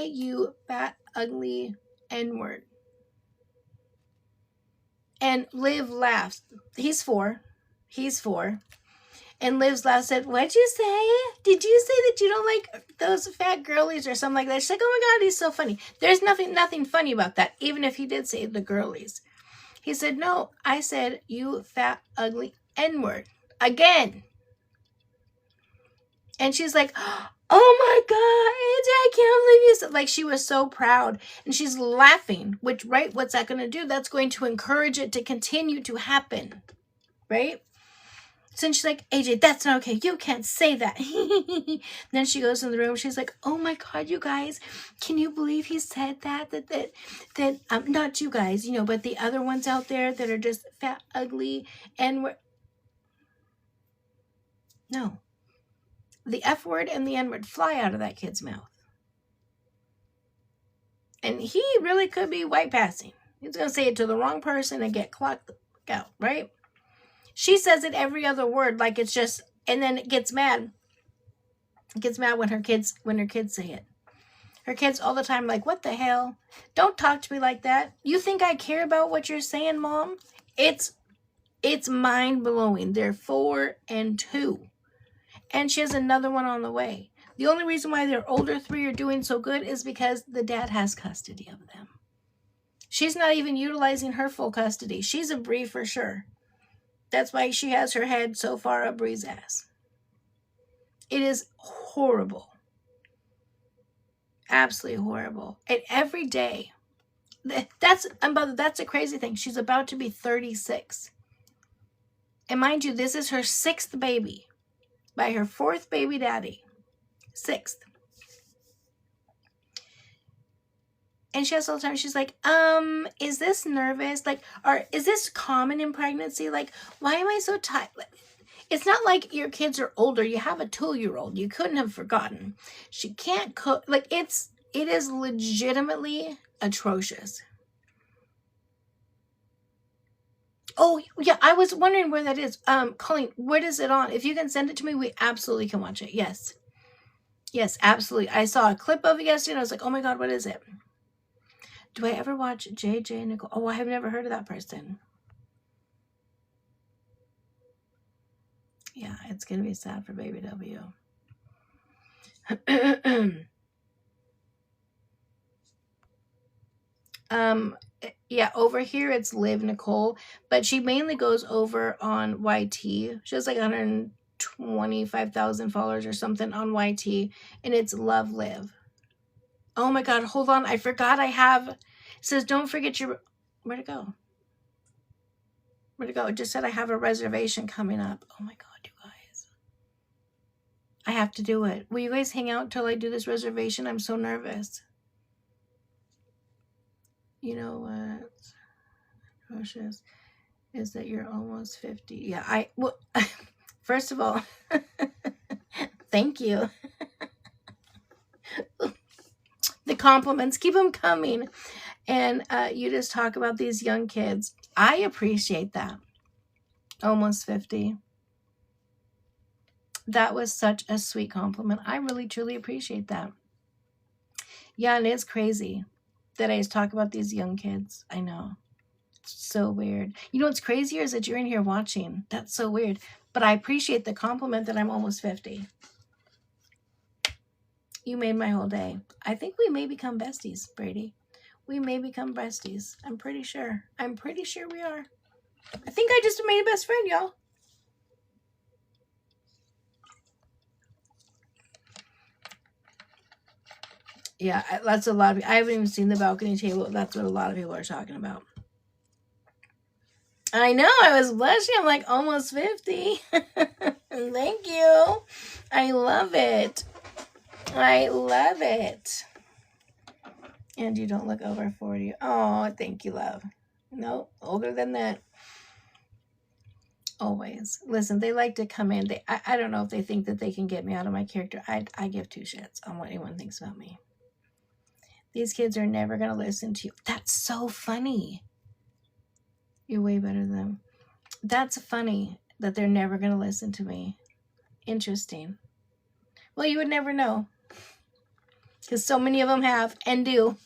you fat, ugly N-word. And Liv laughs. He's 4. And Liv's laugh said, what'd you say? Did you say that you don't like those fat girlies or something like that? She's like, oh my God, he's so funny. There's nothing funny about that, even if he did say the girlies. He said, no, I said, you fat, ugly N-word. Again. And she's like, oh my God, AJ, I can't believe you said, like, she was so proud. And she's laughing, which, right, what's that going to do? That's going to encourage it to continue to happen, right? So she's like, AJ, that's not okay. You can't say that. Then she goes in the room. She's like, oh my God, you guys, can you believe he said that not you guys, you know, but the other ones out there that are just fat, ugly, and no. The F word and the N word fly out of that kid's mouth. And he really could be white passing. He's going to say it to the wrong person and get clocked out, right? She says it every other word like it's just, and then it gets mad. It gets mad when her kids say it. Her kids all the time like, what the hell? Don't talk to me like that. You think I care about what you're saying, Mom? It's mind-blowing. They're 4 and 2. And she has another one on the way. The only reason why their older 3 are doing so good is because the dad has custody of them. She's not even utilizing her full custody. She's a Bree for sure. That's why she has her head so far up Bree's ass. It is horrible. Absolutely horrible. And every day, that's a crazy thing. She's about to be 36. And mind you, this is her 6th baby by her 4th baby daddy. 6th. And she has all the time, she's like, is this nervous? Like, or is this common in pregnancy? Like, why am I so tired? It's not like your kids are older. You have a 2-year-old. You couldn't have forgotten. She can't cook. Like, it is legitimately atrocious. Oh, yeah, I was wondering where that is. Colleen, what is it on? If you can send it to me, we absolutely can watch it. Yes. Yes, absolutely. I saw a clip of it yesterday, and I was like, oh my God, what is it? Do I ever watch JJ Nicole? Oh, I have never heard of that person. Yeah, it's going to be sad for Baby W. Yeah, over here it's Liv Nicole, but she mainly goes over on YT. She has like 125,000 followers or something on YT, and it's Love Liv. Oh my God, hold on. I forgot I have, it says, don't forget your, where'd it go? Where'd it go? It just said I have a reservation coming up. Oh my God, you guys. I have to do it. Will you guys hang out till I do this reservation? I'm so nervous. You know what? Atrocious is that you're almost 50. Yeah, well, first of all, thank you. The compliments, keep them coming. And you just talk about these young kids. I appreciate that. Almost 50. That was such a sweet compliment. I really, truly appreciate that. Yeah, and it's crazy that I just talk about these young kids. I know. It's so weird. You know what's crazier is that you're in here watching. That's so weird. But I appreciate the compliment that I'm almost 50. You made my whole day. I think we may become besties, Brady. We may become besties. I'm pretty sure. I'm pretty sure we are. I think I just made a best friend, y'all. Yeah, that's a lot of, I haven't even seen the balcony table. That's what a lot of people are talking about. I know, I was blushing. I'm like, almost 50. Thank you. I love it. I love it. And you don't look over 40. Oh, thank you, love. No, older than that. Always. Listen, they like to come in. I don't know if they think that they can get me out of my character. I give 2 shits on what anyone thinks about me. These kids are never going to listen to you. That's so funny. You're way better than them. That's funny that they're never going to listen to me. Interesting. Well, you would never know. Because so many of them have and do.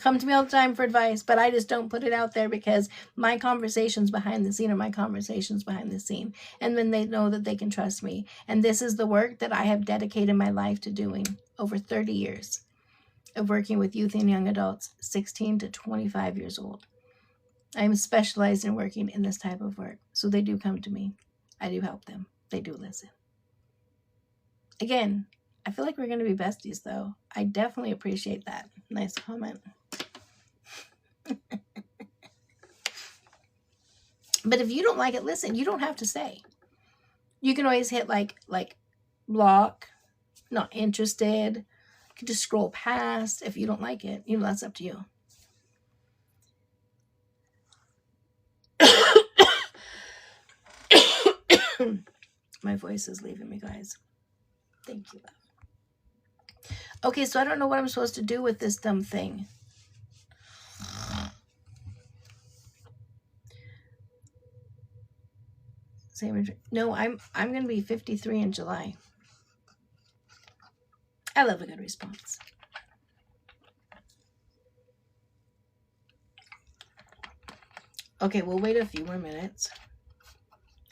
Come to me all the time for advice, but I just don't put it out there because my conversations behind the scene are my conversations behind the scene. And then they know that they can trust me. And this is the work that I have dedicated my life to doing over 30 years of working with youth and young adults, 16 to 25 years old. I'm specialized in working in this type of work. So they do come to me. I do help them. They do listen. Again, I feel like we're going to be besties, though. I definitely appreciate that. Nice comment. But if you don't like it, listen, you don't have to say. You can always hit like block, not interested. You can just scroll past if you don't like it. You know, that's up to you. My voice is leaving me, guys. Thank you, love. Okay, so I don't know what I'm supposed to do with this dumb thing. No, I'm gonna be 53 in July. I love a good response. Okay, we'll wait a few more minutes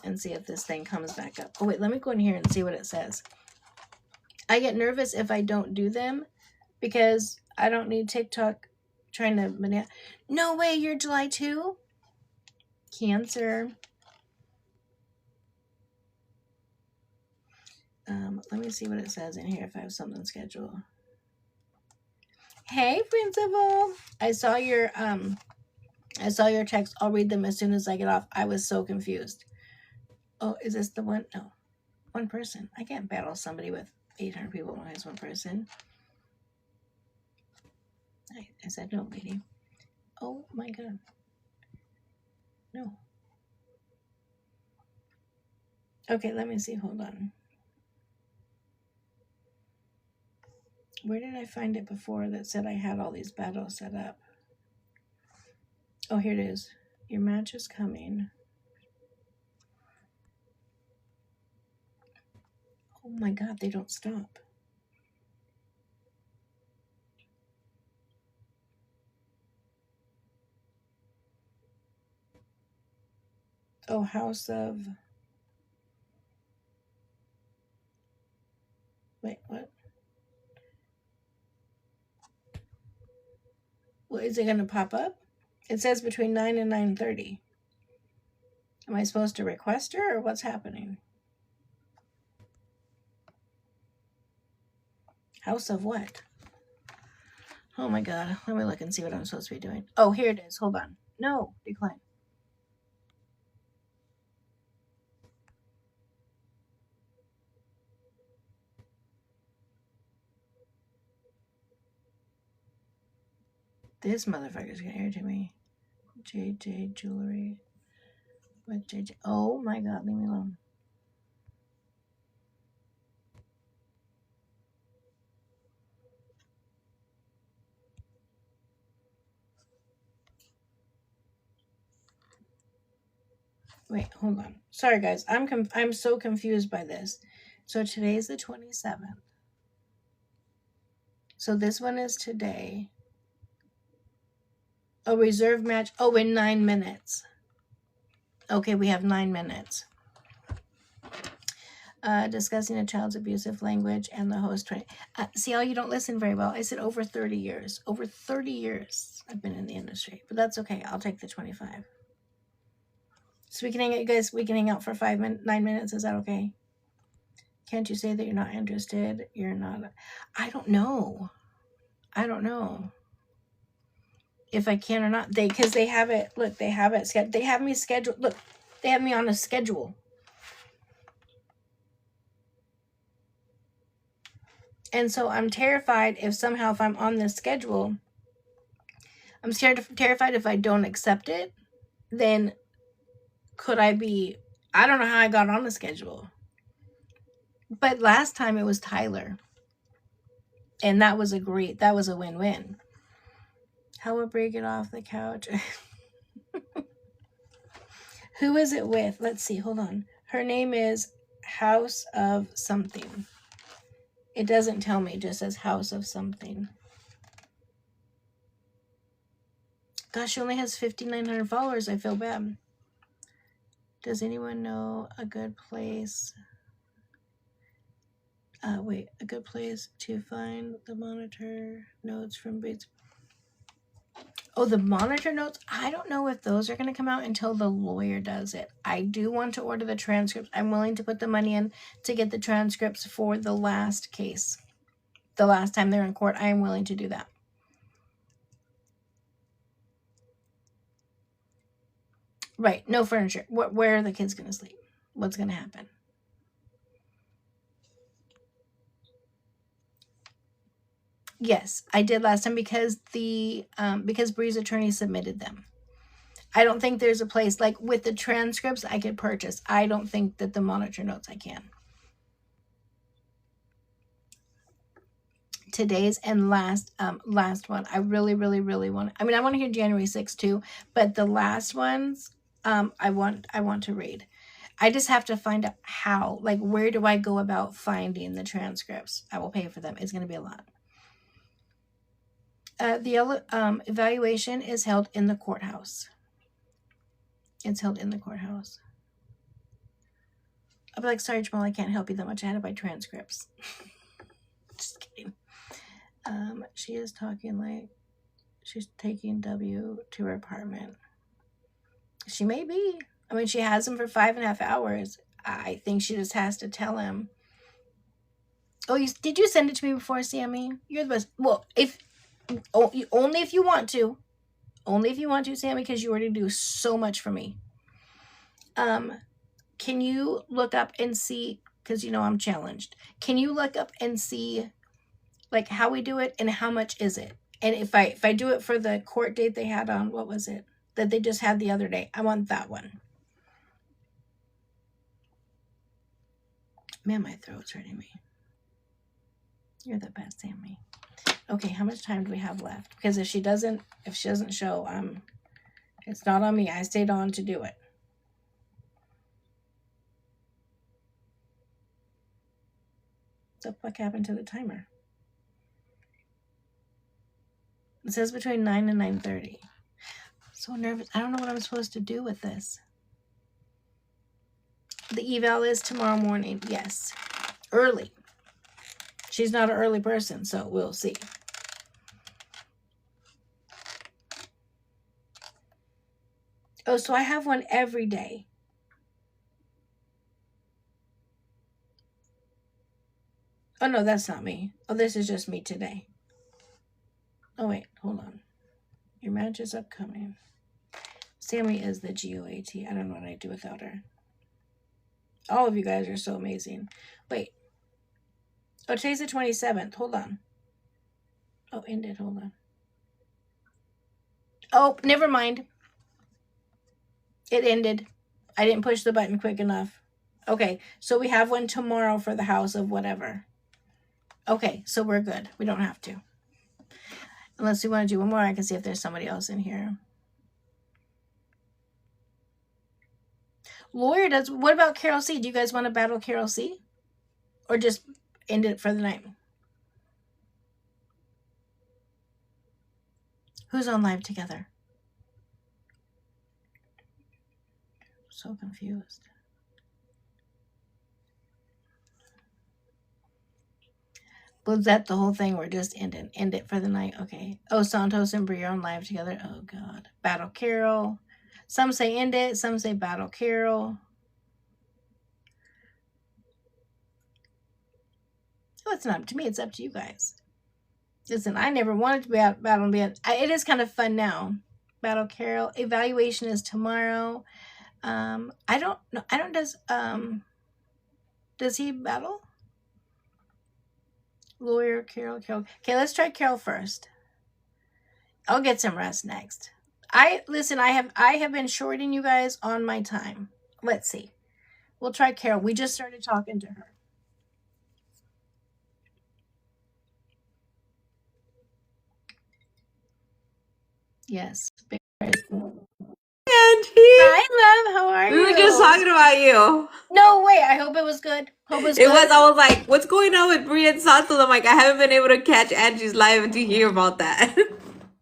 and see if this thing comes back up. Oh wait, let me go in here and see what it says. I get nervous if I don't do them because I don't need TikTok trying to No way, you're July 2? Cancer. Let me see what it says in here if I have something scheduled. Hey, Principal. I saw your text. I'll read them as soon as I get off. I was so confused. Oh, is this the one? No. One person. I can't battle somebody with 800 people when it's one person. I said no, lady. Oh my god. No. Okay, let me see. Hold on. Where did I find it before that said I had all these battles set up? Oh, here it is. Your match is coming. Oh my god, they don't stop. Oh, House of... Wait, what? Well, is it going to pop up? It says between 9 and 9:30. Am I supposed to request her, or what's happening? House of what? Oh my god. Let me look and see what I'm supposed to be doing. Oh, here it is. Hold on. No, decline. This motherfucker's gonna irritate me. JJ Jewelry. What JJ? Oh my god, leave me alone. Wait, hold on. Sorry guys, I'm so confused by this. So today's the 27th. So this one is today. A reserve match. Oh, in 9 minutes. Okay, we have 9 minutes. Discussing a child's abusive language and the host 20. See how you don't listen very well. I said over 30 years. Over 30 years I've been in the industry. But that's okay. I'll take the 25. So we can hang out, you guys. We can hang out for 9 minutes. Is that okay? Can't you say that you're not interested? You're not. I don't know. I don't know if I can or not. Because they have it. Look, they have it. They have me scheduled. Look, they have me on a schedule. And so I'm terrified if I'm on this schedule, I'm terrified if I don't accept it, then could I be, I don't know how I got on the schedule. But last time it was Tyler. And that was a win-win. How would Brie get off the couch? Who is it with? Let's see, hold on. Her name is House of something. It doesn't tell me, it just says House of something. Gosh, she only has 5,900 followers. I feel bad. Does anyone know a good place? A good place to find the monitor notes from Bates. Oh, the monitor notes? I don't know if those are going to come out until the lawyer does it. I do want to order the transcripts. I'm willing to put the money in to get the transcripts for the last case. The last time they're in court, I am willing to do that. Right, no furniture. Where are the kids going to sleep? What's going to happen? Yes, I did last time because Bree's attorney submitted them. I don't think there's a place like with the transcripts I could purchase. I don't think that the monitor notes I can. Today's and last one. I really want. I mean, I want to hear January 6th too, but the last ones, I want to read. I just have to find out how. Like, where do I go about finding the transcripts? I will pay for them. It's going to be a lot. The evaluation is held in the courthouse. It's held in the courthouse. I'll be like, sorry, Jamal, I can't help you that much. I had to buy transcripts. Just kidding. She is talking like she's taking W to her apartment. She may be. I mean, she has him for 5.5 hours. I think she just has to tell him. Oh, did you send it to me before, Sammy? You're the best. Well, only if you want to. Only if you want to, Sammy, because you already do so much for me. can you look up and see, because I'm challenged. Can you look up and see like how we do it and how much is it? And if I do it for the court date they had on, what was it that they just had the other day? I want that one. Man, my throat's hurting me. You're the best, Sammy. Okay, how much time do we have left? Because if she doesn't show, it's not on me. I stayed on to do it. What the fuck happened to the timer? It says between 9 and 9:30. So nervous. I don't know what I'm supposed to do with this. The eval is tomorrow morning. Yes. Early. She's not an early person, so we'll see. Oh, so I have one every day. Oh, no, that's not me. Oh, this is just me today. Oh, wait, hold on. Your match is upcoming. Sammy is the GOAT. I don't know what I'd do without her. All of you guys are so amazing. Wait. Oh, today's the 27th. Hold on. Oh, ended. Hold on. Oh, never mind. It ended. I didn't push the button quick enough. Okay, so we have one tomorrow for the house of whatever. Okay, so we're good. We don't have to. Unless we want to do one more, I can see if there's somebody else in here. Lawyer does. What about Carol C? Do you guys want to battle Carol C? Or just end it for the night? Who's on live together? So confused. Was that the whole thing? We're just end it for the night. Okay. Oh, Santos and Brie are on live together. Oh God. Battle Carol. Some say end it. Some say battle Carol. Oh, it's not up to me. It's up to you guys. Listen, I never wanted to be out battle and be. It is kind of fun now. Battle Carol. Evaluation is tomorrow. I don't know. I don't. Does he battle? Lawyer, Carol. Okay, let's try Carol first. I'll get some rest next. I have been shorting you guys on my time. Let's see. We'll try Carol. We just started talking to her. Yes. Angie. Hi, love. How are you? We were just talking about you. No way. I hope it was good. Hope it was good. I was like, what's going on with Brie and Santos? I'm like, I haven't been able to catch Angie's live to hear about that.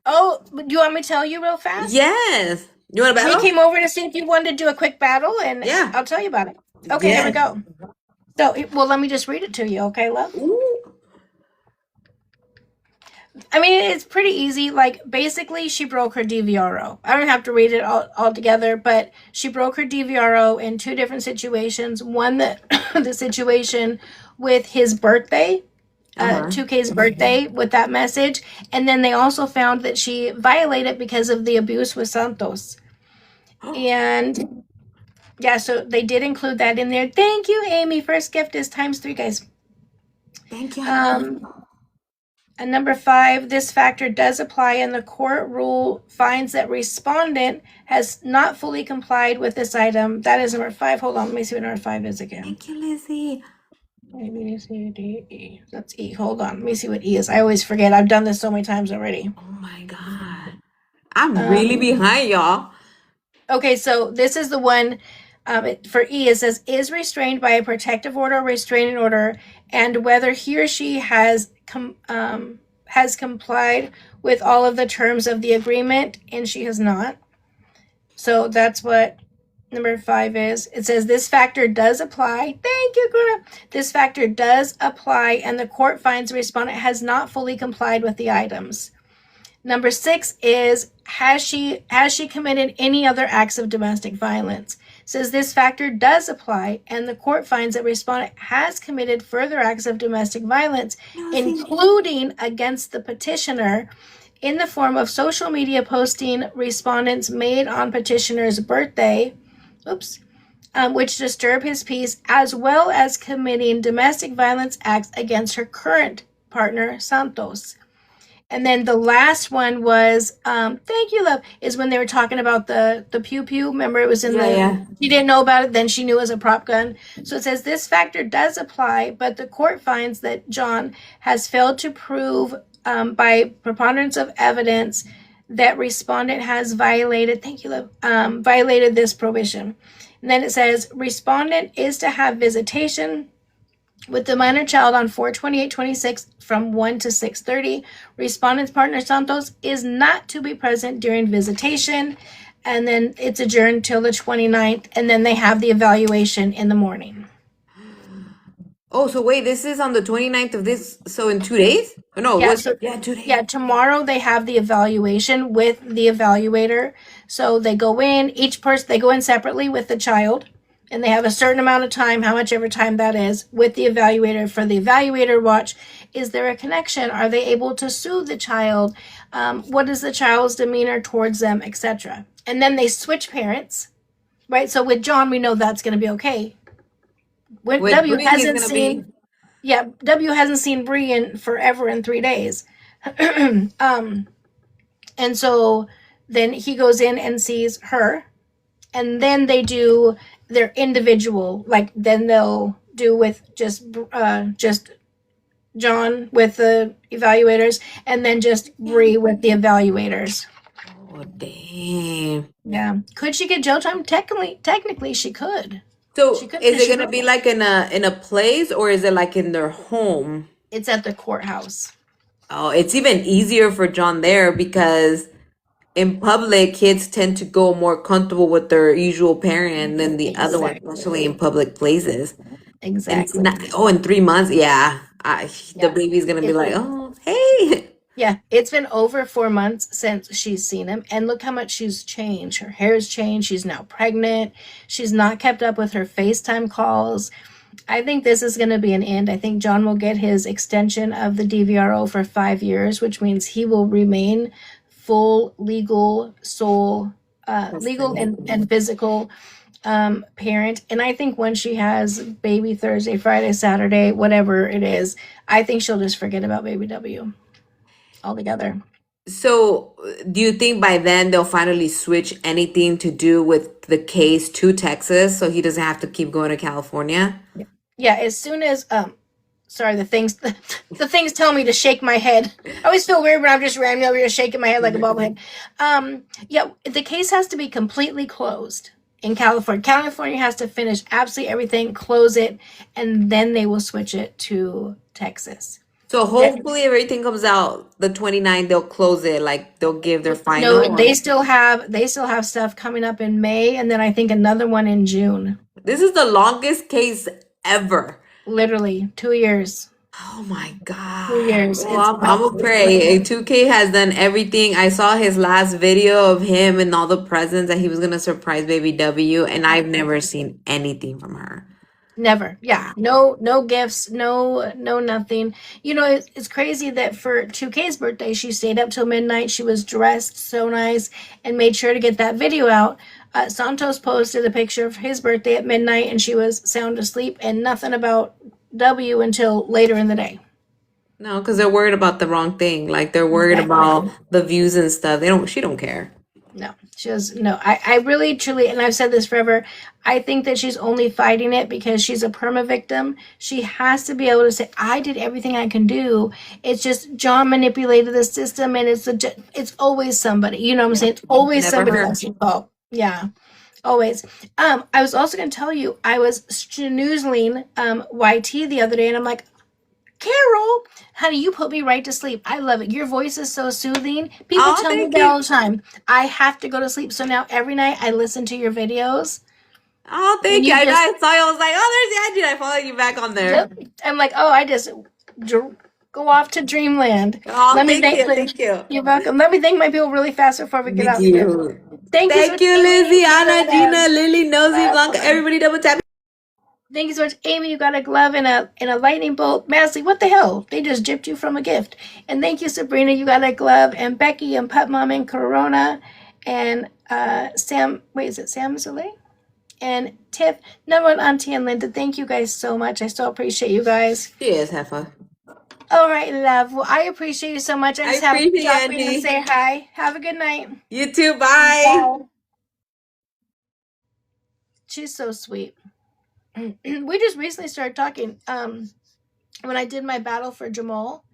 Oh, do you want me to tell you real fast? Yes. You want to battle? We came over to see if you wanted to do a quick battle, and yeah, I'll tell you about it. Okay, Here we go. So, well, let me just read it to you, okay, love? Ooh. I mean, it's pretty easy. Like, basically, she broke her DVRO. I don't have to read it all together, but she broke her DVRO in two different situations. One, the situation with his birthday, 2K's birthday, with that message. And then they also found that she violated because of the abuse with Santos. And, yeah, so they did include that in there. Thank you, Amy. First gift is ×3, guys. Thank you. And number 5, this factor does apply, and the court rule finds that respondent has not fully complied with this item. That is number 5. Hold on, let me see what number 5 is again. Thank you, Lizzie. A, B, C, D, E. That's E. Hold on, let me see what E is. I always forget. I've done this so many times already. Oh my God. I'm really behind, y'all. Okay, so this is the one. For E, it says, is restrained by a protective order or restraining order, and whether he or she has complied with all of the terms of the agreement, and she has not. So that's what number 5 is. It says this factor does apply. Thank you, Guna. This factor does apply, and the court finds the respondent has not fully complied with the items. Number 6 is, has she committed any other acts of domestic violence? Says this factor does apply, and the court finds that respondent has committed further acts of domestic violence, including against the petitioner, in the form of social media posting respondents made on petitioner's birthday, which disturb his peace, as well as committing domestic violence acts against her current partner, Santos. And then the last one was, thank you, love, is when they were talking about the pew pew. Remember, it was in she didn't know about it, then she knew it was a prop gun. So it says this factor does apply, but the court finds that John has failed to prove by preponderance of evidence that respondent has violated, thank you, love, violated this provision. And then it says respondent is to have visitation with the minor child on 4/28/26 from 1 to 6:30. Respondent's partner Santos is not to be present during visitation. And then it's adjourned till the 29th. And then they have the evaluation in the morning. Oh, so wait, this is on the 29th of this. So in 2 days? No, Yeah, 2 days. Yeah, tomorrow they have the evaluation with the evaluator. So they go in, each person, they go in separately with the child. And they have a certain amount of time, how much ever time that is, with the evaluator. For the evaluator watch, is there a connection? Are they able to soothe the child? What is the child's demeanor towards them, etc.? And then they switch parents, right? So with John, we know that's going to be okay. When W hasn't seen, W hasn't seen Bree in forever in 3 days, and so then he goes in and sees her, and then they do their individual, like then they'll do with just John with the evaluators, and then just Bree with the evaluators. Oh damn! Yeah, could she get jail time? Technically, she could. So is it gonna be like in a place, or is it like in their home? It's at the courthouse. Oh, it's even easier for John there because in public, kids tend to go more comfortable with their usual parent than the other one, especially in public places. Exactly. In 3 months, the baby's gonna be like, oh, hey. Yeah, it's been over 4 months since she's seen him, and look how much she's changed. Her hair's changed. She's now pregnant. She's not kept up with her FaceTime calls. I think this is going to be an end. I think John will get his extension of the DVRO for 5 years, which means he will remain full legal legal and physical parent. And I think when she has baby Thursday, Friday, Saturday, whatever it is, I think she'll just forget about baby W altogether. So do you think by then they'll finally switch anything to do with the case to Texas so he doesn't have to keep going to California? Yeah, as soon as sorry, the things tell me to shake my head. I always feel weird when I'm just randomly over here shaking my head like a bobblehead. Yeah, the case has to be completely closed in California. California has to finish absolutely everything, close it, and then they will switch it to Texas. So hopefully everything comes out the 29th, they'll close it, like they'll give their final. No, they still have stuff coming up in May, and then I think another one in June. This is the longest case ever. Literally 2 years. Oh my God. 2 years. Well, I'm gonna pray. 2K has done everything. I saw his last video of him and all the presents that he was gonna surprise baby W, and I've never seen anything from her. Never. Yeah. No gifts, no nothing. You know, it's crazy that for 2K's birthday, she stayed up till midnight. She was dressed so nice and made sure to get that video out. Santos posted a picture of his birthday at midnight, and she was sound asleep, and nothing about W until later in the day. No, because they're worried about the wrong thing. Like they're worried about the views and stuff. She don't care. No, she was no. I really truly, and I've said this forever, I think that she's only fighting it because she's a perma victim. She has to be able to say, I did everything I can do. It's just John manipulated the system, and it's always somebody. You know what I'm saying? It's always somebody else's fault. Yeah, always. I was also going to tell you, I was snoozling YT the other day, and I'm like, Carol, honey, you put me right to sleep. I love it. Your voice is so soothing. People tell me that all the time. I have to go to sleep. So now every night I listen to your videos. Oh, thank you. I saw you. I was like, oh, there's the IG. I followed you back on there. Yep. I'm like, oh, I just go off to dreamland. Oh, thank you. You're welcome. Let me thank my people really fast before we get out here. Thank you, Lizzie, Anna, Gina, Lily, Nosy, Blanca, everybody double tap. Thank you so much, Amy. You got a glove and a lightning bolt. Masley, what the hell? They just gypped you from a gift. And thank you, Sabrina. You got a glove. And Becky and Pup Mom and Corona and Sam. Wait, is it Sam Zalay? And Tiff, number one, Auntie and Linda, thank you guys so much. I still appreciate you guys. She is Heffa. All right, love. Well, I appreciate you so much. I just have to appreciate drop in Angie. and say hi. Have a good night. You too. Bye. She's so sweet. We just recently started talking. When I did my battle for Jamal,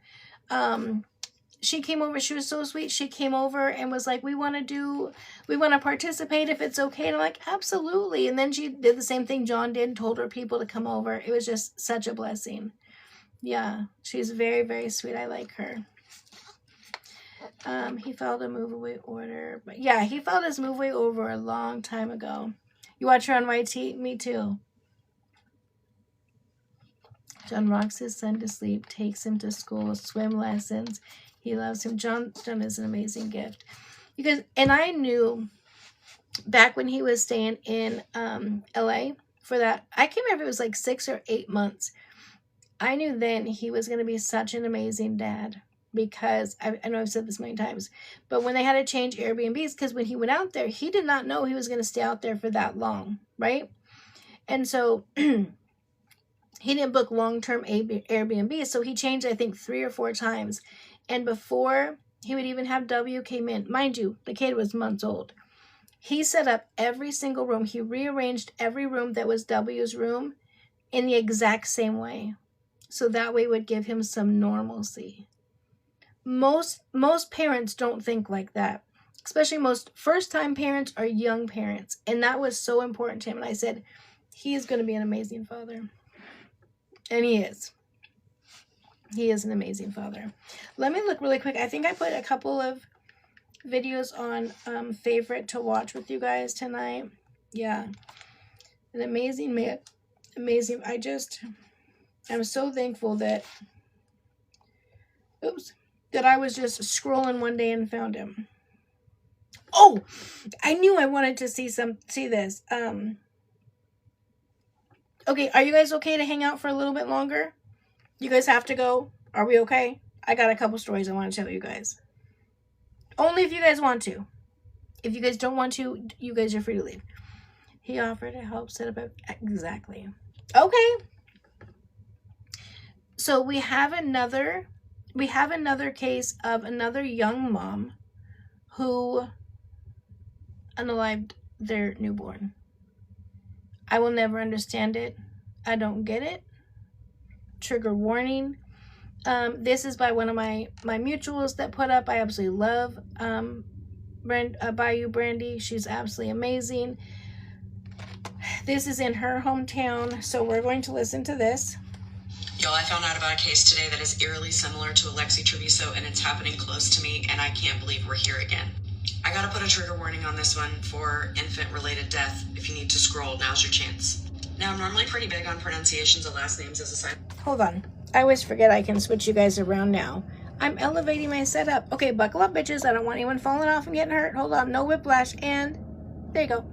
she came over. She was so sweet. She came over and was like, we want to participate if it's okay. And I'm like, absolutely. And then she did the same thing John did and told her people to come over. It was just such a blessing. Yeah, she's very, very sweet. I like her. He filed a move away order. But yeah, he filed his move away over a long time ago. You watch her on YT? Me too. John rocks his son to sleep, takes him to school, swim lessons. He loves him. John is an amazing gift. And I knew back when he was staying in LA for that, I can't remember if it was like 6 or 8 months. I knew then he was going to be such an amazing dad, because I know I've said this many times, but when they had to change Airbnbs, because when he went out there, he did not know he was going to stay out there for that long, right? And so he didn't book long-term Airbnb, so he changed, I think, 3 or 4 times. And before he would even have W came in, mind you, the kid was months old. He set up every single room. He rearranged every room that was W's room in the exact same way. So that way it would give him some normalcy. Most parents don't think like that. Especially most first-time parents or young parents. And that was so important to him. And I said, he is going to be an amazing father. And he is. He is an amazing father. Let me look really quick. I think I put a couple of videos on favorite to watch with you guys tonight. Yeah. An amazing man. Amazing. I'm so thankful that I was just scrolling one day and found him. Oh, I knew I wanted to see this. Okay, are you guys okay to hang out for a little bit longer? You guys have to go? Are we okay? I got a couple stories I want to tell you guys. Only if you guys want to. If you guys don't want to, you guys are free to leave. He offered to help set up exactly. Okay. So we have another case of another young mom who unalived their newborn. I will never understand it. I don't get it. Trigger warning. This is by one of my mutuals that put up. I absolutely love Bayou Brandy. She's absolutely amazing. This is in her hometown, so we're going to listen to this. Y'all, I found out about a case today that is eerily similar to Alexi Treviso, and it's happening close to me, and I can't believe we're here again. I gotta put a trigger warning on this one for infant-related death. If you need to scroll, now's your chance. Now, I'm normally pretty big on pronunciations of last names as a side. Hold on. I always forget I can switch you guys around now. I'm elevating my setup. Okay, buckle up, bitches. I don't want anyone falling off and getting hurt. Hold on. No whiplash. And there you go.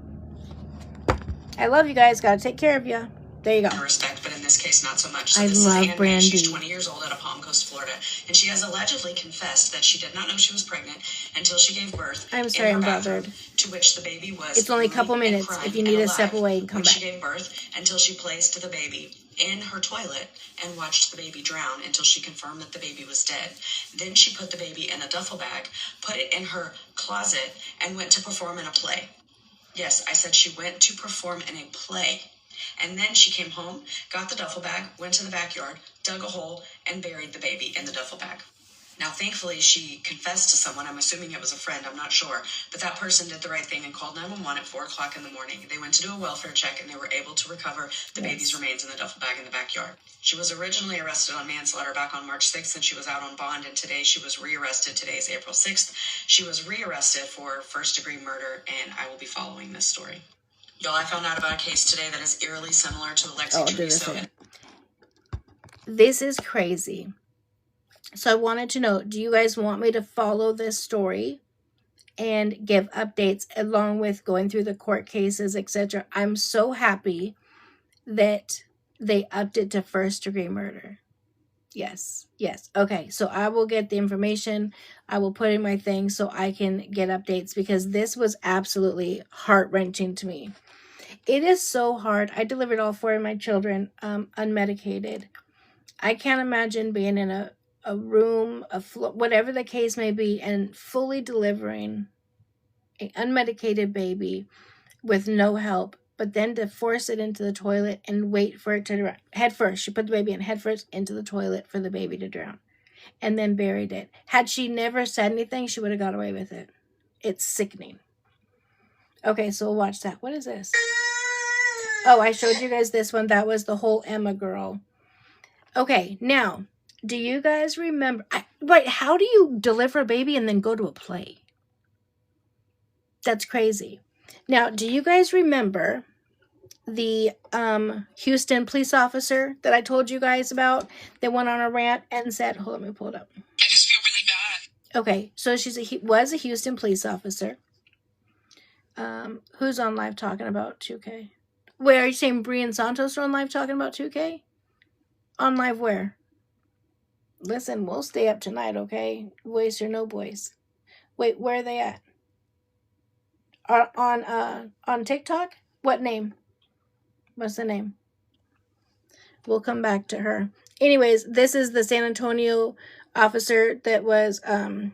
I love you guys. Gotta take care of you. There you go. Respect, but in this case, not so much. So I this love is Ann Brandy. May. She's 20 years old out of Palm Coast, Florida, and she has allegedly confessed that she did not know she was pregnant until she gave birth. I'm sorry, I'm bothered. To which the baby was. It's only a couple minutes. If you need to step away and come back. She gave birth until she placed the baby in her toilet and watched the baby drown until she confirmed that the baby was dead. Then she put the baby in a duffel bag, put it in her closet, and went to perform in a play. Yes, I said she went to perform in a play. And then she came home, got the duffel bag, went to the backyard, dug a hole, and buried the baby in the duffel bag. Now, thankfully, she confessed to someone. I'm assuming it was a friend. I'm not sure. But that person did the right thing and called 911 at 4 o'clock in the morning. They went to do a welfare check, and they were able to recover the baby's remains in the duffel bag in the backyard. She was originally arrested on manslaughter back on March 6th, and she was out on bond. And today she was rearrested. Today is April 6th. She was rearrested for first-degree murder, and I will be following this story. Y'all, I found out about a case today that is eerily similar to Alexi Treviso. This is crazy. So I wanted to know, do you guys want me to follow this story and give updates along with going through the court cases, etc.? I'm so happy that they upped it to first-degree murder. Yes. Okay, so I will get the information. I will put in my thing so I can get updates, because this was absolutely heart-wrenching to me. It is so hard. I delivered all 4 of my children unmedicated. I can't imagine being in a room, a floor, whatever the case may be, and fully delivering an unmedicated baby with no help, but then to force it into the toilet and wait for it to drown. Head first. She put the baby in head first into the toilet for the baby to drown, and then buried it. Had she never said anything, she would have got away with it. It's sickening. Okay, so we'll watch that. What is this? Oh, I showed you guys this one. That was the whole Emma girl. Okay, now, do you guys remember? Right, how do you deliver a baby and then go to a play? That's crazy. Now, do you guys remember the Houston police officer that I told you guys about that went on a rant and said, hold on, let me pull it up. I just feel really bad. Okay, so was a Houston police officer. Who's on live talking about 2K? Wait, are you saying Bree and Santos are on live talking about 2K? On live where? Listen, we'll stay up tonight, okay? Voice or no voice. Wait, where are they at? On TikTok? What name? What's the name? We'll come back to her. Anyways, this is the San Antonio officer that was at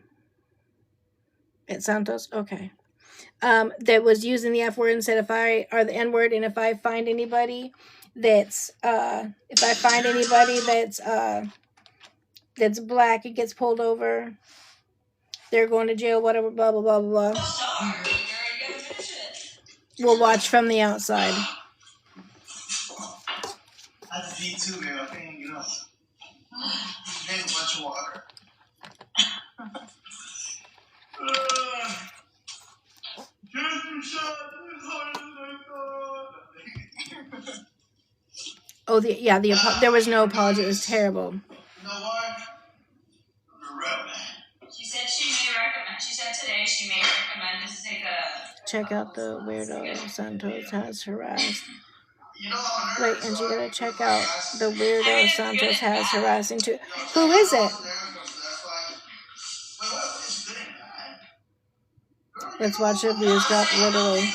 Santos. Okay. That was using the F word instead of or the N word, and if I find anybody that's that's black, it gets pulled over. They're going to jail, whatever, blah blah blah blah blah. We'll watch from the outside. I have to pee too, man. I think, you know, drink a bunch of water. Oh, there was no apology. It was terrible. You know what? I'm a real man. She said she said today she may recommend just take a... Check out the weirdo Santos has harassed. You know, Wait, and you gotta check out the weirdo Santos has harassing too. Who is it? Let's watch the views drop literally.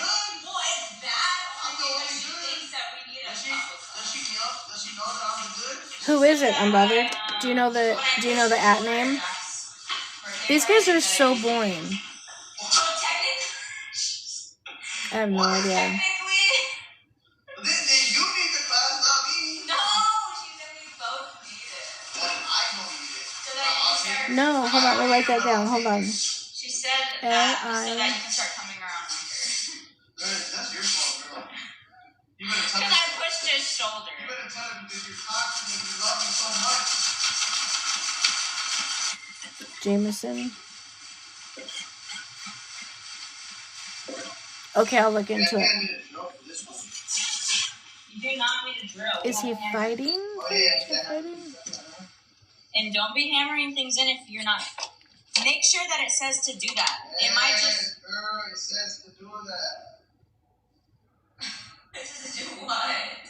Who is it, unbothered? Do you know the at name? These guys are so boring. I have no idea. No, hold on, let me write that down. Hold on. She said that so that you can start coming around That's your fault, girl. You better tell because I pushed his shoulder. You better tell him because you're toxic and you love me so much. Jameson. Okay, I'll look into it. You do not need a drill. Is he fighting? And don't be hammering things in if you're not. Make sure that it says to do that. It might just. Girl, it says to do that. This is to do what?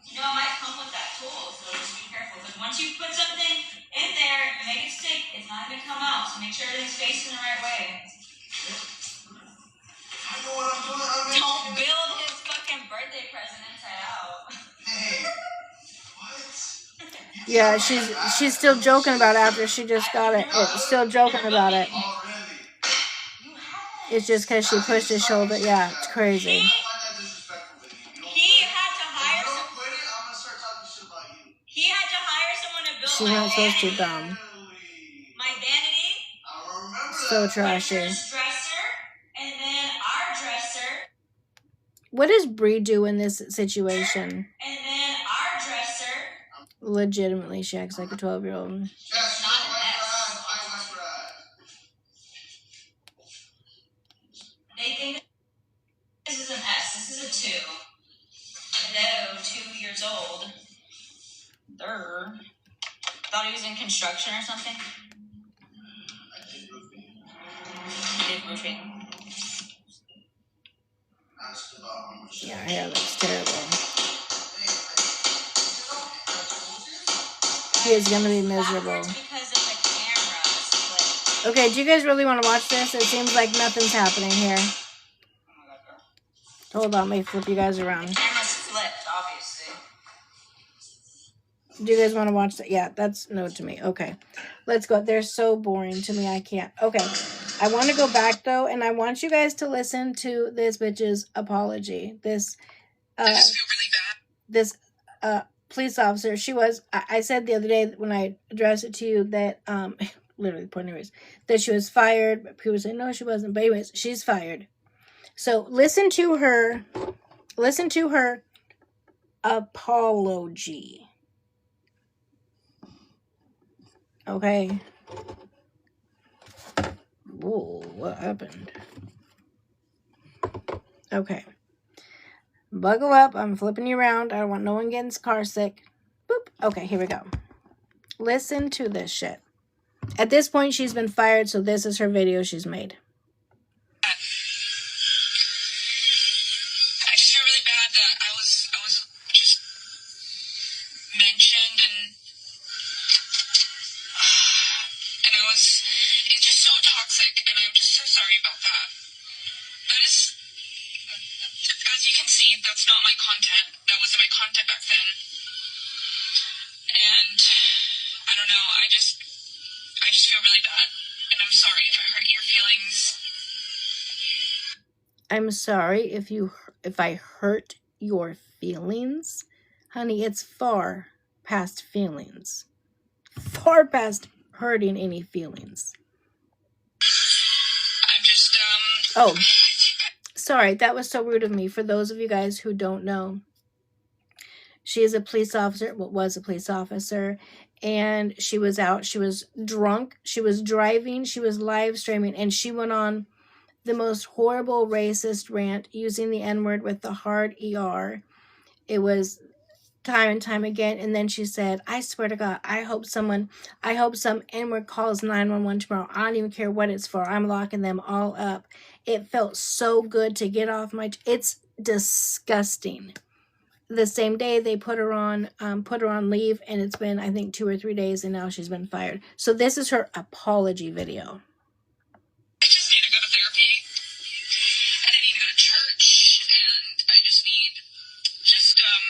You know, it might come with that tool, so just be careful. Because once you put something in there, you make it stick, it's not going to come out. So make sure everything's facing the right way. I know what I'm doing. Don't build his fucking birthday present inside out. Hey, what? Yeah, she's still joking about it after she just got it. Still joking about it. It's just because she pushed his shoulder. Yeah, it's crazy. He had to hire someone to build She's not supposed to, dumb. my vanity. So trashy. Dresser, and then our dresser. What does Bree do in this situation? And then our dresser. Legitimately, she acts like a 12-year-old. It's not an S. They think this is an S. This is a 2. Hello, 2 years old. Third. Thought he was in construction or something. He did roofing. Yeah, her hair looks terrible. He is gonna be miserable. Because of the camera. Okay, do you guys really want to watch this? It seems like nothing's happening here. Hold on, let me flip you guys around. Camera's flipped, obviously. Do you guys want to watch that? Yeah, that's no to me. Okay. Let's go. They're so boring to me. I can't. Okay. I want to go back though, and I want you guys to listen to this bitch's apology. This police officer. She was. I said the other day when I addressed it to you that literally point anyways that she was fired. But people say no, she wasn't. But anyways, she's fired. So listen to her. Listen to her apology. Okay. Whoa, what happened? Okay. Buckle up. I'm flipping you around. I don't want no one getting car sick. Boop. Okay, here we go. Listen to this shit. At this point, she's been fired, so this is her video she's made. I just feel really bad that I was just mentioned and it's just so toxic, and I'm just so sorry about that. That is, as you can see, that's not my content. That wasn't my content back then. And I don't know, I just feel really bad. And I'm sorry if I hurt your feelings. I'm sorry if I hurt your feelings. Honey, it's far past feelings. Far past hurting any feelings. I'm just, Oh, sorry, that was so rude of me. For those of you guys who don't know, she is a police officer, was a police officer, and she was out. She was drunk. She was driving. She was live streaming, and she went on the most horrible racist rant using the N-word with the hard ER. It was time and time again. And then she said, I swear to God, I hope some N-word calls 911 tomorrow. I don't even care what it's for. I'm locking them all up. It felt so good to get off my... It's disgusting. The same day they put her on leave, and it's been, I think, 2 or 3 days, and now she's been fired. So this is her apology video. I just need to go to therapy, and I need to go to church, and I just need some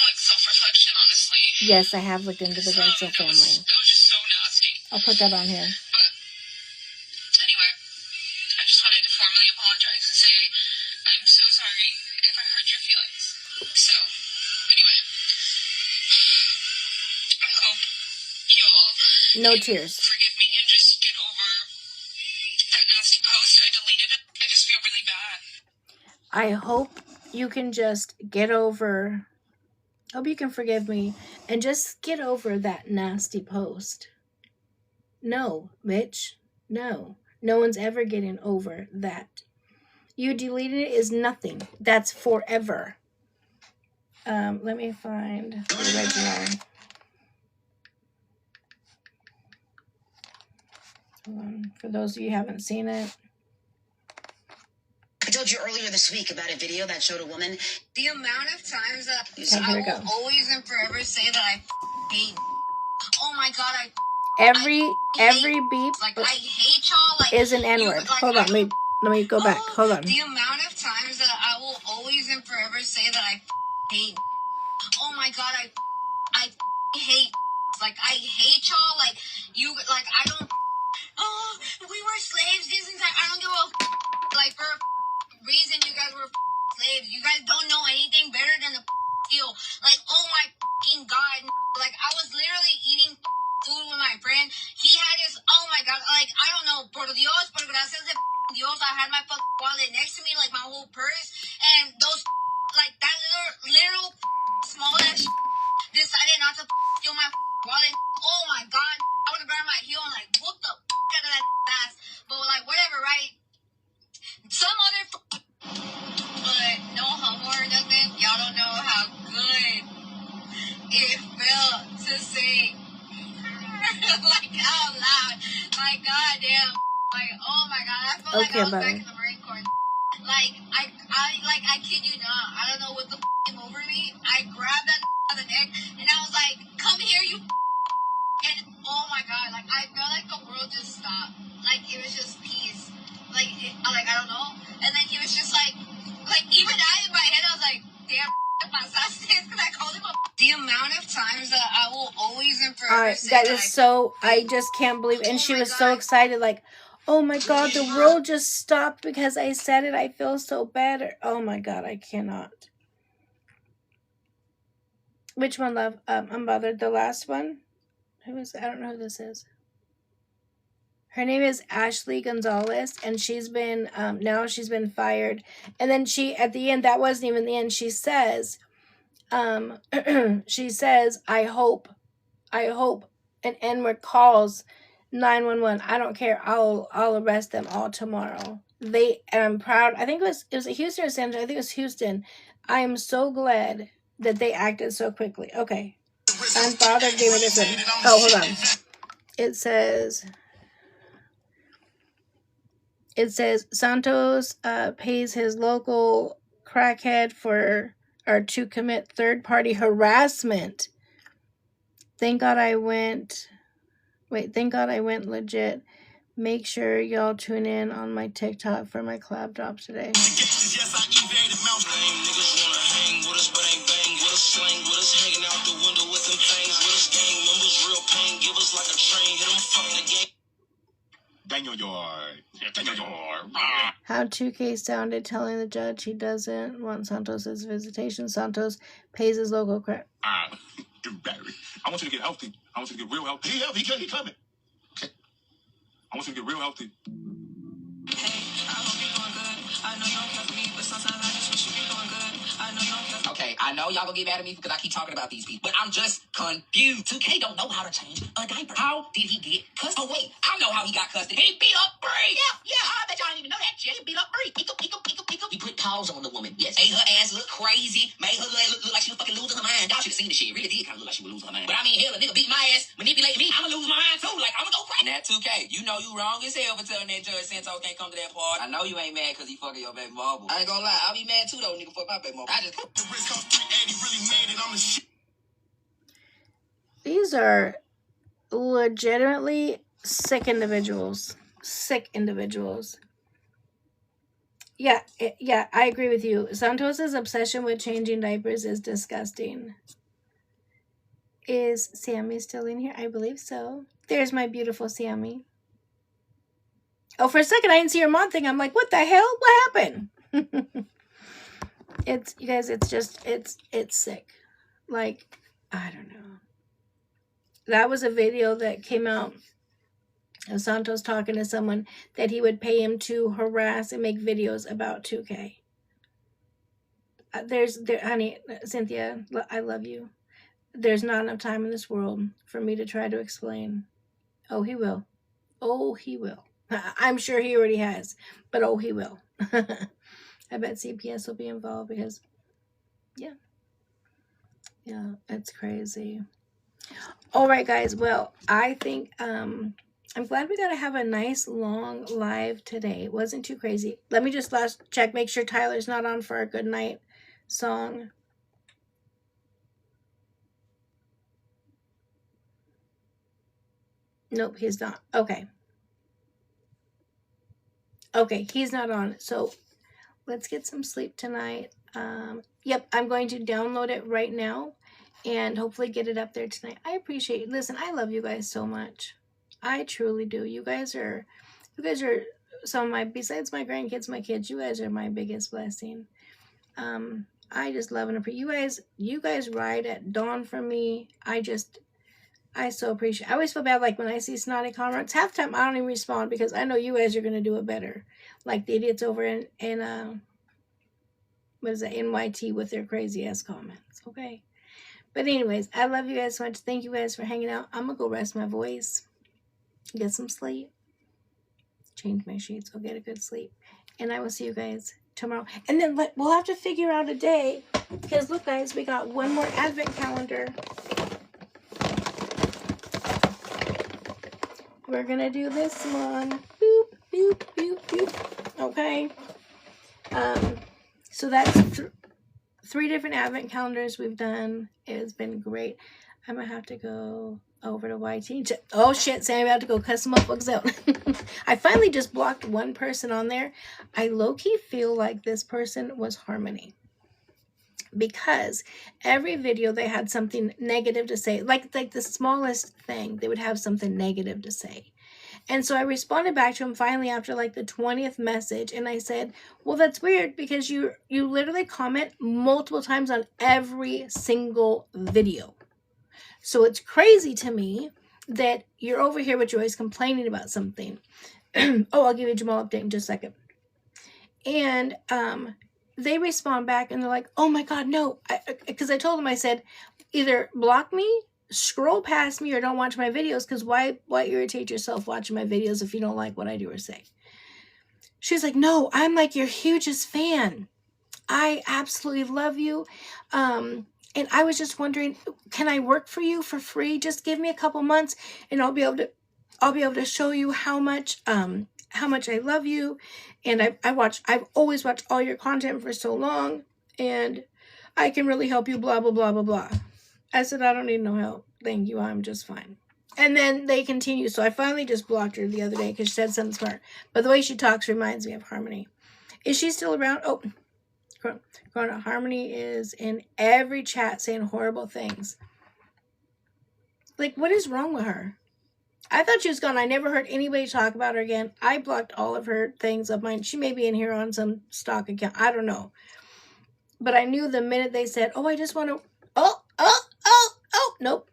like self-reflection, honestly. Yes, I have looked into the Rachel family. That was just so nasty. I'll put that on here. But anyway, I just wanted to formally apologize and say I'm so sorry if I hurt your feelings. So anyway, I hope you all No tears. forgive me and just get over that nasty post. I deleted it. I just feel really bad. I hope you can just get over... Hope you can forgive me and just get over that nasty post. No, bitch. No. No one's ever getting over that. You deleted it is nothing. That's forever. Let me find the original. Hold on. For those of you who haven't seen it. I told you earlier this week about a video that showed a woman. The amount of times that Okay, here we I will go. always and forever say that I hate. Oh my God, Every hate, beep like I hate y'all. Like is an N-word. like, Hold on, let me go back. Hold on. The amount of times that I will always and forever say that I hate. Oh my God, I hate. Like I hate y'all. Like you. Like I don't. Oh, we were slaves this entire. I don't give a like for a reason you guys were slaves. You guys don't know anything better than the deal. Like, oh my fucking God. Like, I was literally eating food with my friend. He had his, oh my God, like, I don't know, por Dios, por gracias de Dios, I had my fucking wallet next to me, like my whole purse, and those, like, that little small ass decided not to steal my wallet. Oh my God. I would have grabbed my heel and, like, whooped the out of that ass. But, like, whatever, right? Some other but no homo or nothing. Y'all don't know how good it felt to say like out loud. Like goddamn. Like oh my God. I felt like I was back in the Marine Corps. Like I kid you not. I don't know what the came over me. I grabbed that on the neck and I was like, come here, you. And oh my God, like I felt like the world just stopped. Like it was just peace. Like I don't know. And then he forever say that that is so, I just can't believe it. And she was so excited, like, oh my God, the world just stopped because I said it. I feel so bad. Oh my God, I cannot. Which one, love? I'm bothered. The last one? Who is, I don't know who this is. Her name is Ashley Gonzalez, and she's been, now she's been fired. And then she, at the end, that wasn't even the end, she says, she says, I hope an N-word calls 911. I don't care. I'll arrest them all tomorrow. And I'm proud. I think it was a Houston or San Antonio. I think it was Houston. I am so glad that they acted so quickly. Okay. Unbothered gave me this one. Oh, hold on. It says Santos pays his local crackhead to commit third-party harassment. Thank God I went legit. Make sure y'all tune in on my TikTok for my collab drops today. How 2K sounded telling the judge he doesn't want Santos's visitation. Santos pays his local crap. I want you to get healthy. I want you to get real healthy. He coming. Okay. I want you to get real healthy. Okay, I know y'all gonna get mad at me because I keep talking about these people, but I'm just confused. 2K don't know how to change a diaper. How did he get cussed? Oh wait, I know how he got cussed. He beat up Bree. Yeah, I bet y'all didn't even know that shit. He beat up Bree. He put paws on the woman. Yes, made her ass look crazy. Made her look like she was fucking losing her mind. Y'all should have seen the shit. It really did kind of look like she was losing her mind. But I mean, hell, a nigga beat my ass, manipulate me. I'ma lose my mind too. Like I'ma go crazy. Now 2K, you know you wrong as hell for telling that judge Santos can't come to that party. I know you ain't mad because he fucking your baby mama. I ain't gonna lie, I'll be mad too though, nigga, fuck my baby mama. I just These are legitimately sick individuals. Sick individuals. Yeah, I agree with you. Santos's obsession with changing diapers is disgusting. Is Sammy still in here? I believe so. There's my beautiful Sammy. Oh, for a second I didn't see your mom thing. I'm like, what the hell? What happened? You guys, it's sick. Like, I don't know. That was a video that came out of Santos talking to someone that he would pay him to harass and make videos about 2K. Honey, Cynthia, I love you. There's not enough time in this world for me to try to explain. Oh, he will. Oh, he will. I'm sure he already has, but oh, he will. I bet CPS will be involved because, yeah, it's crazy. All right, guys. Well, I think I'm glad we got to have a nice long live today. It wasn't too crazy. Let me just last check, make sure Tyler's not on for our good night song. Nope, he's not. Okay. Okay, he's not on. So let's get some sleep tonight. Yep, I'm going to download it right now and hopefully get it up there tonight. I appreciate it. Listen, I love you guys so much. I truly do. You guys are some of my, besides my grandkids, my kids, you guys are my biggest blessing. I just love and appreciate you guys ride at dawn for me. I so appreciate it. I always feel bad, like when I see snotty comments. Half the time I don't even respond because I know you guys are gonna do it better. Like the idiots over in what is it, NYT with their crazy ass comments. Okay. But anyways, I love you guys so much. Thank you guys for hanging out. I'm gonna go rest my voice, get some sleep, change my sheets, go get a good sleep, and I will see you guys tomorrow. And then we'll have to figure out a day because look, guys, we got one more advent calendar. We're gonna do this one. Boop, boop, boop, boop. Okay. So that's 3 different advent calendars we've done. It's been great. I'm gonna have to go over to YT. Oh shit, Sammy, about to go cuss some motherfuckers out. I finally just blocked one person on there. I low-key feel like this person was Harmony. because every video they had something negative to say, like the smallest thing, they would have something negative to say. And so I responded back to him finally after like the 20th message, and I said, well, that's weird because you literally comment multiple times on every single video. So it's crazy to me that you're over here, but you're always complaining about something. Oh, I'll give you a Jamal update in just a second. And they respond back and they're like, oh my God, no. Because I told them, I said, either block me, scroll past me, or don't watch my videos, because why irritate yourself watching my videos if you don't like what I do or say? She's like, no, I'm like your hugest fan. I absolutely love you. And I was just wondering, can I work for you for free? Just give me a couple months and I'll be able to show you how much I love you. And I've always watched all your content for so long, and I can really help you, blah, blah, blah, blah, blah. I said, I don't need no help. Thank you. I'm just fine. And then they continue. So I finally just blocked her the other day because she said something smart. But the way she talks reminds me of Harmony. Is she still around? Oh, Harmony is in every chat saying horrible things. Like, what is wrong with her? I thought she was gone. I never heard anybody talk about her again. I blocked all of her things of mine. She may be in here on some stock account. I don't know. But I knew the minute they said, oh, I just want to... Oh, nope.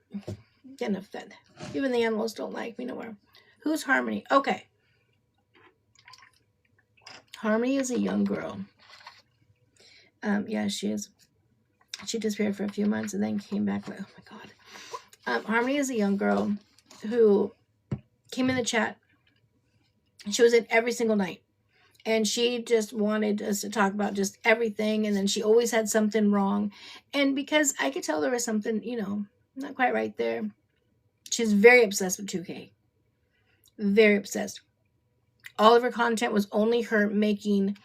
Getting offended. Even the animals don't like me no more. Who's Harmony? Okay. Harmony is a young girl. Yeah, she is. She disappeared for a few months and then came back. Like, oh my God. Harmony is a young girl who came in the chat. She was in every single night. And she just wanted us to talk about just everything. And then she always had something wrong. And because I could tell there was something, not quite right there. She's very obsessed with 2K. Very obsessed. All of her content was only her making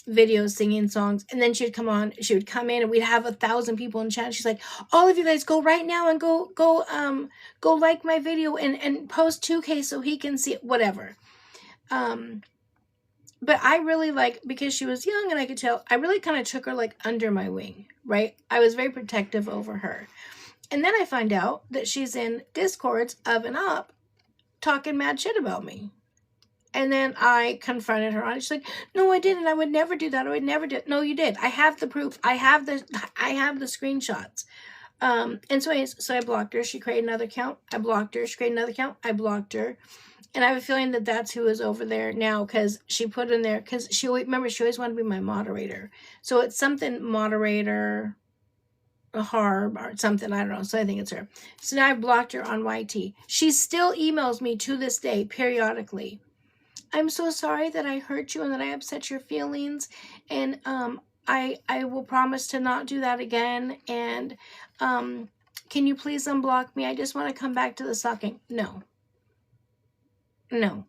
videos, singing songs. And then she would come in and we'd have 1,000 people in chat. She's like, all of you guys go right now and go like my video and post 2K so he can see it, whatever. But I really because she was young and I could tell, I really kind of took her under my wing, right? I was very protective over her. And then I find out that she's in Discords of and up talking mad shit about me. And then I confronted her on it. She's like, no, I didn't. I would never do that. I would never do it. No, you did. I have the proof. I have the screenshots. And so I blocked her. She created another account. I blocked her. She created another account. I blocked her. And I have a feeling that that's who is over there now, because she put in there, because she always wanted to be my moderator. So it's something moderator, a Harb or something. I don't know. So I think it's her. So now I blocked her on YT. She still emails me to this day periodically. I'm so sorry that I hurt you and that I upset your feelings. And I will promise to not do that again. And can you please unblock me? I just want to come back to the stalking. No,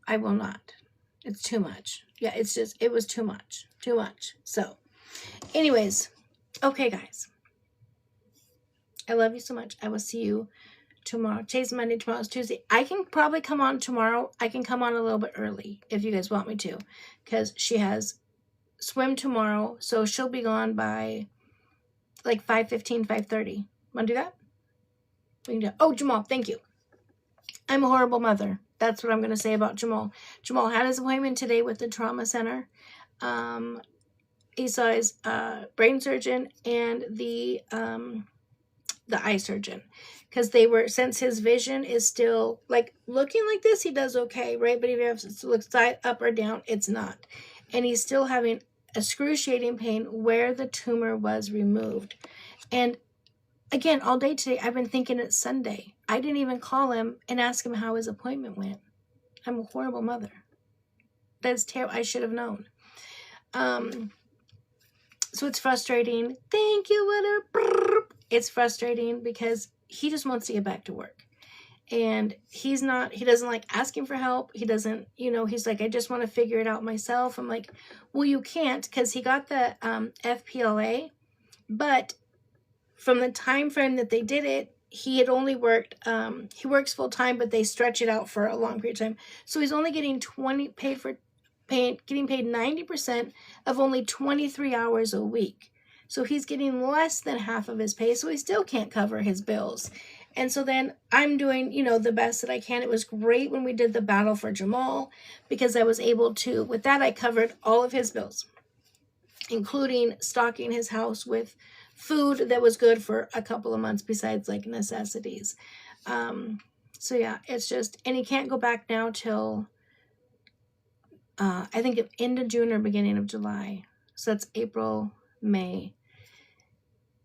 I will not. It's too much. Yeah, it was too much. Too much. So, anyways, okay, guys. I love you so much. I will see you tomorrow. Today's Monday, tomorrow's Tuesday. I can probably come on tomorrow. I can come on a little bit early if you guys want me to, because she has swim tomorrow, so she'll be gone by 5:15, 5:30. Want to do that? We can do it. Oh, Jamal, thank you. I'm a horrible mother. That's what I'm going to say about Jamal. Jamal had his appointment today with the trauma center. He saw his brain surgeon and the eye surgeon, because since his vision is still looking like this, he does okay, right? But if you have to look side up or down, it's not. And he's still having excruciating pain where the tumor was removed. And again, all day today, I've been thinking it's Sunday. I didn't even call him and ask him how his appointment went. I'm a horrible mother. That's terrible. I should have known. So it's frustrating. Thank you, Winner. It's frustrating because he just wants to get back to work. And he doesn't like asking for help. He doesn't, he's like, I just want to figure it out myself. I'm like, well, you can't, because he got the FPLA, but from the time frame that they did it, he had only worked, he works full time, but they stretch it out for a long period of time. So he's only getting getting paid 90% of only 23 hours a week. So he's getting less than half of his pay, so he still can't cover his bills. And so then I'm doing, you know, the best that I can. It was great when we did the battle for Jamal, because I was able to, with that, I covered all of his bills, including stocking his house with food that was good for a couple of months besides like necessities. So yeah, it's just, and he can't go back now till I think end of June or beginning of July. So that's April, May,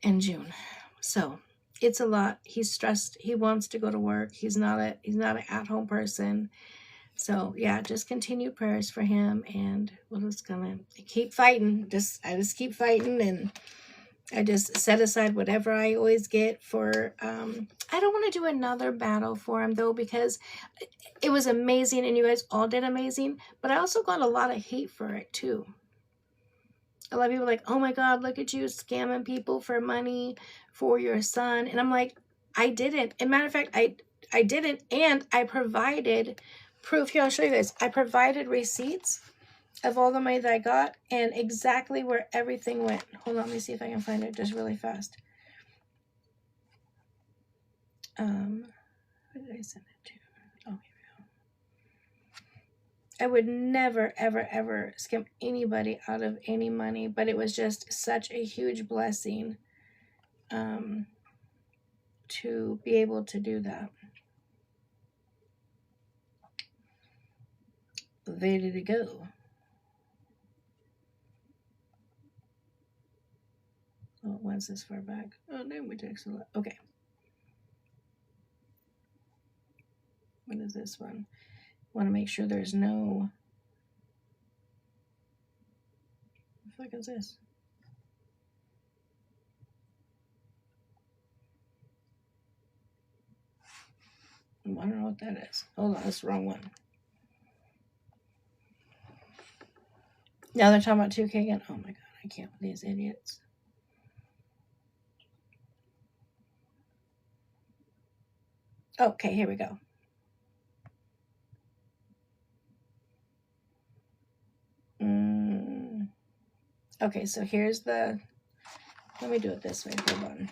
and June. So it's a lot. He's stressed. He wants to go to work. He's not an at-home person. So yeah, just continued prayers for him, and we're just gonna keep fighting. I just keep fighting, and I just set aside whatever I always get for, I don't want to do another battle for him though, because it was amazing and you guys all did amazing, but I also got a lot of hate for it too. A lot of people were like, oh my God, look at you scamming people for money for your son. And I'm like, I didn't. As a matter of fact, I didn't. And I provided proof. Here, I'll show you guys. I provided receipts of all the money that I got and exactly where everything went. Hold on, let me see if I can find it just really fast. Where did I send it to? Oh, here we go. I would never, ever, ever scam anybody out of any money, but it was just such a huge blessing to be able to do that. Ready to go. Oh, when's this far back? Oh, then we text a lot. Okay. What is this one? Want to make sure there's no. What the fuck is this? I don't know what that is. Hold on, that's the wrong one. Now they're talking about 2K again. Oh my God, I can't with these idiots. Okay, here we go. Okay, so here's the, let me do it this way, hold on.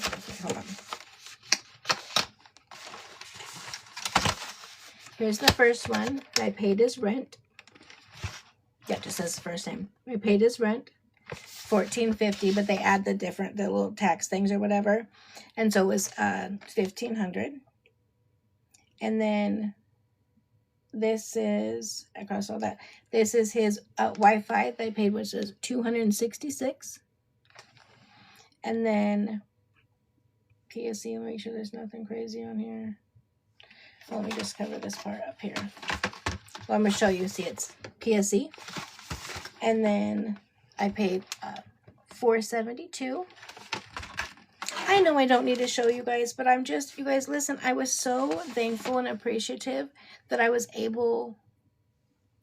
Okay, hold on. Here's the first one. I paid his rent. Yeah, it just says the first name. I paid his rent, $1,450, but they add the little tax things or whatever. And so it was $1,500. And then this is, across all that, this is his Wi-Fi that I paid, which is $266. And then PSE, make sure there's nothing crazy on here. Let me just cover this part up here. Well, I'm going to show you. See, it's PSE. And then I paid $472. I know I don't need to show you guys, but I'm just, you guys, listen, I was so thankful and appreciative that I was able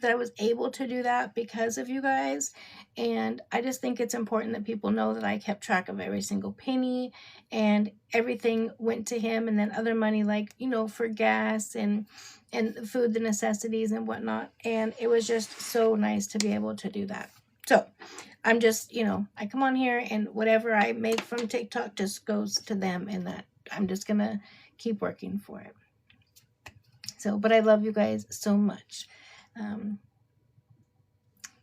to do that because of you guys. And I just think it's important that people know that I kept track of every single penny, and everything went to him, and then other money, like, you know, for gas and food, the necessities and whatnot. And it was just so nice to be able to do that. So I'm just, you know, I come on here and whatever I make from TikTok just goes to them, and that I'm just gonna keep working for it. So, but I love you guys so much.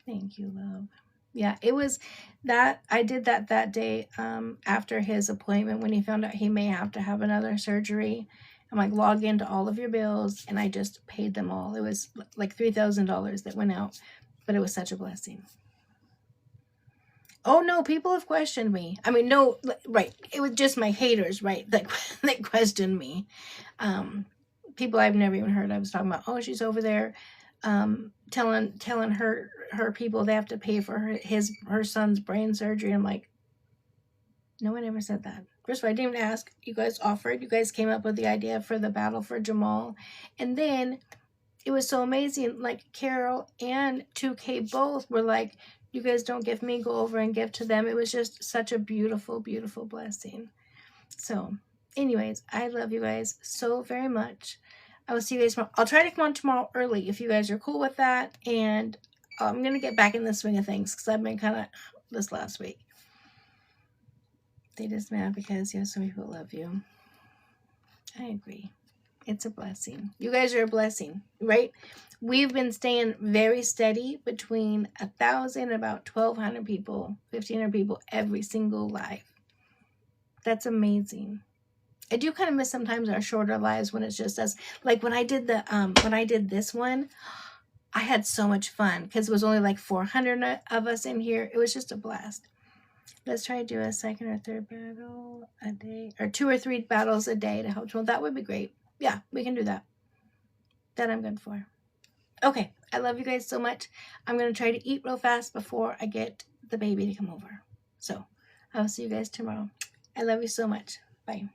Thank you, love. Yeah, it was that I did that day after his appointment, when he found out he may have to have another surgery. I'm like, log into all of your bills, and I just paid them all. It was like $3,000 that went out, but it was such a blessing. Oh no, people have questioned me. I mean, no, right. It was just my haters, right, that questioned me. People I've never even heard. I was talking about, oh, she's over there telling her people they have to pay for her son's brain surgery. I'm like, no one ever said that. First of all, I didn't even ask. You guys offered. You guys came up with the idea for the battle for Jamal. And then it was so amazing. Like, Carol and 2K both were like, you guys don't give me, go over and give to them. It was just such a beautiful, beautiful blessing. So anyways, I love you guys so very much. I will see you guys tomorrow. I'll try to come on tomorrow early if you guys are cool with that. And I'm going to get back in the swing of things because I've been kind of this last week. They just mad because, you know, so many people love you. I agree. It's a blessing. You guys are a blessing, right? We've been staying very steady between 1,000 and about 1,200 people, 1,500 people every single live. That's amazing. I do kind of miss sometimes our shorter lives when it's just us. Like when I did this one, I had so much fun because it was only like 400 of us in here. It was just a blast. Let's try to do a second or third battle a day, or 2 or 3 battles a day to help. Well, that would be great. Yeah, we can do that. That I'm good for. Okay, I love you guys so much. I'm going to try to eat real fast before I get the baby to come over. So, I'll see you guys tomorrow. I love you so much. Bye.